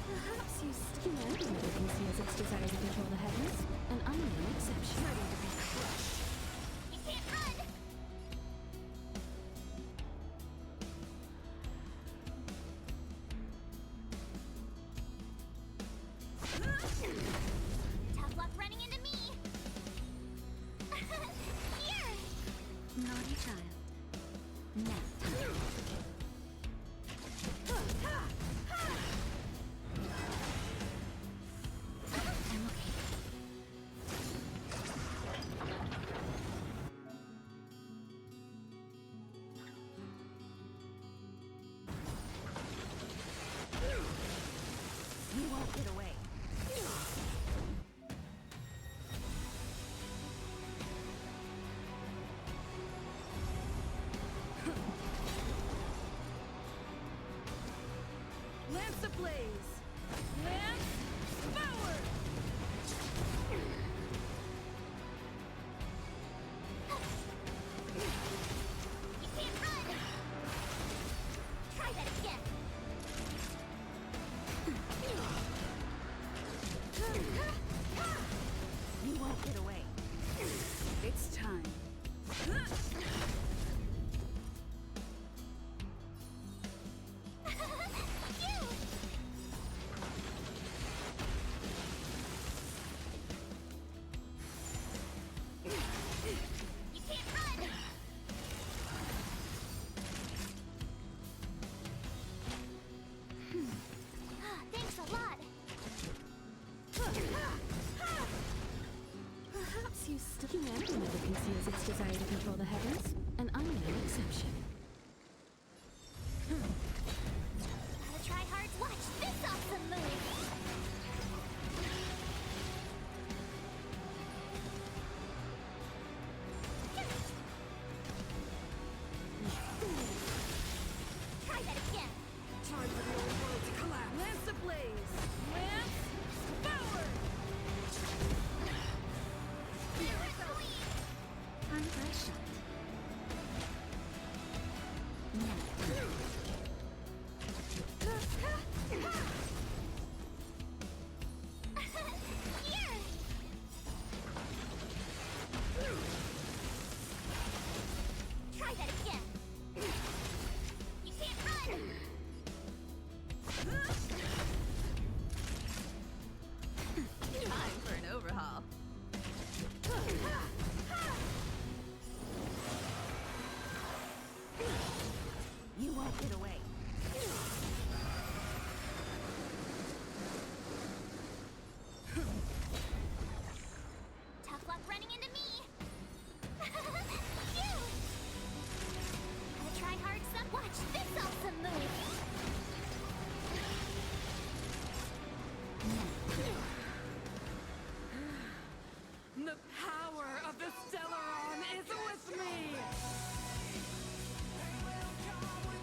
Perhaps you still know the can see as its desire to control the heavens, and I'm no exception. Ready to be crushed. You can't run! Tough luck running into me! Here! Naughty child. Now. I'm okay. You won't get away. Lance ablaze! Lance forward! You can't run! Try that again! You won't get away. It's time. You can't run! Thanks a lot! Perhaps you still never conceals its desire to control the heavens, and I'm no exception. Gotta try hard. Watch this awesome move! Try that again! Time for the old world to collapse. Lance ablaze! Lance forward! Time for a shot. Here! Try that again! You can't run! Time for an overhaul. You won't get away. Tough luck running into me! You! Gotta try hard some. Watch this awesome move! The power of the Stellaron is with me!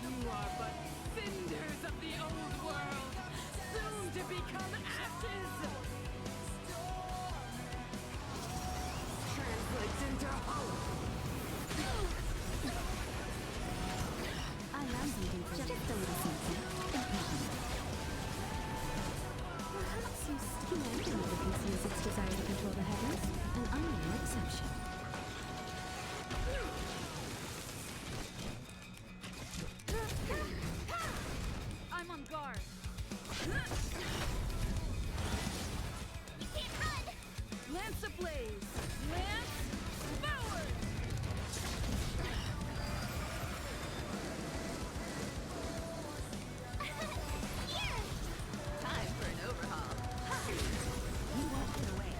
You are but cinders of the old world, soon to become ashes! Translates into hope! I am beating for just a little something. Perhaps you still never conceals its desire to control the heavens, and I'm no exception. I'm on guard! You can't run! Lance ablaze! Lance forward! Here! Time for an overhaul. You won't get away.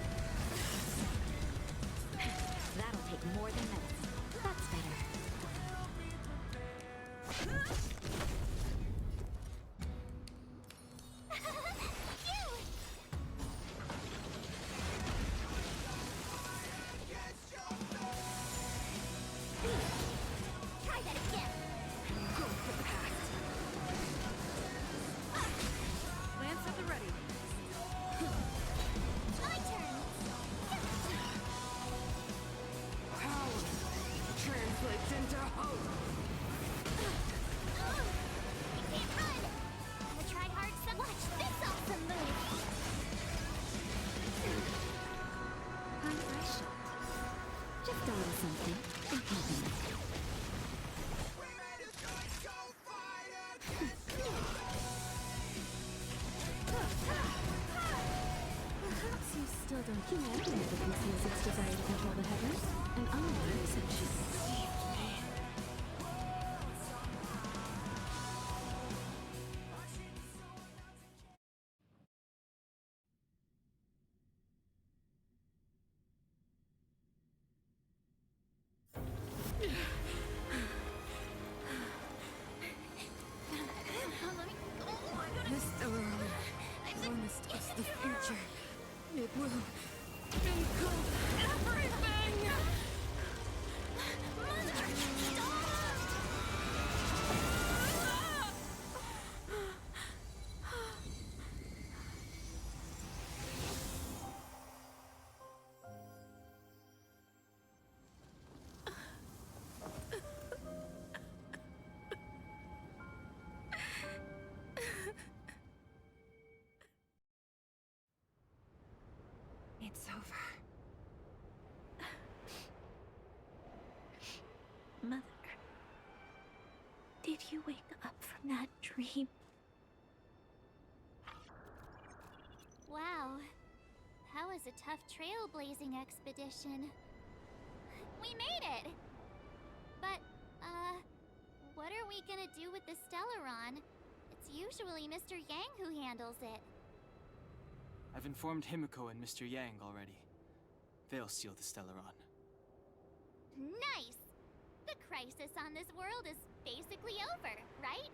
little something for happiness. Perhaps you still don't. Humanity never conceals its desire to control the heavens, and I'm no exception. Mr. Honest is the future. It will engulf everything! It's over. Mother, did you wake up from that dream? Wow. That was a tough trailblazing expedition. We made it! But, what are we gonna do with the Stellaron? It's usually Mr. Yang who handles it. I've informed Himiko and Mr. Yang already. They'll seal the Stellaron. Nice! The crisis on this world is basically over, right?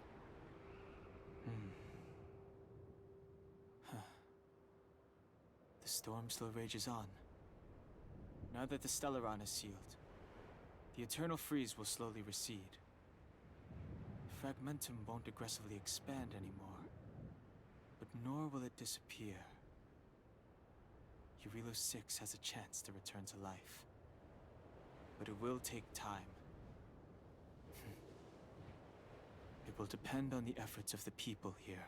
The storm still rages on. Now that the Stellaron is sealed, the eternal freeze will slowly recede. Fragmentum won't aggressively expand anymore, but nor will it disappear. Eurilo 6 has a chance to return to life, but it will take time. It will depend on the efforts of the people here.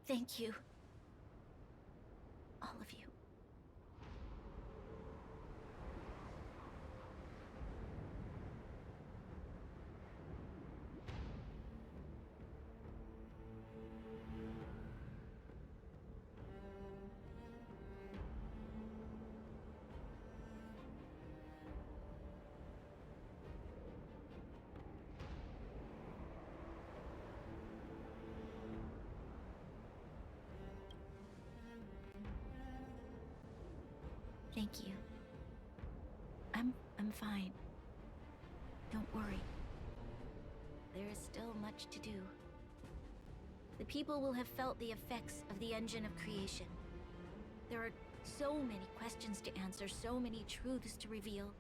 Thank you. All of you. Thank you. I'm fine. Don't worry. There is still much to do. The people will have felt the effects of the engine of creation. There are so many questions to answer, so many truths to reveal.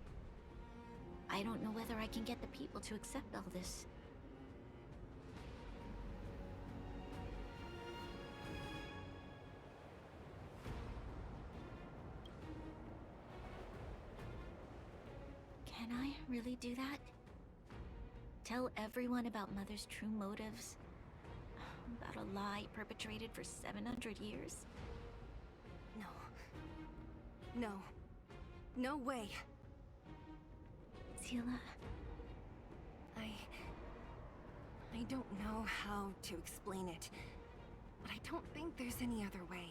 I don't know whether I can get the people to accept all this. Can I really do that? Tell everyone about Mother's true motives? About a lie perpetrated for 700 years? No. No. No way. Seele, I don't know how to explain it, but I don't think there's any other way.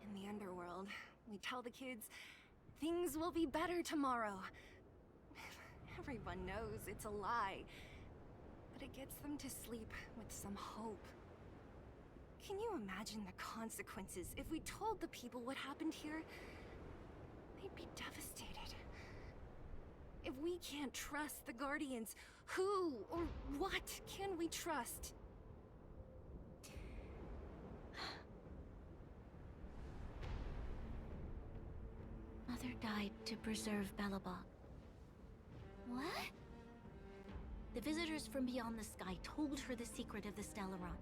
In the underworld, we tell the kids, things will be better tomorrow. Everyone knows it's a lie, but it gets them to sleep with some hope. Can you imagine the consequences if we told the people what happened here? They'd be devastated. If we can't trust the Guardians, who or what can we trust? Mother died to preserve Belobog. What? The visitors from beyond the sky told her the secret of the Stellaron.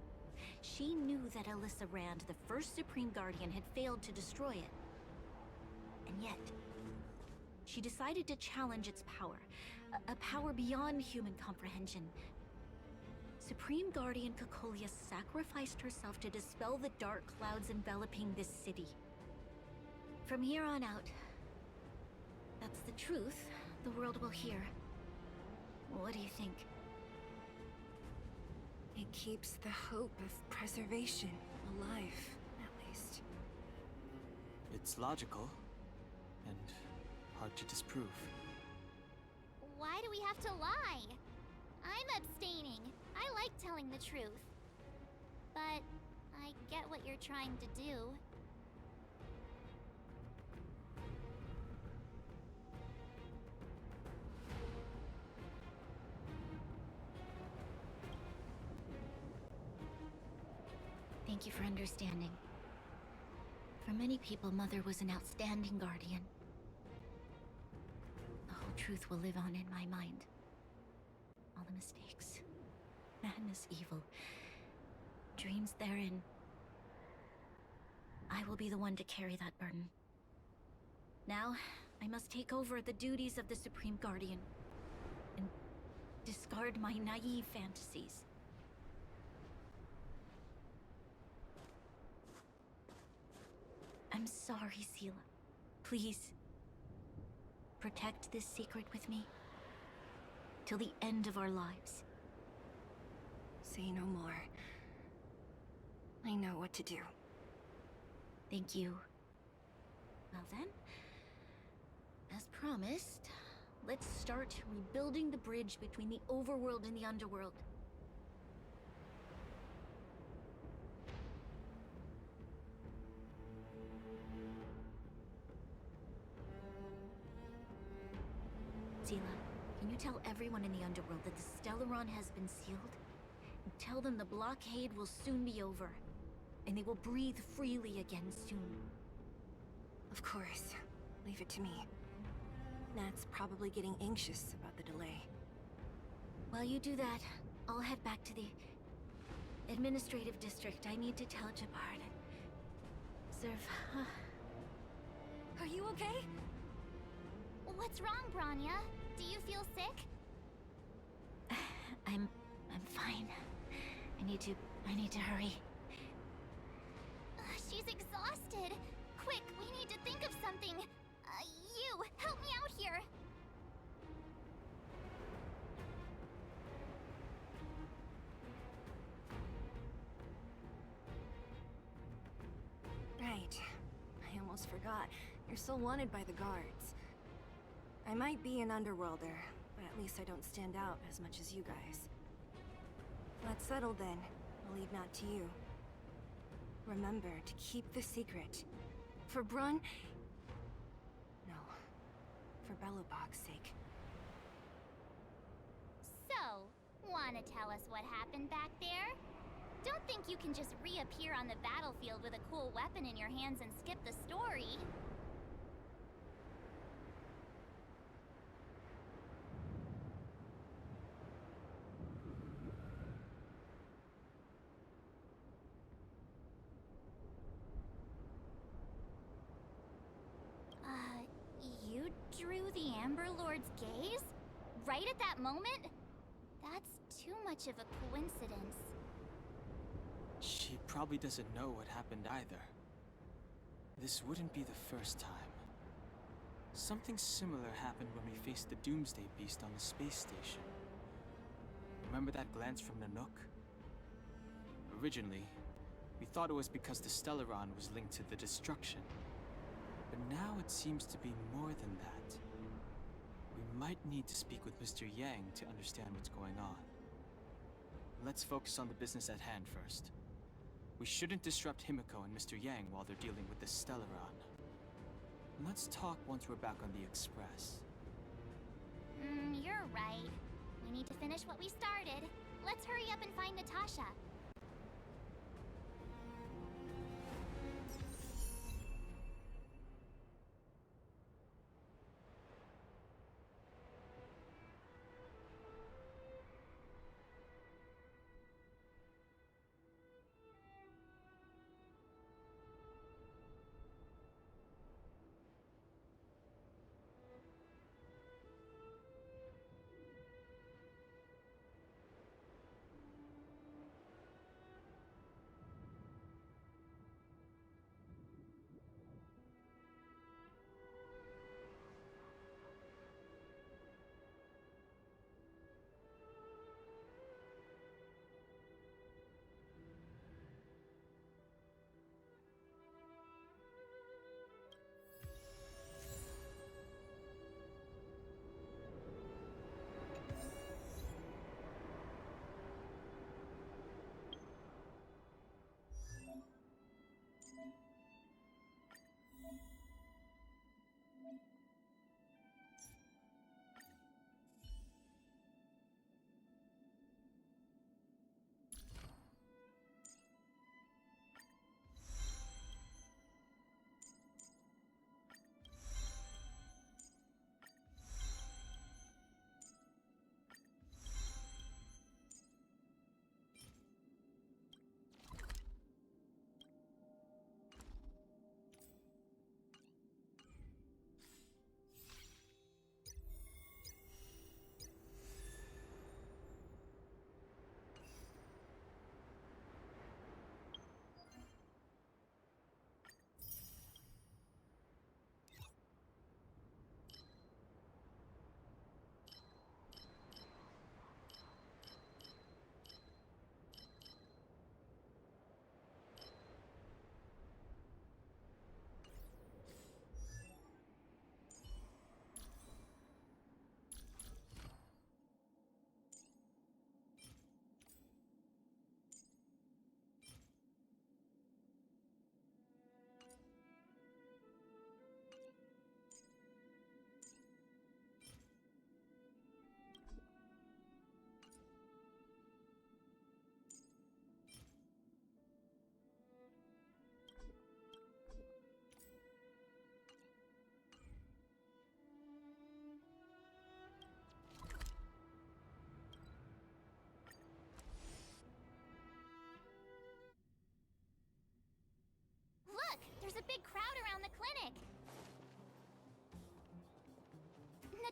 She knew that Alyssa Rand, the first Supreme Guardian, had failed to destroy it. And yet, she decided to challenge its power, a power beyond human comprehension. Supreme Guardian Cocolia sacrificed herself to dispel the dark clouds enveloping this city. From here on out, that's the truth the world will hear. What do you think? It keeps the hope of preservation alive, at least. It's logical, and hard to disprove. Why do we have to lie? I'm abstaining. I like telling the truth. But I get what you're trying to do. Thank you for understanding. For many people, Mother was an outstanding guardian. The whole truth will live on in my mind. All the mistakes, madness, evil, dreams therein. I will be the one to carry that burden. Now, I must take over the duties of the Supreme Guardian and discard my naive fantasies. I'm sorry, Seele. Please, protect this secret with me till the end of our lives. Say no more. I know what to do. Thank you. Well then, as promised, let's start rebuilding the bridge between the overworld and the underworld. Seele, can you tell everyone in the underworld that the Stellaron has been sealed? And tell them the blockade will soon be over, and they will breathe freely again soon. Of course. Leave it to me. Nat's probably getting anxious about the delay. While you do that, I'll head back to the administrative district. I need to tell Jabard. Are you okay? What's wrong, Bronya? Do you feel sick? I'm fine. I need to hurry. She's exhausted. Quick, we need to think of something. You, help me out here. Right. I almost forgot. You're still wanted by the guards. I might be an underworlder, but at least I don't stand out as much as you guys. Let's settle then. I'll leave Nat to you. Remember to keep the secret. For Brun... No. For Belobog's sake. So, wanna tell us what happened back there? Don't think you can just reappear on the battlefield with a cool weapon in your hands and skip the story. You drew the Amber Lord's gaze? Right at that moment? That's too much of a coincidence. She probably doesn't know what happened either. This wouldn't be the first time. Something similar happened when we faced the Doomsday Beast on the space station. Remember that glance from Nanook? Originally, we thought it was because the Stellaron was linked to the destruction. But now it seems to be more than that. We might need to speak with Mr. Yang to understand what's going on. Let's focus on the business at hand first. We shouldn't disrupt Himiko and Mr. Yang while they're dealing with the Stellaron. Let's talk once we're back on the Express. You're right. We need to finish what we started. Let's hurry up and find Natasha.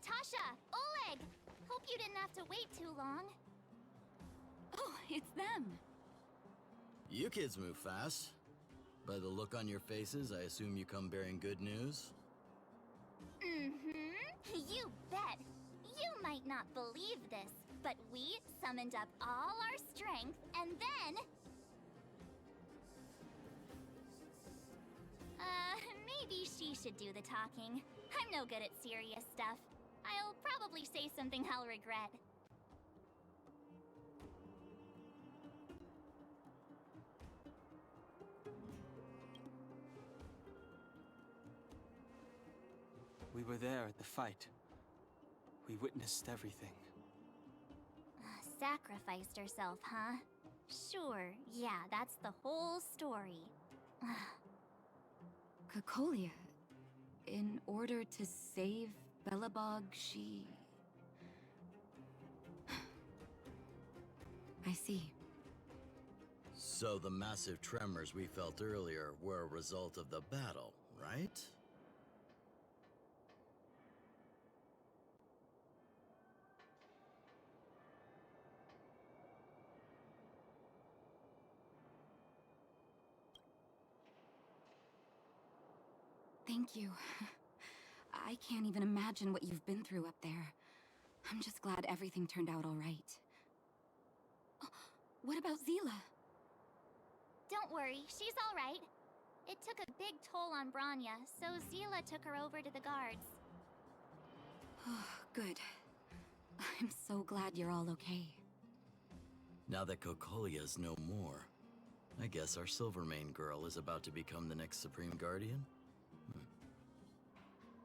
Natasha! Oleg! Hope you didn't have to wait too long. Oh, it's them. You kids move fast. By the look on your faces, I assume you come bearing good news? Mm-hmm. You bet. You might not believe this, but we summoned up all our strength, and then... maybe she should do the talking. I'm no good at serious stuff. I'll probably say something I'll regret. We were there at the fight. We witnessed everything. Sacrificed herself, huh? Sure, yeah, that's the whole story. Kokolia, in order to save Belobog, she... I see. So the massive tremors we felt earlier were a result of the battle, right? Thank you. I can't even imagine what you've been through up there. I'm just glad everything turned out all right. Oh, what about Seele? Don't worry, she's all right. It took a big toll on Bronya, so Seele took her over to the guards. Oh, good. I'm so glad you're all okay. Now that Kokolia's no more, I guess our Silvermane girl is about to become the next Supreme Guardian?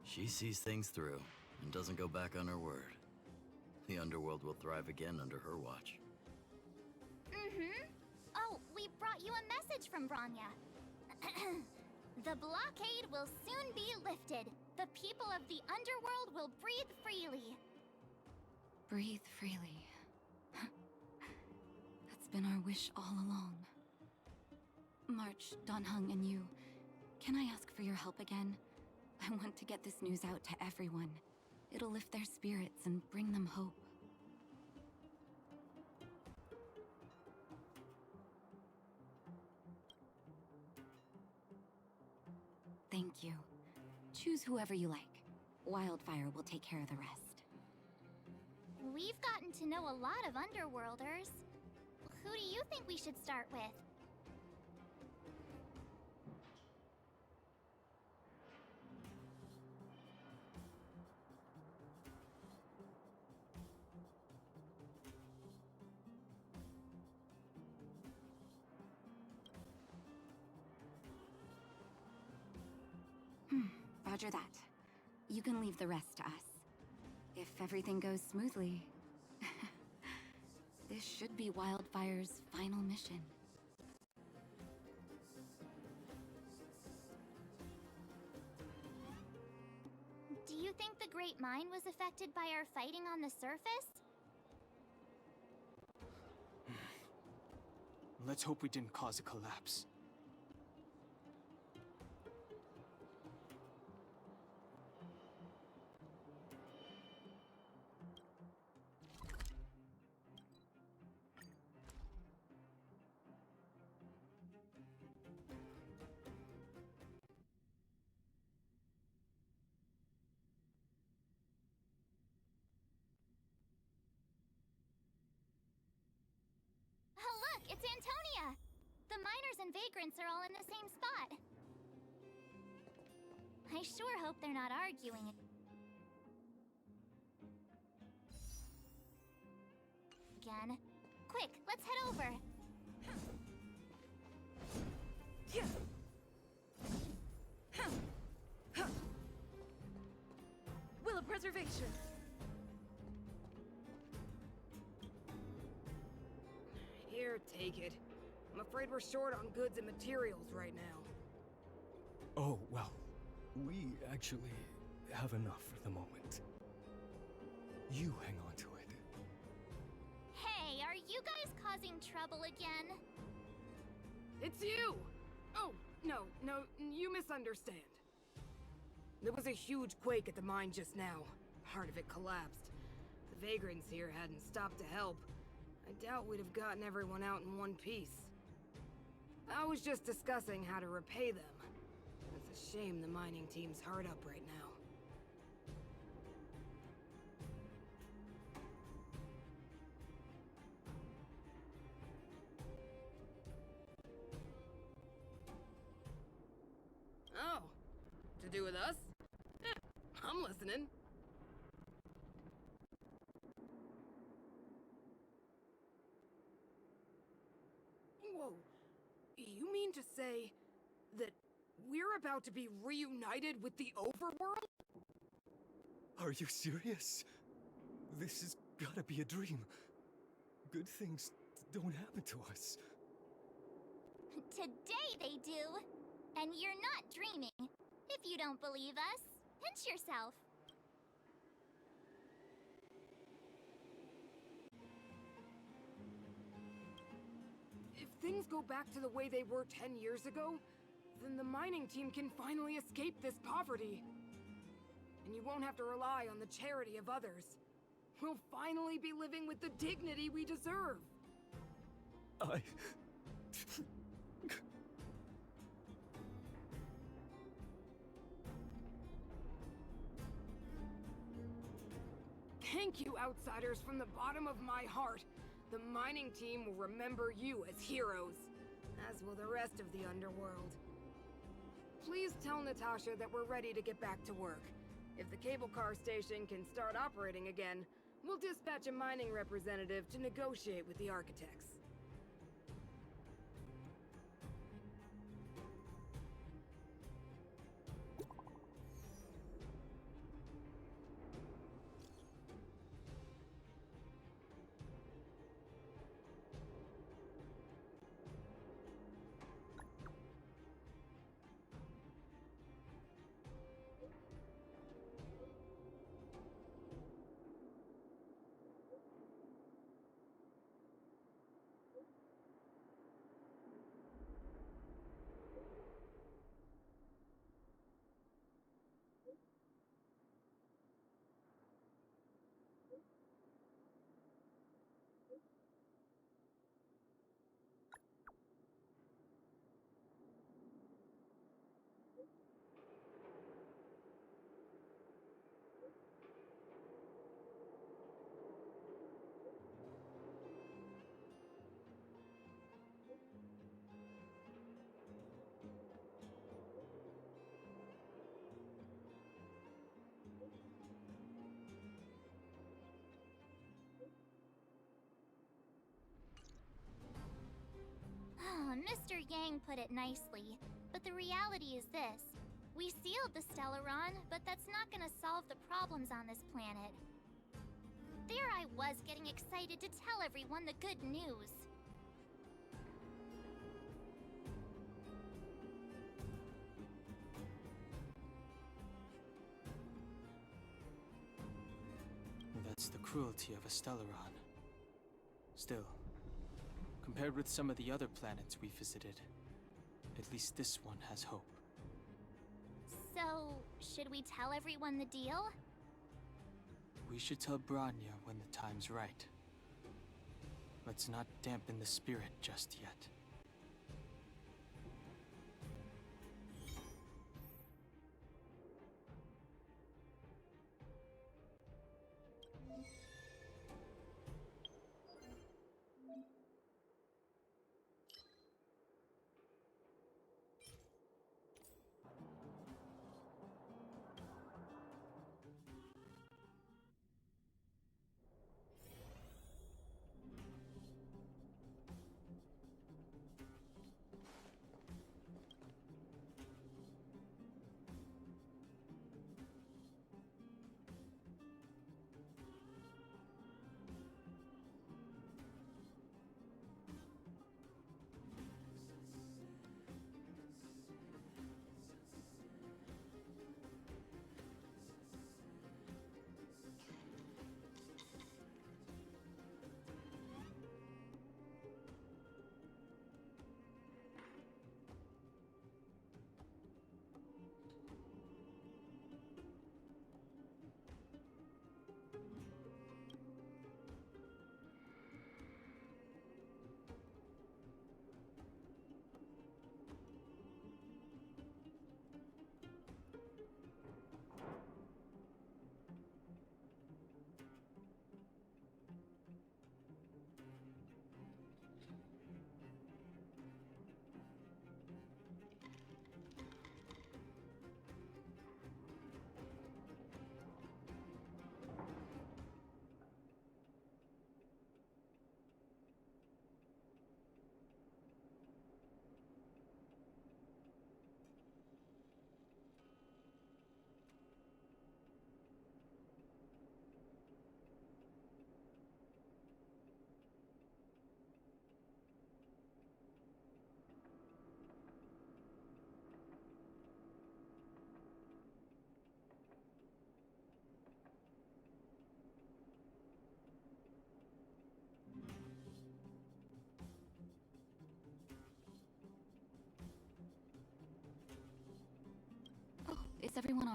She sees things through and doesn't go back on her word. The underworld will thrive again under her watch. Mm-hmm. Oh, we brought you a message from Bronya. The blockade will soon be lifted. The people of the underworld will breathe freely. Breathe freely. That's been our wish all along. March, Donhung, and you, can I ask for your help again? I want to get this news out to everyone. It'll lift their spirits and bring them hope. Thank you. Choose whoever you like. Wildfire will take care of the rest. We've gotten to know a lot of Underworlders. Who do you think we should start with? Roger that. You can leave the rest to us. If everything goes smoothly, this should be Wildfire's final mission. Do you think the Great Mine was affected by our fighting on the surface? Let's hope we didn't cause a collapse. Look, it's Antonia! The miners and vagrants are all in the same spot. I sure hope they're not arguing. Again. Quick, let's head over. Will of preservation. Here, take it. I'm afraid we're short on goods and materials right now. Oh, well, we actually have enough for the moment. You hang on to it. Hey, are you guys causing trouble again? It's you! Oh, no, you misunderstand. There was a huge quake at the mine just now. part of it collapsed. The vagrants here hadn't stopped to help. I doubt we'd have gotten everyone out in one piece. I was just discussing how to repay them. It's a shame the mining team's hard up right now. Oh, to do with us? I'm listening. Whoa, you mean to say that we're about to be reunited with the overworld? Are you serious? This has gotta be a dream. Good things don't happen to us. Today they do. And you're not dreaming. If you don't believe us, pinch yourself. If things go back to the way they were 10 years ago, then the mining team can finally escape this poverty. And you won't have to rely on the charity of others. We'll finally be living with the dignity we deserve. Thank you, outsiders, from the bottom of my heart. The mining team will remember you as heroes, as will the rest of the underworld. Please tell Natasha that we're ready to get back to work. If the cable car station can start operating again, we'll dispatch a mining representative to negotiate with the architects. Mr. Yang put it nicely, but the reality is this. We sealed the Stellaron, but that's not gonna solve the problems on this planet. There I was getting excited to tell everyone the good news. That's the cruelty of a Stellaron. Still, compared with some of the other planets we visited, at least this one has hope. So, should we tell everyone the deal? We should tell Bronya when the time's right. Let's not dampen the spirit just yet.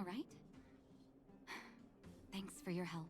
all right? Thanks for your help.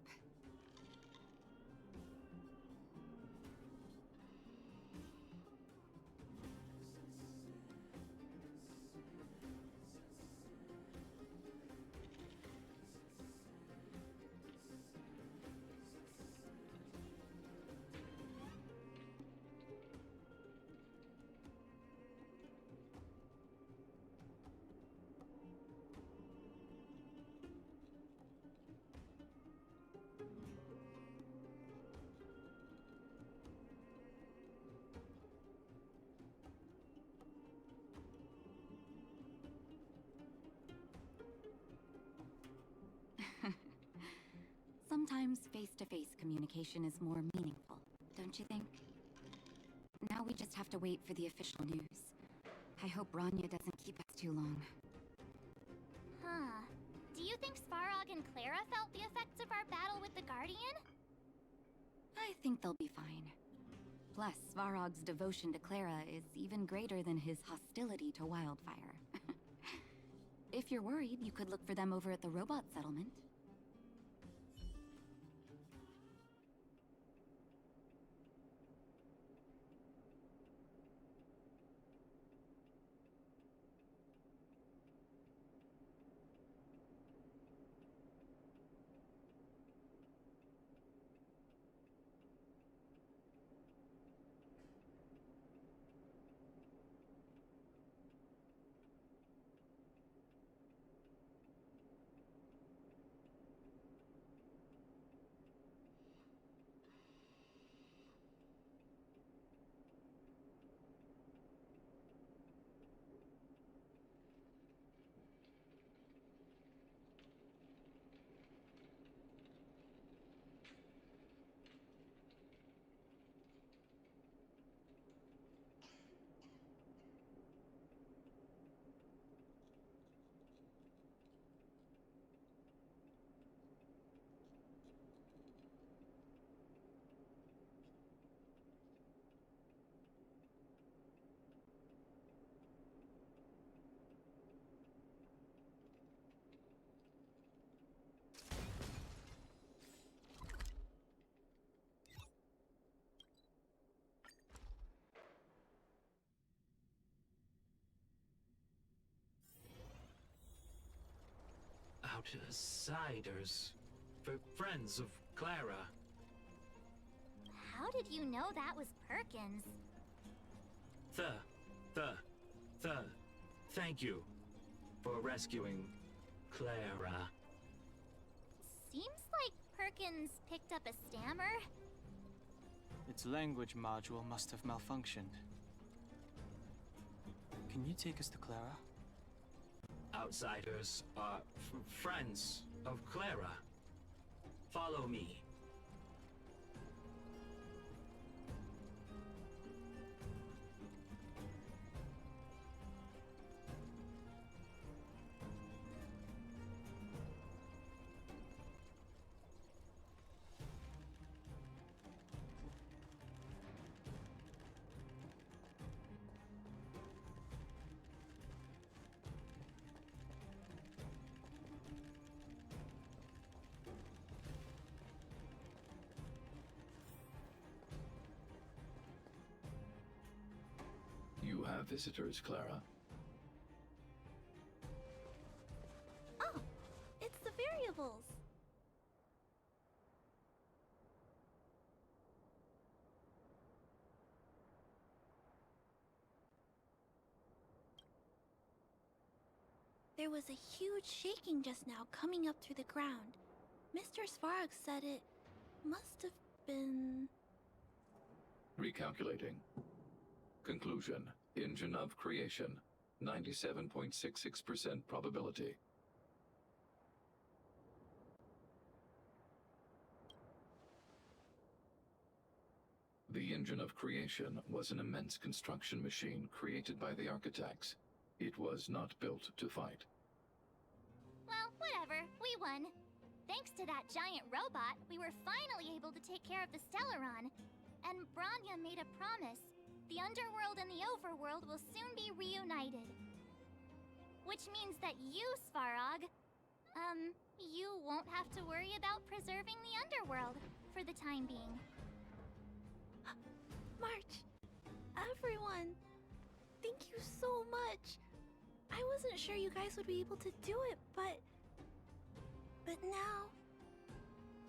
Sometimes face-to-face communication is more meaningful, don't you think? Now we just have to wait for the official news. I hope Bronya doesn't keep us too long. Huh. Do you think Svarog and Clara felt the effects of our battle with the Guardian? I think they'll be fine. Plus, Svarog's devotion to Clara is even greater than his hostility to Wildfire. If you're worried, you could look for them over at the robot settlement. Outsiders. Friends of Clara. How did you know that was Perkins? Thank you for rescuing Clara. Seems like Perkins picked up a stammer. Its language module must have malfunctioned. Can you take us to Clara? Outsiders are friends of Clara. Follow me. You have visitors, Clara. Oh, it's the variables. There was a huge shaking just now coming up through the ground. Mr. Svarog said it must have been... Recalculating. Conclusion. Engine of creation. 97.66% probability. The engine of creation was an immense construction machine created by the architects. It was not built to fight. Well, whatever. We won. Thanks to that giant robot, we were finally able to take care of the Stellaron. And Bronya made a promise. The underworld and the overworld will soon be reunited. Which means that you, Svarog, You won't have to worry about preserving the underworld for the time being. March, everyone, thank you so much. I wasn't sure you guys would be able to do it, but now,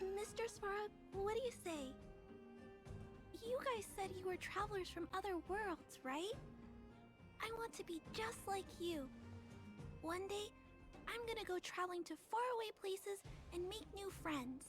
Mr. Svara, what do you say? You guys said you were travelers from other worlds, right? I want to be just like you. One day, I'm gonna go traveling to faraway places and make new friends.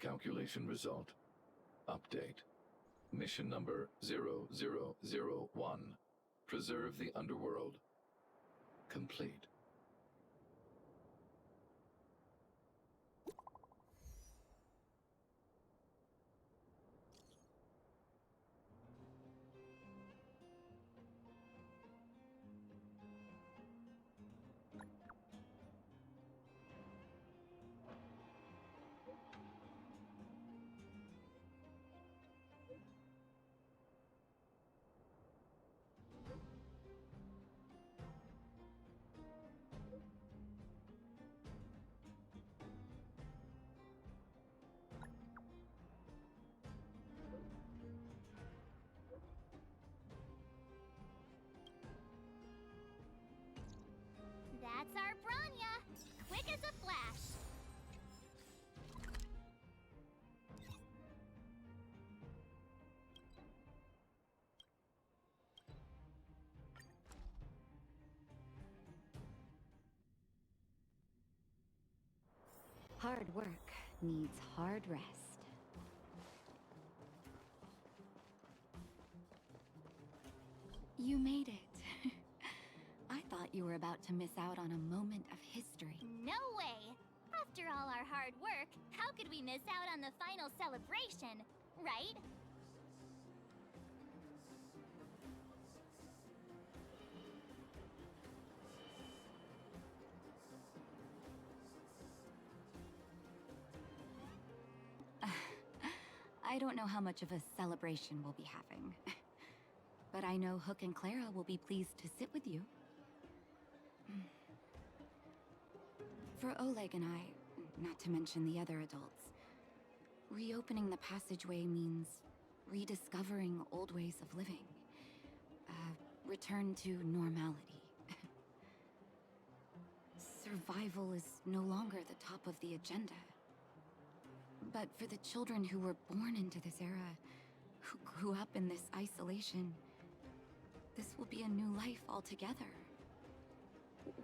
Calculation result. Update. Mission number 0001. Preserve the underworld. Complete. That's our Bronya! Quick as a flash! Hard work needs hard rest. You made it. I thought you were about to miss out on a moment of history. No way! After all our hard work, how could we miss out on the final celebration, right? I don't know how much of a celebration we'll be having. But I know Hook and Clara will be pleased to sit with you. For Oleg and I, not to mention the other adults, reopening the passageway means rediscovering old ways of living. Return to normality. Survival is no longer the top of the agenda. But for the children who were born into this era, who grew up in this isolation, this will be a new life altogether.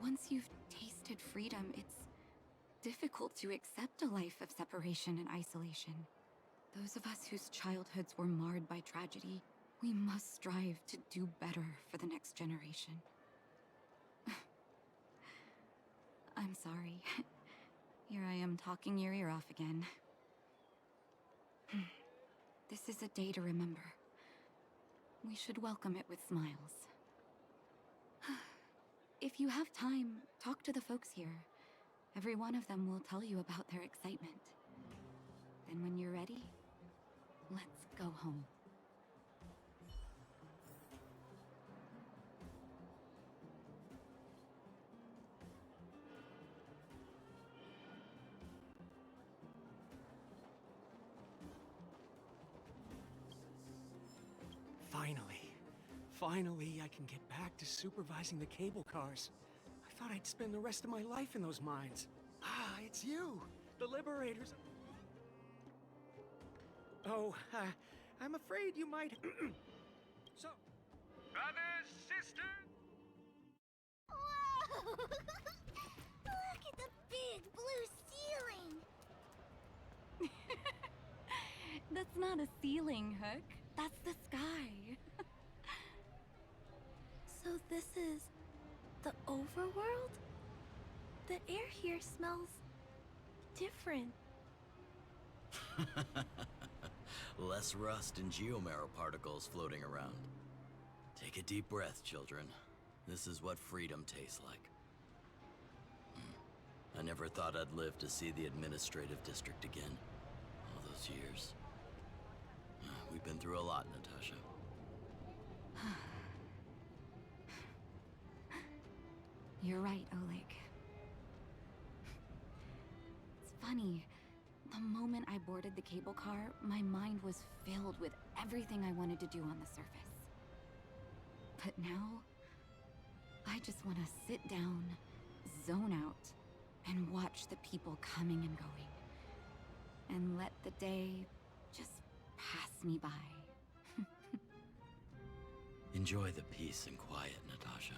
Once you've tasted freedom, it's difficult to accept a life of separation and isolation. Those of us whose childhoods were marred by tragedy, we must strive to do better for the next generation. I'm sorry. Here I am talking your ear off again. This is a day to remember. We should welcome it with smiles. If you have time, talk to the folks here. Every one of them will tell you about their excitement. Then when you're ready, let's go home. Finally, I can get back to supervising the cable cars. I thought I'd spend the rest of my life in those mines. Ah, it's you, the Liberators. Oh, I'm afraid you might... So... Brothers, sisters... Whoa! Look at the big blue ceiling! That's not a ceiling, Hook. That's the sky. So this is the overworld? The air here smells different. Less rust and geomarrow particles floating around. Take a deep breath, children. This is what freedom tastes like. I never thought I'd live to see the administrative district again. All those years. We've been through a lot, Natasha. You're right, Oleg. It's funny. The moment I boarded the cable car, my mind was filled with everything I wanted to do on the surface. But now, I just want to sit down, zone out, and watch the people coming and going. And let the day just pass me by. Enjoy the peace and quiet, Natasha.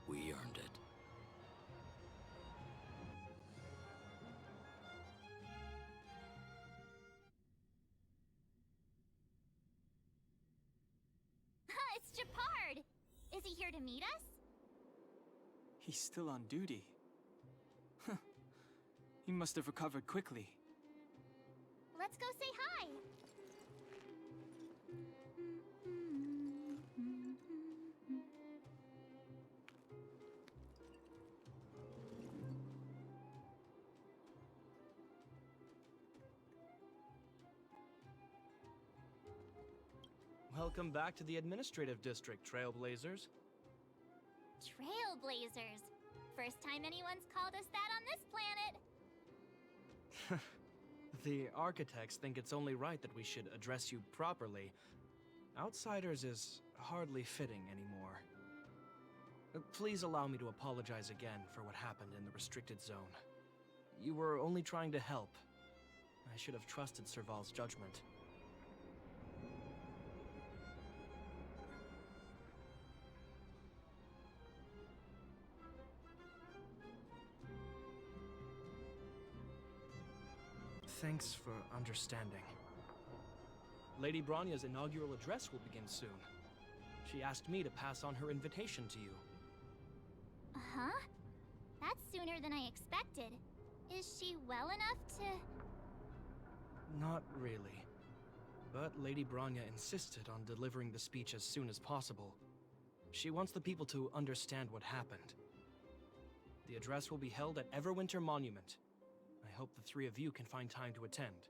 We earned it. It's Japard! Is he here to meet us? He's still on duty. He must have recovered quickly. Let's go say hi! Welcome back to the administrative district, Trailblazers. Trailblazers. First time anyone's called us that on this planet. The architects think it's only right that we should address you properly. Outsiders is hardly fitting anymore. Please allow me to apologize again for what happened in the restricted zone. You were only trying to help. I should have trusted Serval's judgment. Thanks for understanding. Lady Bronya's inaugural address will begin soon. She asked me to pass on her invitation to you. Huh? That's sooner than I expected. Is she well enough to... Not really. But Lady Bronya insisted on delivering the speech as soon as possible. She wants the people to understand what happened. The address will be held at Everwinter Monument. I hope the three of you can find time to attend.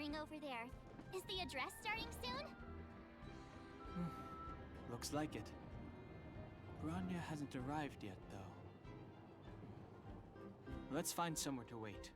happening over there? Is the address starting soon? Looks like it. Bronya hasn't arrived yet, though. Let's find somewhere to wait.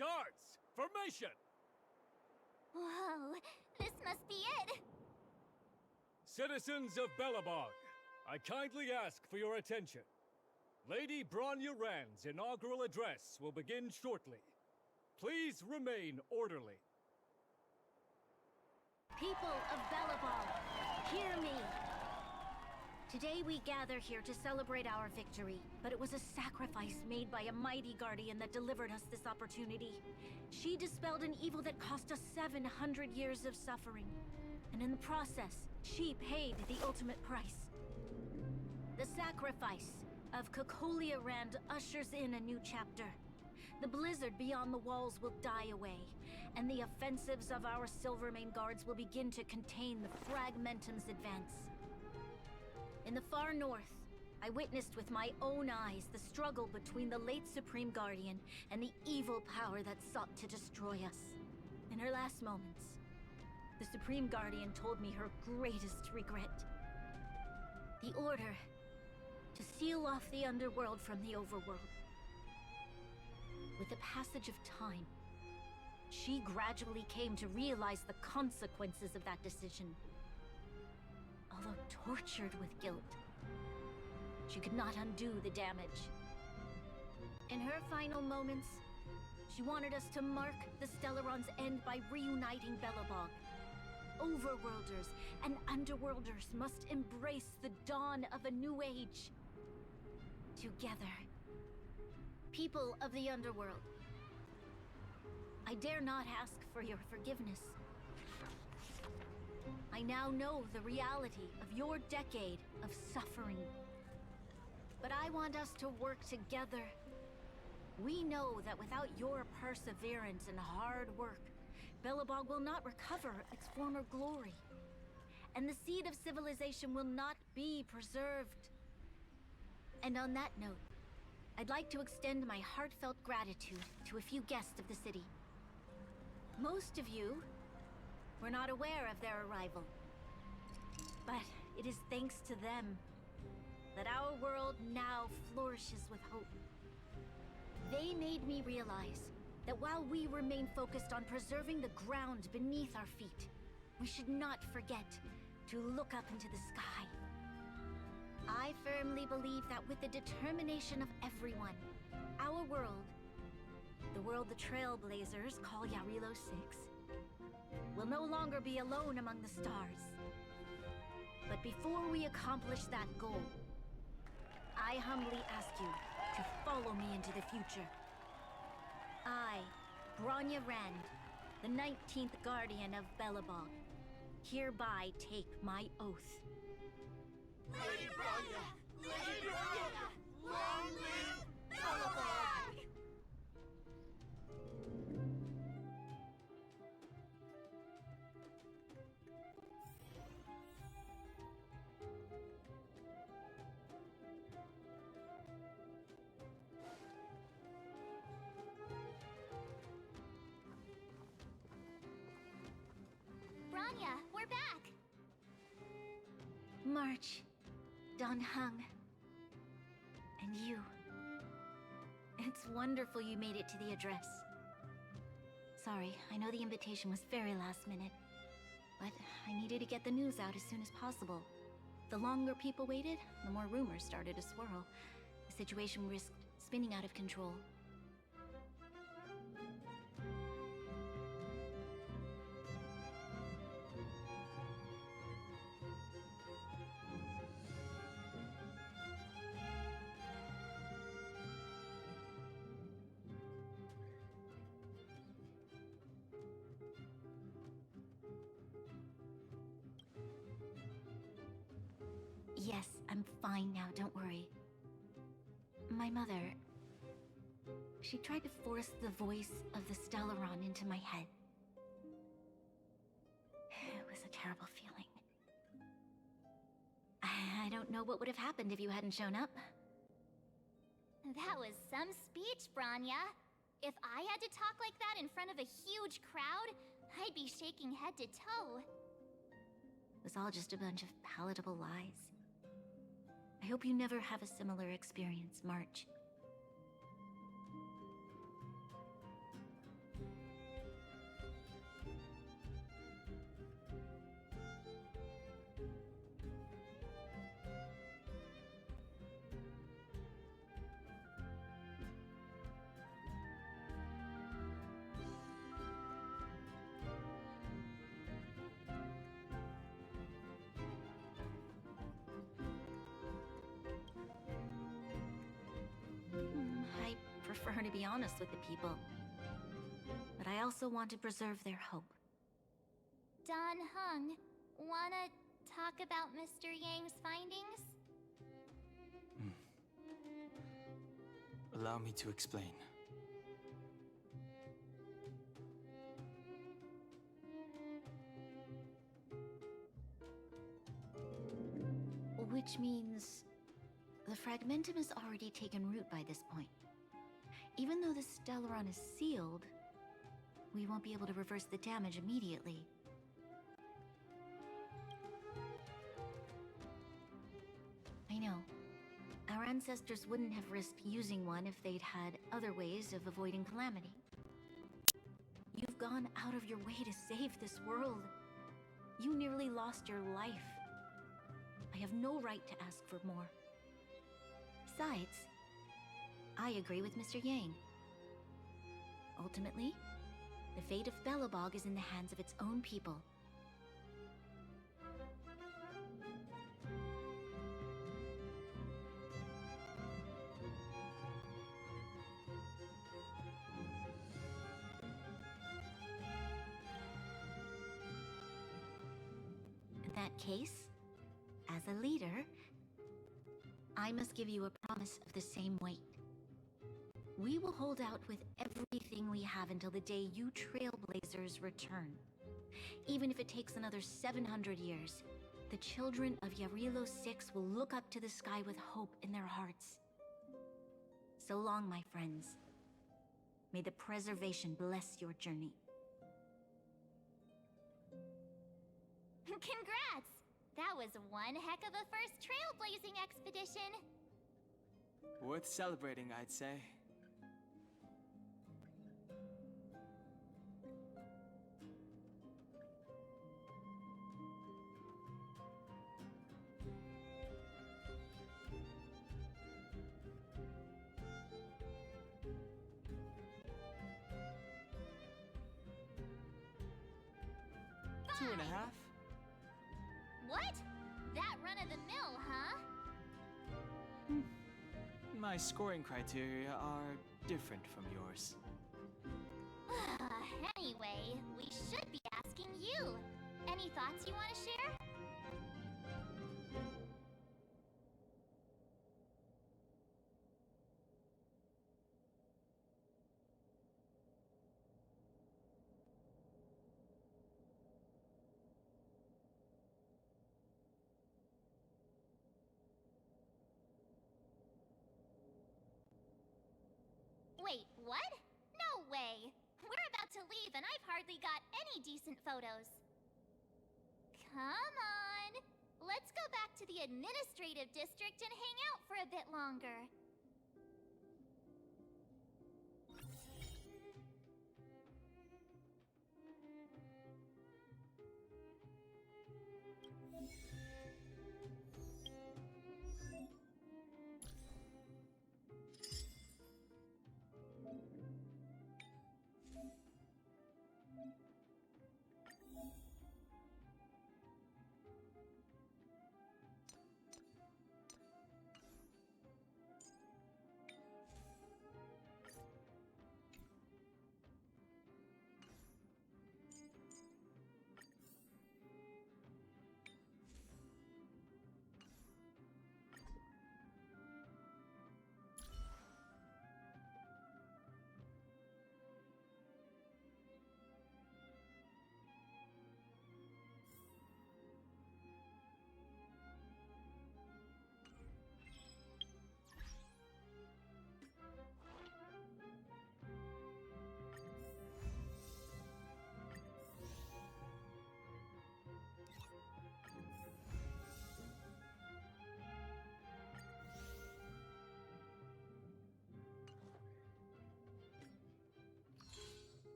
Guards! Formation! Whoa, this must be it! Citizens of Belobog, I kindly ask for your attention. Lady Bronya Rand's inaugural address will begin shortly. Please remain orderly. People of Belobog, hear me! Today we gather here to celebrate our victory, but it was a sacrifice made by a mighty guardian that delivered us this opportunity. She dispelled an evil that cost us 700 years of suffering, and in the process, she paid the ultimate price. The sacrifice of Kokolia Rand ushers in a new chapter. The blizzard beyond the walls will die away, and the offensives of our Silvermane guards will begin to contain the Fragmentum's advance. In the far north, I witnessed with my own eyes the struggle between the late Supreme Guardian and the evil power that sought to destroy us. In her last moments, the Supreme Guardian told me her greatest regret. The order to seal off the underworld from the overworld. With the passage of time, she gradually came to realize the consequences of that decision. Although tortured with guilt, she could not undo the damage. In her final moments, she wanted us to mark the Stellaron's end by reuniting Belobog. Overworlders and Underworlders must embrace the dawn of a new age. Together. People of the Underworld, I dare not ask for your forgiveness. I I now know the reality of your decade of suffering. But I want us to work together. We know that without your perseverance and hard work, Belobog will not recover its former glory. And the seed of civilization will not be preserved. And on that note, I'd like to extend my heartfelt gratitude to a few guests of the city. Most of you were not aware of their arrival. But it is thanks to them that our world now flourishes with hope. They made me realize that while we remain focused on preserving the ground beneath our feet, we should not forget to look up into the sky. I firmly believe that with the determination of everyone, our world, the world the Trailblazers call Yarilo 6, will no longer be alone among the stars. But before we accomplish that goal, I humbly ask you to follow me into the future. I, Bronya Rand, the 19th Guardian of Belobog, hereby take my oath. Lady Bronya! Lady Bronya! Long live Belobog! Bronya, we're back! March, Don Hung, and you. It's wonderful you made it to the address. Sorry, I know the invitation was very last minute, but I needed to get the news out as soon as possible. The longer people waited, the more rumors started to swirl. The situation risked spinning out of control. Yes, I'm fine now, don't worry. My mother... she tried to force the voice of the Stellaron into my head. It was a terrible feeling. I don't know what would have happened if you hadn't shown up. That was some speech, Bronya. If I had to talk like that in front of a huge crowd, I'd be shaking head to toe. It was all just a bunch of palatable lies. I hope you never have a similar experience, March. I prefer to be honest with the people. But I also want to preserve their hope. Don Hung, wanna talk about Mr. Yang's findings? Allow me to explain. Which means... the Fragmentum has already taken root by this point. Even though the Stellaron is sealed, we won't be able to reverse the damage immediately. I know. Our ancestors wouldn't have risked using one if they'd had other ways of avoiding calamity. You've gone out of your way to save this world. You nearly lost your life. I have no right to ask for more. Besides, I agree with Mr. Yang. Ultimately, the fate of Belobog is in the hands of its own people. that case, as a leader, I must give you a promise of the same weight. We will hold out with everything we have until the day you trailblazers return. Even if it takes another 700 years, the children of Yarilo 6 will look up to the sky with hope in their hearts. So long, my friends. May the preservation bless your journey. Congrats! That was one heck of a first trailblazing expedition. Worth celebrating, I'd say. Fine. 2.5? What? That run-of-the-mill, huh? My scoring criteria are different from yours. Anyway, we should be asking you. Any thoughts you want to share? Wait, what? No way! We're about to leave and I've hardly got any decent photos. Come on! Let's go back to the administrative district and hang out for a bit longer.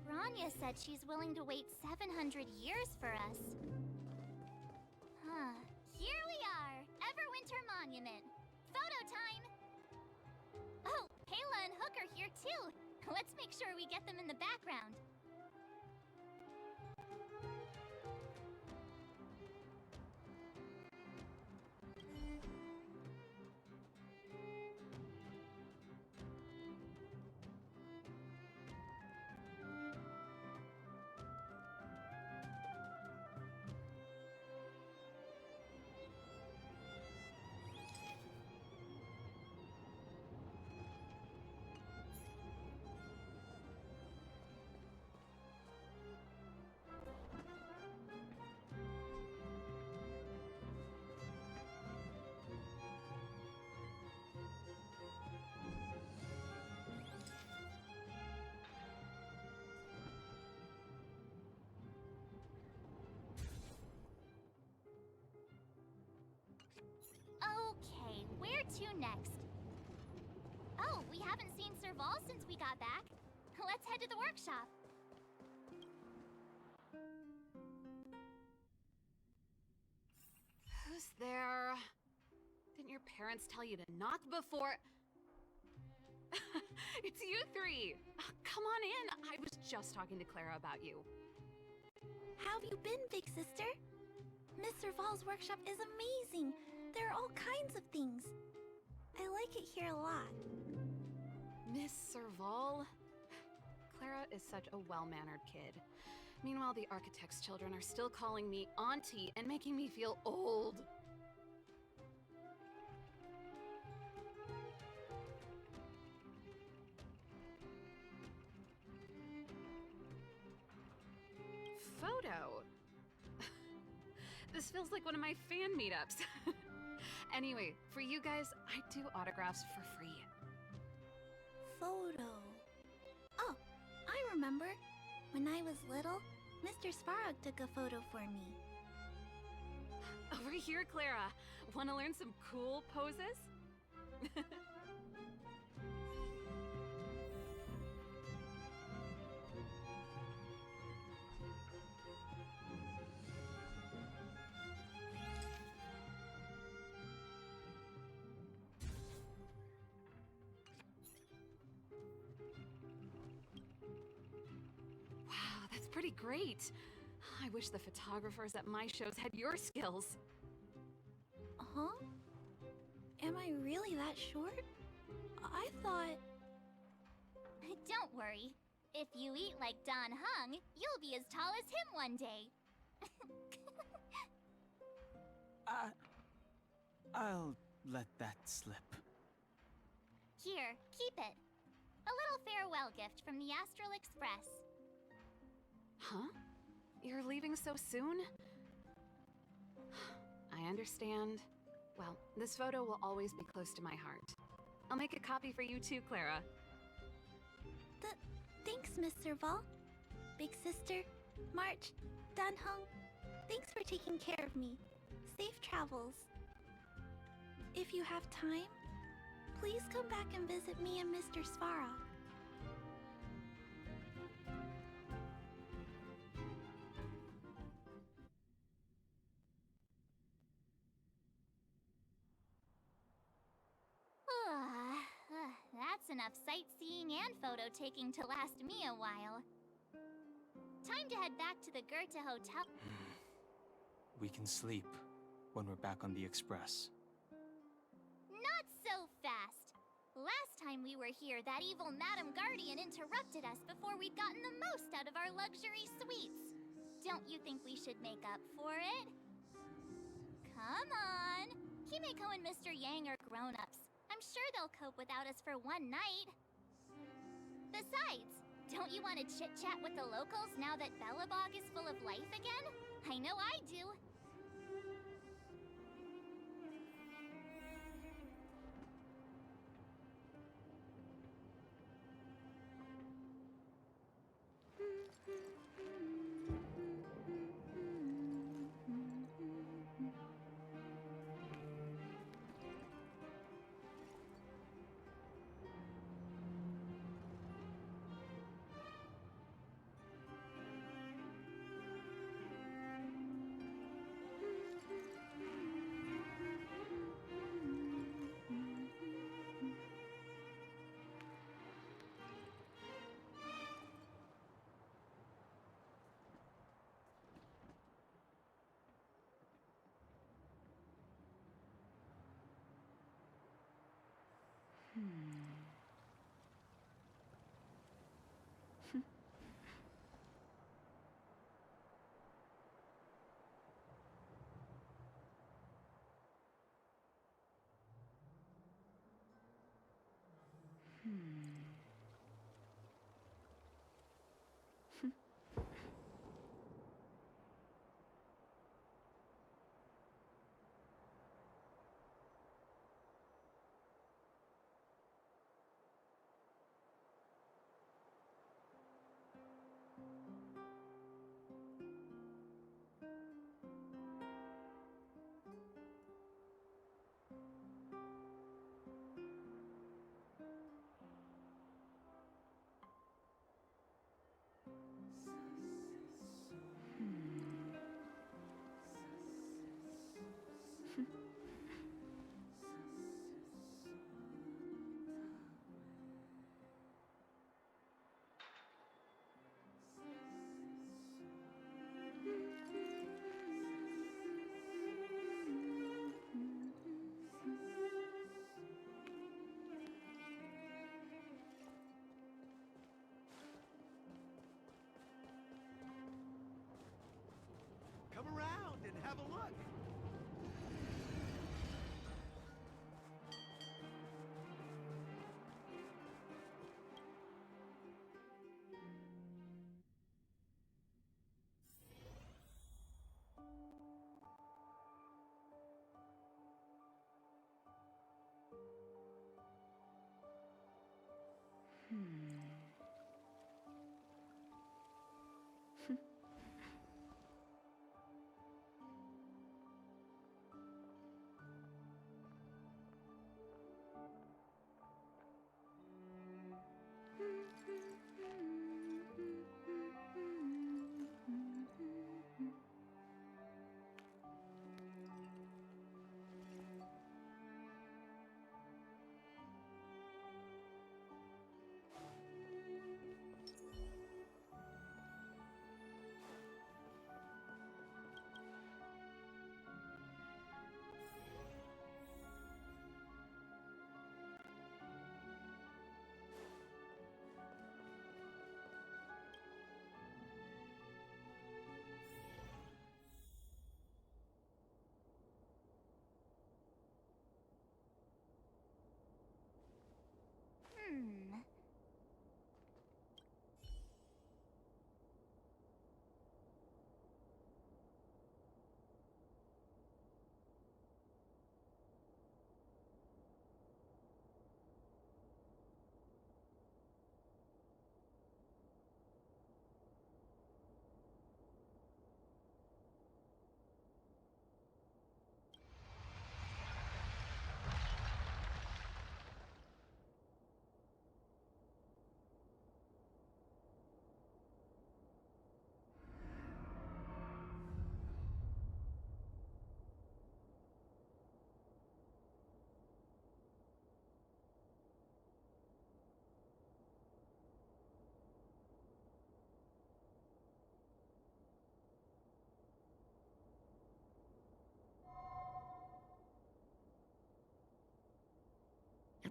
Anya said she's willing to wait 700 years for us. Huh. Here we are! Everwinter Monument. Photo time! Oh, Kayla and Hook are here too. Let's make sure we get them in the background. to next? Oh, we haven't seen Serval since we got back. Let's head to the workshop. Who's there? Didn't your parents tell you to knock before? It's you three! Come on in! I was just talking to Clara about you. How have you been, big sister? Miss Serval's workshop is amazing. There are all kinds of things. I like it here a lot. Miss Serval? Clara is such a well-mannered kid. Meanwhile, the architect's children are still calling me auntie and making me feel old. Photo? This feels like one of my fan meetups. Anyway, for you guys, I do autographs for free. Photo. Oh, I remember. When I was little, Mr. Svarog took a photo for me. Over here, Clara. Want to learn some cool poses? Wow, that's pretty great. I wish the photographers at my shows had your skills. Huh? Am I really that short? I thought... Don't worry. If you eat like Don Hung, you'll be as tall as him one day. I'll let that slip. Here, keep it. A little farewell gift from the Astral Express. Huh? You're leaving so soon? I understand. Well, this photo will always be close to my heart. I'll make a copy for you too, Clara. Thanks, Miss Serval. Big sister, March, Dan Hung. Thanks for taking care of me. Safe travels. If you have time, please come back and visit me and Mr. Svarog. That's enough sightseeing and photo taking to last me a while. Time to head back to the Goethe Hotel. We can sleep when we're back on the express. Not so fast! Last time we were here, that evil Madam Guardian interrupted us before we'd gotten the most out of our luxury suites. Don't you think we should make up for it? Come on! Himeko and Mr. Yang are grown-ups. I'm sure they'll cope without us for one night. Besides, don't you want to chit-chat with the locals now that Belobog is full of life again? I know I do.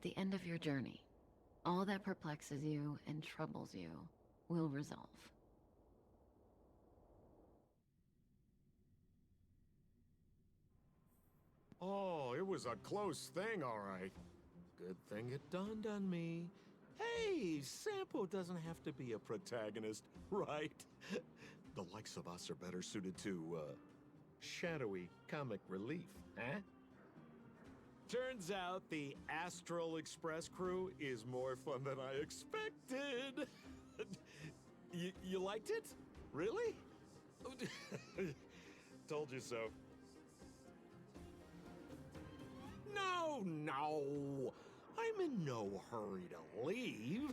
At the end of your journey, all that perplexes you and troubles you will resolve. Oh, it was a close thing, all right. Good thing it dawned on me. Hey, Sampo doesn't have to be a protagonist, right? The likes of us are better suited to, shadowy comic relief, huh? Turns out the Astral Express crew is more fun than I expected. You liked it? Really? Told you so. No! I'm in no hurry to leave.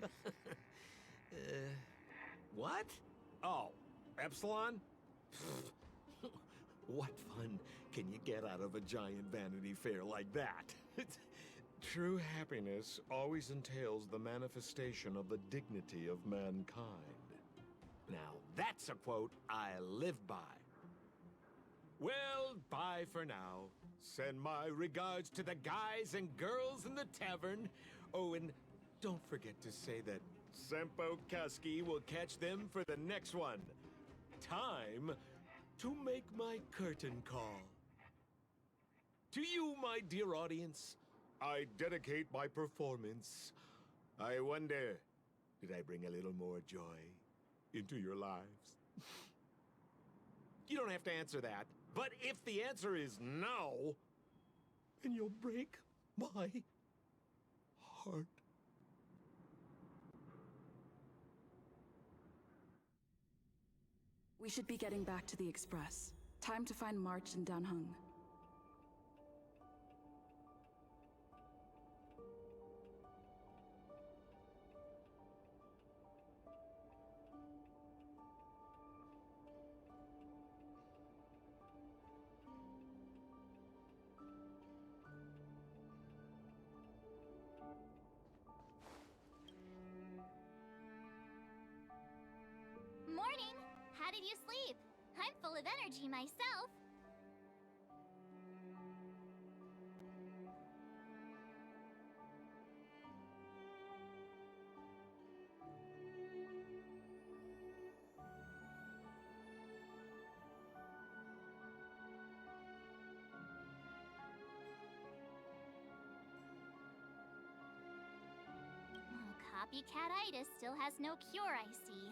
What? Oh, Epsilon? What fun can you get out of a giant Vanity Fair like that? True happiness always entails the manifestation of the dignity of mankind. Now, that's a quote I live by. Well, bye for now. Send my regards to the guys and girls in the tavern. Oh, and don't forget to say that Sempo Kaski will catch them for the next one. Time to make my curtain call. To you, my dear audience, I dedicate my performance. I wonder, did I bring a little more joy into your lives? You don't have to answer that. But if the answer is no, then you'll break my heart. We should be getting back to the Express. Time to find March and Danhung. Morning! How did you sleep? I'm full of energy myself. Copycatitis still has no cure, I see.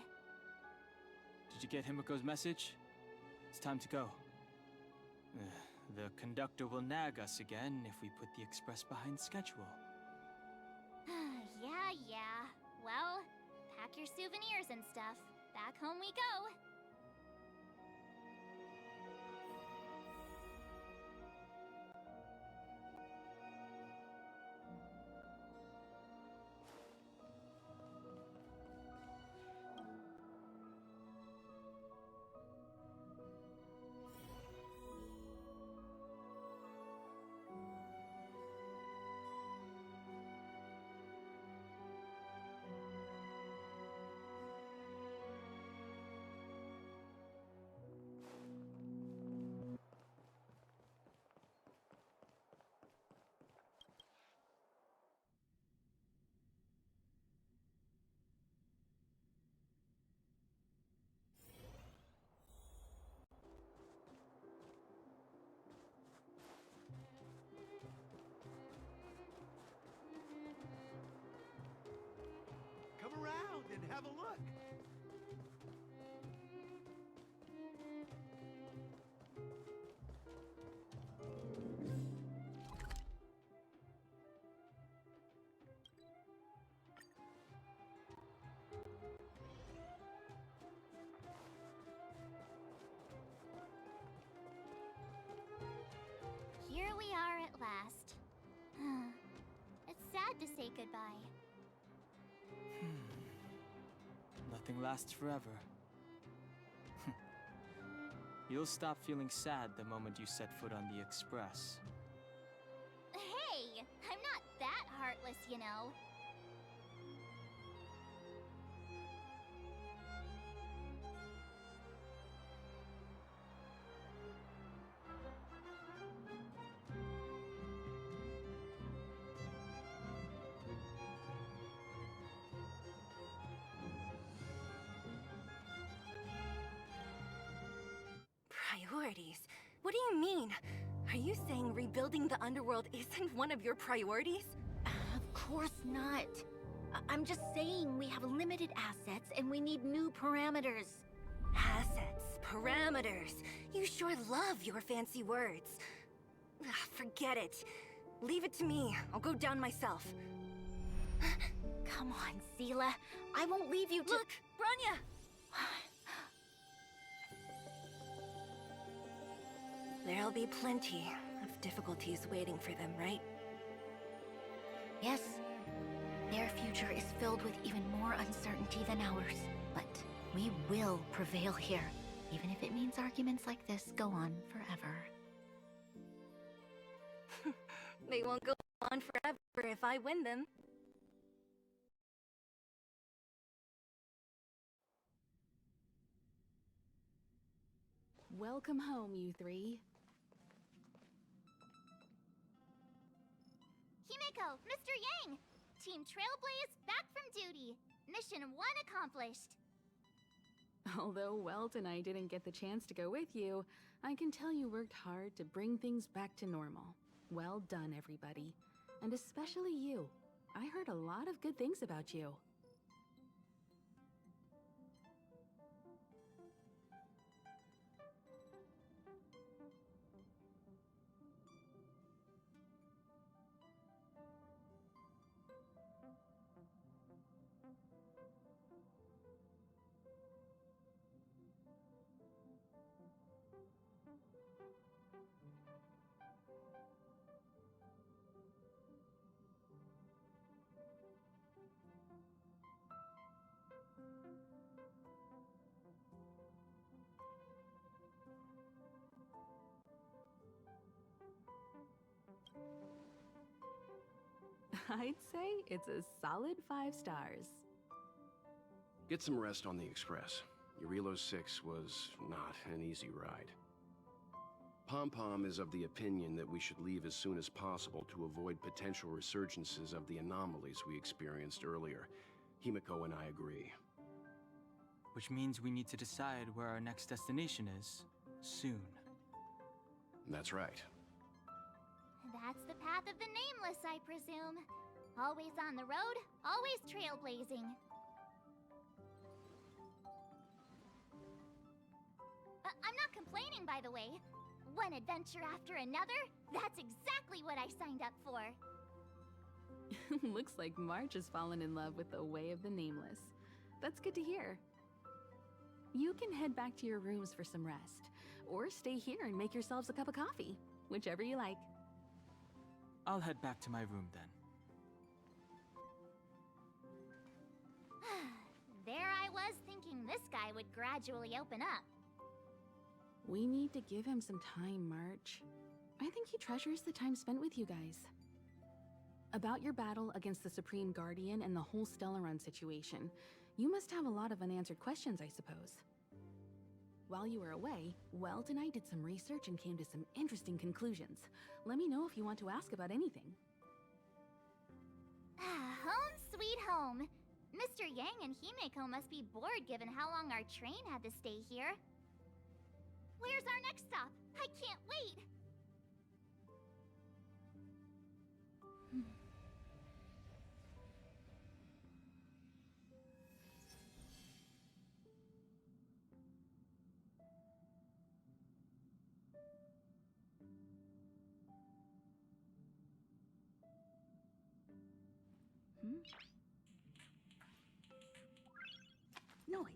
Did you get Himiko's message? It's time to go. The conductor will nag us again if we put the express behind schedule. Yeah. Well, pack your souvenirs and stuff. Back home we go. Come around and have a look. Here we are at last. It's sad to say goodbye. Nothing lasts forever. You'll stop feeling sad the moment you set foot on the express. Hey, I'm not that heartless, you know. priorities? What do you mean? Are you saying rebuilding the underworld isn't one of your priorities? Of course not. I'm just saying we have limited assets and we need new parameters. Assets, parameters. You sure love your fancy words. Forget it. Leave it to me. I'll go down myself. Come on, Seele. I won't leave you to— Look, Bronya! There'll be plenty of difficulties waiting for them, right? Yes. Their future is filled with even more uncertainty than ours. But we will prevail here, even if it means arguments like this go on forever. They won't go on forever if I win them. Welcome home, you three. Himeko, Mr. Yang! Team Trailblaze back from duty. Mission 1 accomplished. Although Welt and I didn't get the chance to go with you, I can tell you worked hard to bring things back to normal. Well done, everybody. And especially you. I heard a lot of good things about you. I'd say it's a solid 5 stars. Get some rest on the Express. Eurilo 6 was not an easy ride. Pom-Pom is of the opinion that we should leave as soon as possible to avoid potential resurgences of the anomalies we experienced earlier. Himeko and I agree. Which means we need to decide where our next destination is, soon. That's right. That's the path of the Nameless, I presume. Always on the road, always trailblazing. I'm not complaining, by the way. One adventure after another, that's exactly what I signed up for. Looks like March has fallen in love with the way of the Nameless. That's good to hear. You can head back to your rooms for some rest, or stay here and make yourselves a cup of coffee, whichever you like. I'll head back to my room then. There I was thinking this guy would gradually open up. We need to give him some time, March. I think he treasures the time spent with you guys. About your battle against the Supreme Guardian and the whole Stellaron situation, you must have a lot of unanswered questions, I suppose. While you were away, Welt and I did some research and came to some interesting conclusions. Let me know if you want to ask about anything. Home sweet home. Mr. Yang and Himeko must be bored given how long our train had to stay here. Where's our next stop? I can't wait! Noise.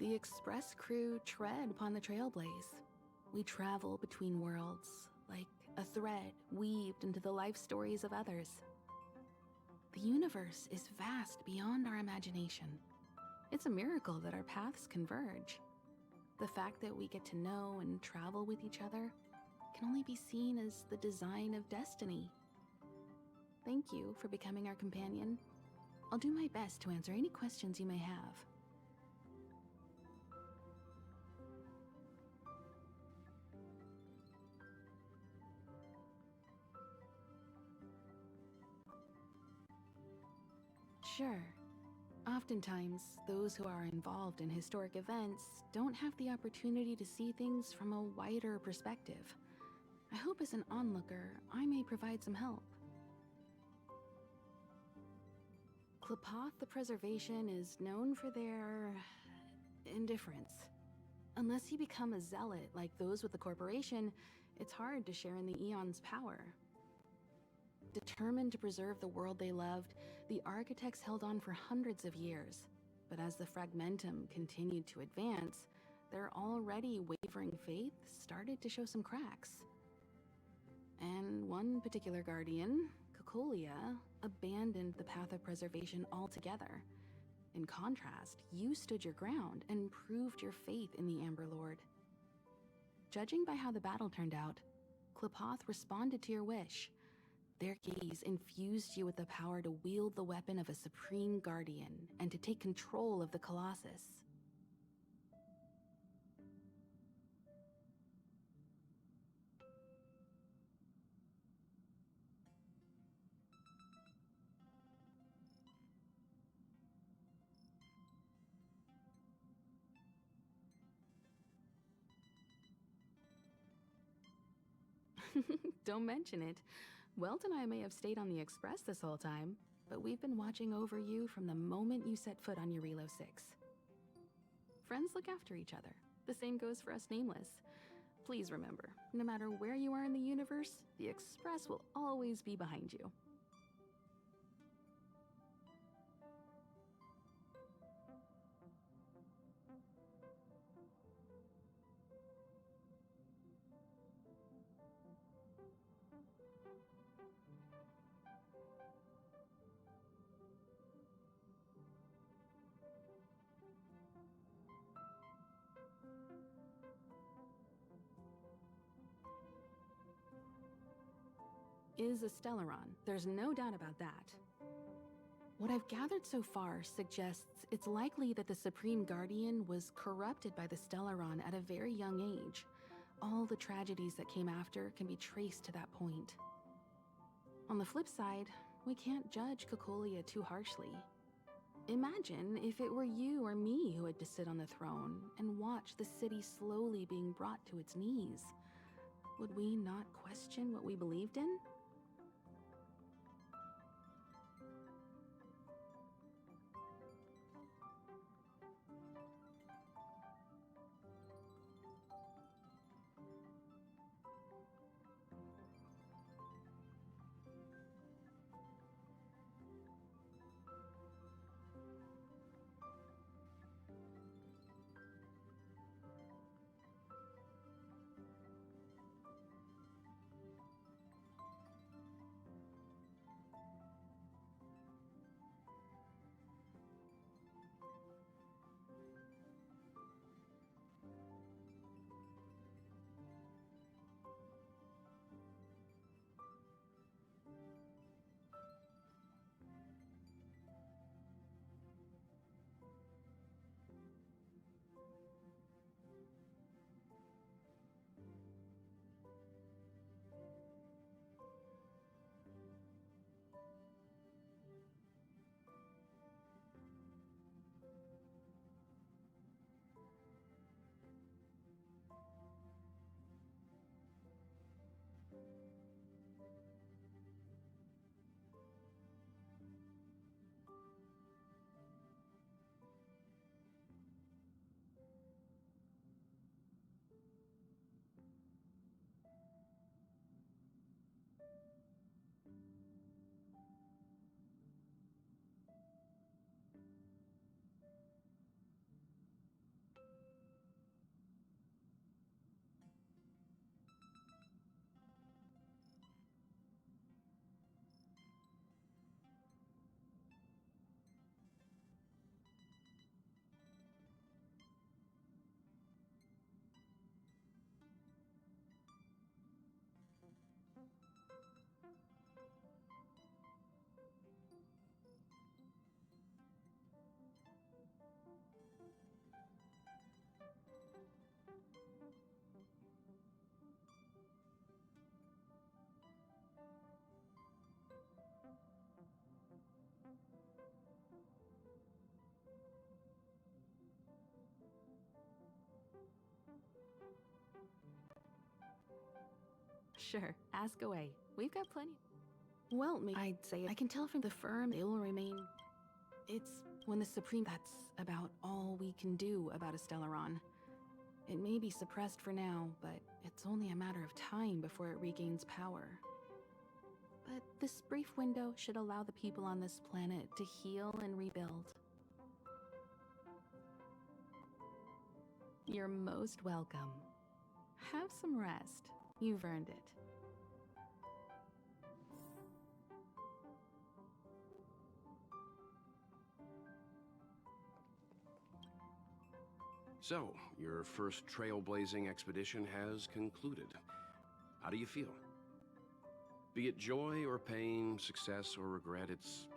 The Express crew tread upon the trailblaze. We travel between worlds, like a thread weaved into the life stories of others. The universe is vast beyond our imagination. It's a miracle that our paths converge. The fact that we get to know and travel with each other can only be seen as the design of destiny. Thank you for becoming our companion. I'll do my best to answer any questions you may have. Sure. Oftentimes, those who are involved in historic events don't have the opportunity to see things from a wider perspective. I hope as an onlooker, I may provide some help. Klapoth the Preservation is known for their indifference. Unless you become a zealot like those with the corporation, it's hard to share in the Eon's power. Determined to preserve the world they loved, the architects held on for hundreds of years. But as the Fragmentum continued to advance, their already wavering faith started to show some cracks. And one particular guardian, Cocolia, abandoned the path of preservation altogether. In contrast, you stood your ground and proved your faith in the Amber Lord. Judging by how the battle turned out, Klapoth responded to your wish. Their gaze infused you with the power to wield the weapon of a supreme guardian and to take control of the Colossus. Don't mention it. Welt and I may have stayed on the Express this whole time, but we've been watching over you from the moment you set foot on Eurilo 6. Friends look after each other. The same goes for us Nameless. Please remember, no matter where you are in the universe, the Express will always be behind you. Is a Stellaron. There's no doubt about that. What I've gathered so far suggests it's likely that the Supreme Guardian was corrupted by the Stellaron at a very young age. All the tragedies that came after can be traced to that point. On the flip side, we can't judge Cocolia too harshly. Imagine if it were you or me who had to sit on the throne and watch the city slowly being brought to its knees. Would we not question what we believed in? Sure, ask away. We've got plenty. Well, I'd say I can tell from the firm they will remain. It's when the Supreme. That's about all we can do about a Stellaron. It may be suppressed for now, but it's only a matter of time before it regains power. But this brief window should allow the people on this planet to heal and rebuild. You're most welcome. Have some rest. You've earned it. So, your first trailblazing expedition has concluded. How do you feel? Be it joy or pain, success or regret, it's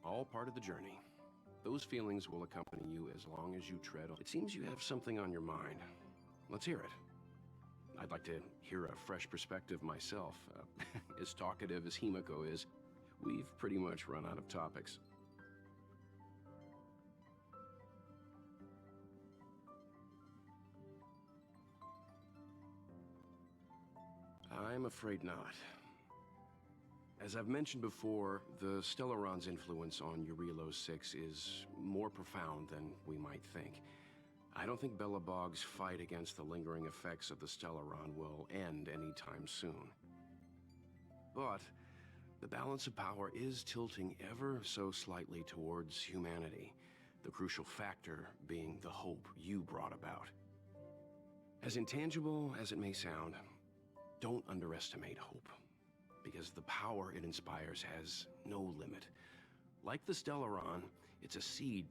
all part of the journey. Those feelings will accompany you as long as you tread on. It seems you have something on your mind. Let's hear it. I'd like to hear a fresh perspective myself. As talkative as Himiko is, we've pretty much run out of topics. I'm afraid not. As I've mentioned before, the Stellaron's influence on Eurelos 6 is more profound than we might think. I don't think Belobog's fight against the lingering effects of the Stellaron will end anytime soon. But the balance of power is tilting ever so slightly towards humanity, the crucial factor being the hope you brought about. As intangible as it may sound, don't underestimate hope, because the power it inspires has no limit. Like the Stellaron, it's a seed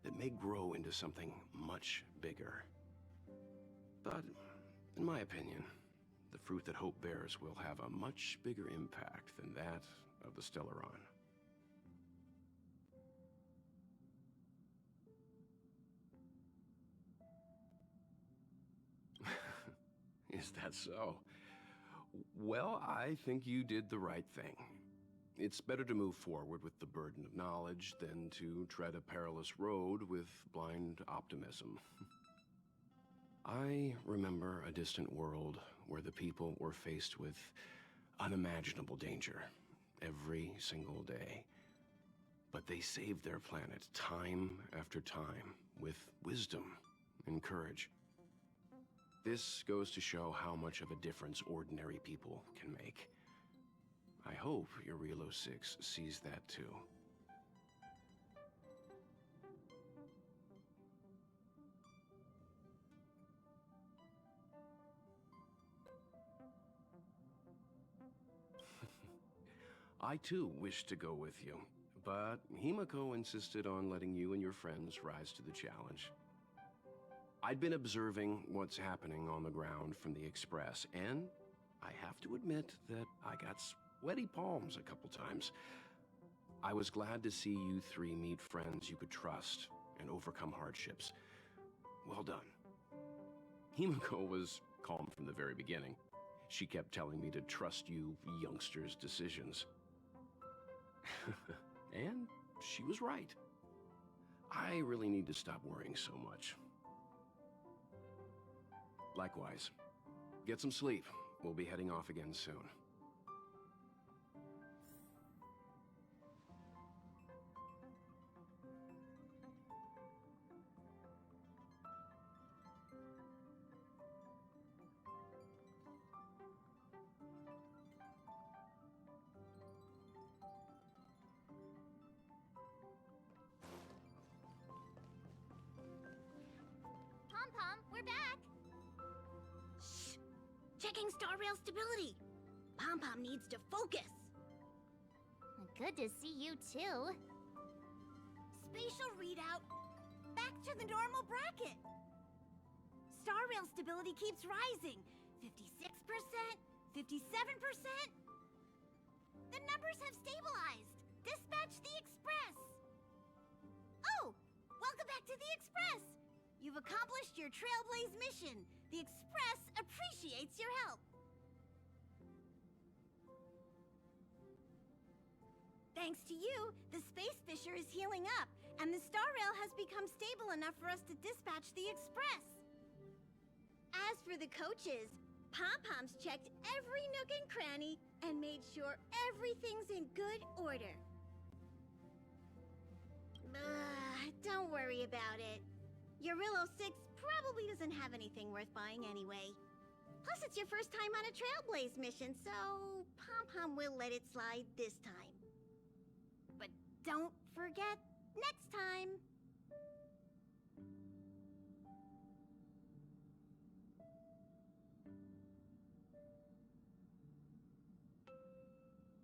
that may grow into something much bigger. But, in my opinion, the fruit that hope bears will have a much bigger impact than that of the Stellaron. Is that so? Well, I think you did the right thing. It's better to move forward with the burden of knowledge than to tread a perilous road with blind optimism. I remember a distant world where the people were faced with unimaginable danger every single day. But they saved their planet time after time with wisdom and courage. This goes to show how much of a difference ordinary people can make. I hope Eurelos 6 sees that too. I too wish to go with you, but Himiko insisted on letting you and your friends rise to the challenge. I'd been observing what's happening on the ground from the Express, and I have to admit that I got sweaty palms a couple times. I was glad to see you three meet friends you could trust and overcome hardships. Well done. Himiko was calm from the very beginning. She kept telling me to trust you youngsters' decisions. And she was right. I really need to stop worrying so much. Likewise. Get some sleep. We'll be heading off again soon. Pom-Pom, we're back! Shh! Checking Star Rail stability! Pom-Pom needs to focus! Good to see you too. Spatial readout back to the normal bracket! Star Rail stability keeps rising. 56%, 57%. The numbers have stabilized. Dispatch the Express. Oh, welcome back to the Express. You've accomplished your Trailblaze mission. The Express appreciates your help. Thanks to you, the Space Fisher is healing up, and the Star Rail has become stable enough for us to dispatch the Express. As for the coaches, Pom-Pom's checked every nook and cranny and made sure everything's in good order. Don't worry about it. Eurillo 6 probably doesn't have anything worth buying anyway. Plus, it's your first time on a Trailblaze mission, so Pom-Pom will let it slide this time. But don't forget, next time.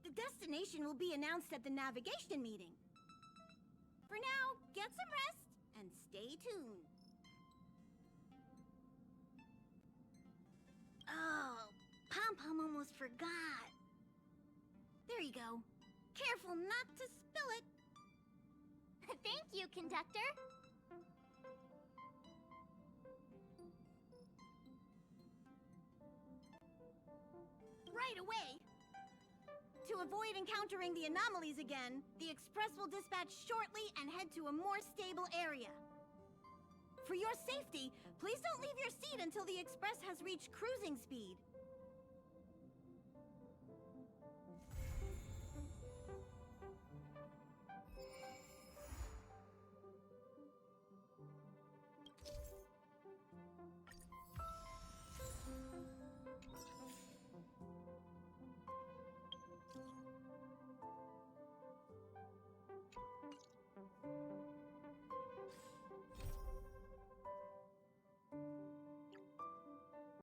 The destination will be announced at the navigation meeting. For now, get some rest and stay tuned. Oh, Pom-Pom almost forgot. There you go. Careful not to spill it. Thank you, conductor. Right away. To avoid encountering the anomalies again, the Express will dispatch shortly and head to a more stable area. For your safety, please don't leave your seat until the Express has reached cruising speed.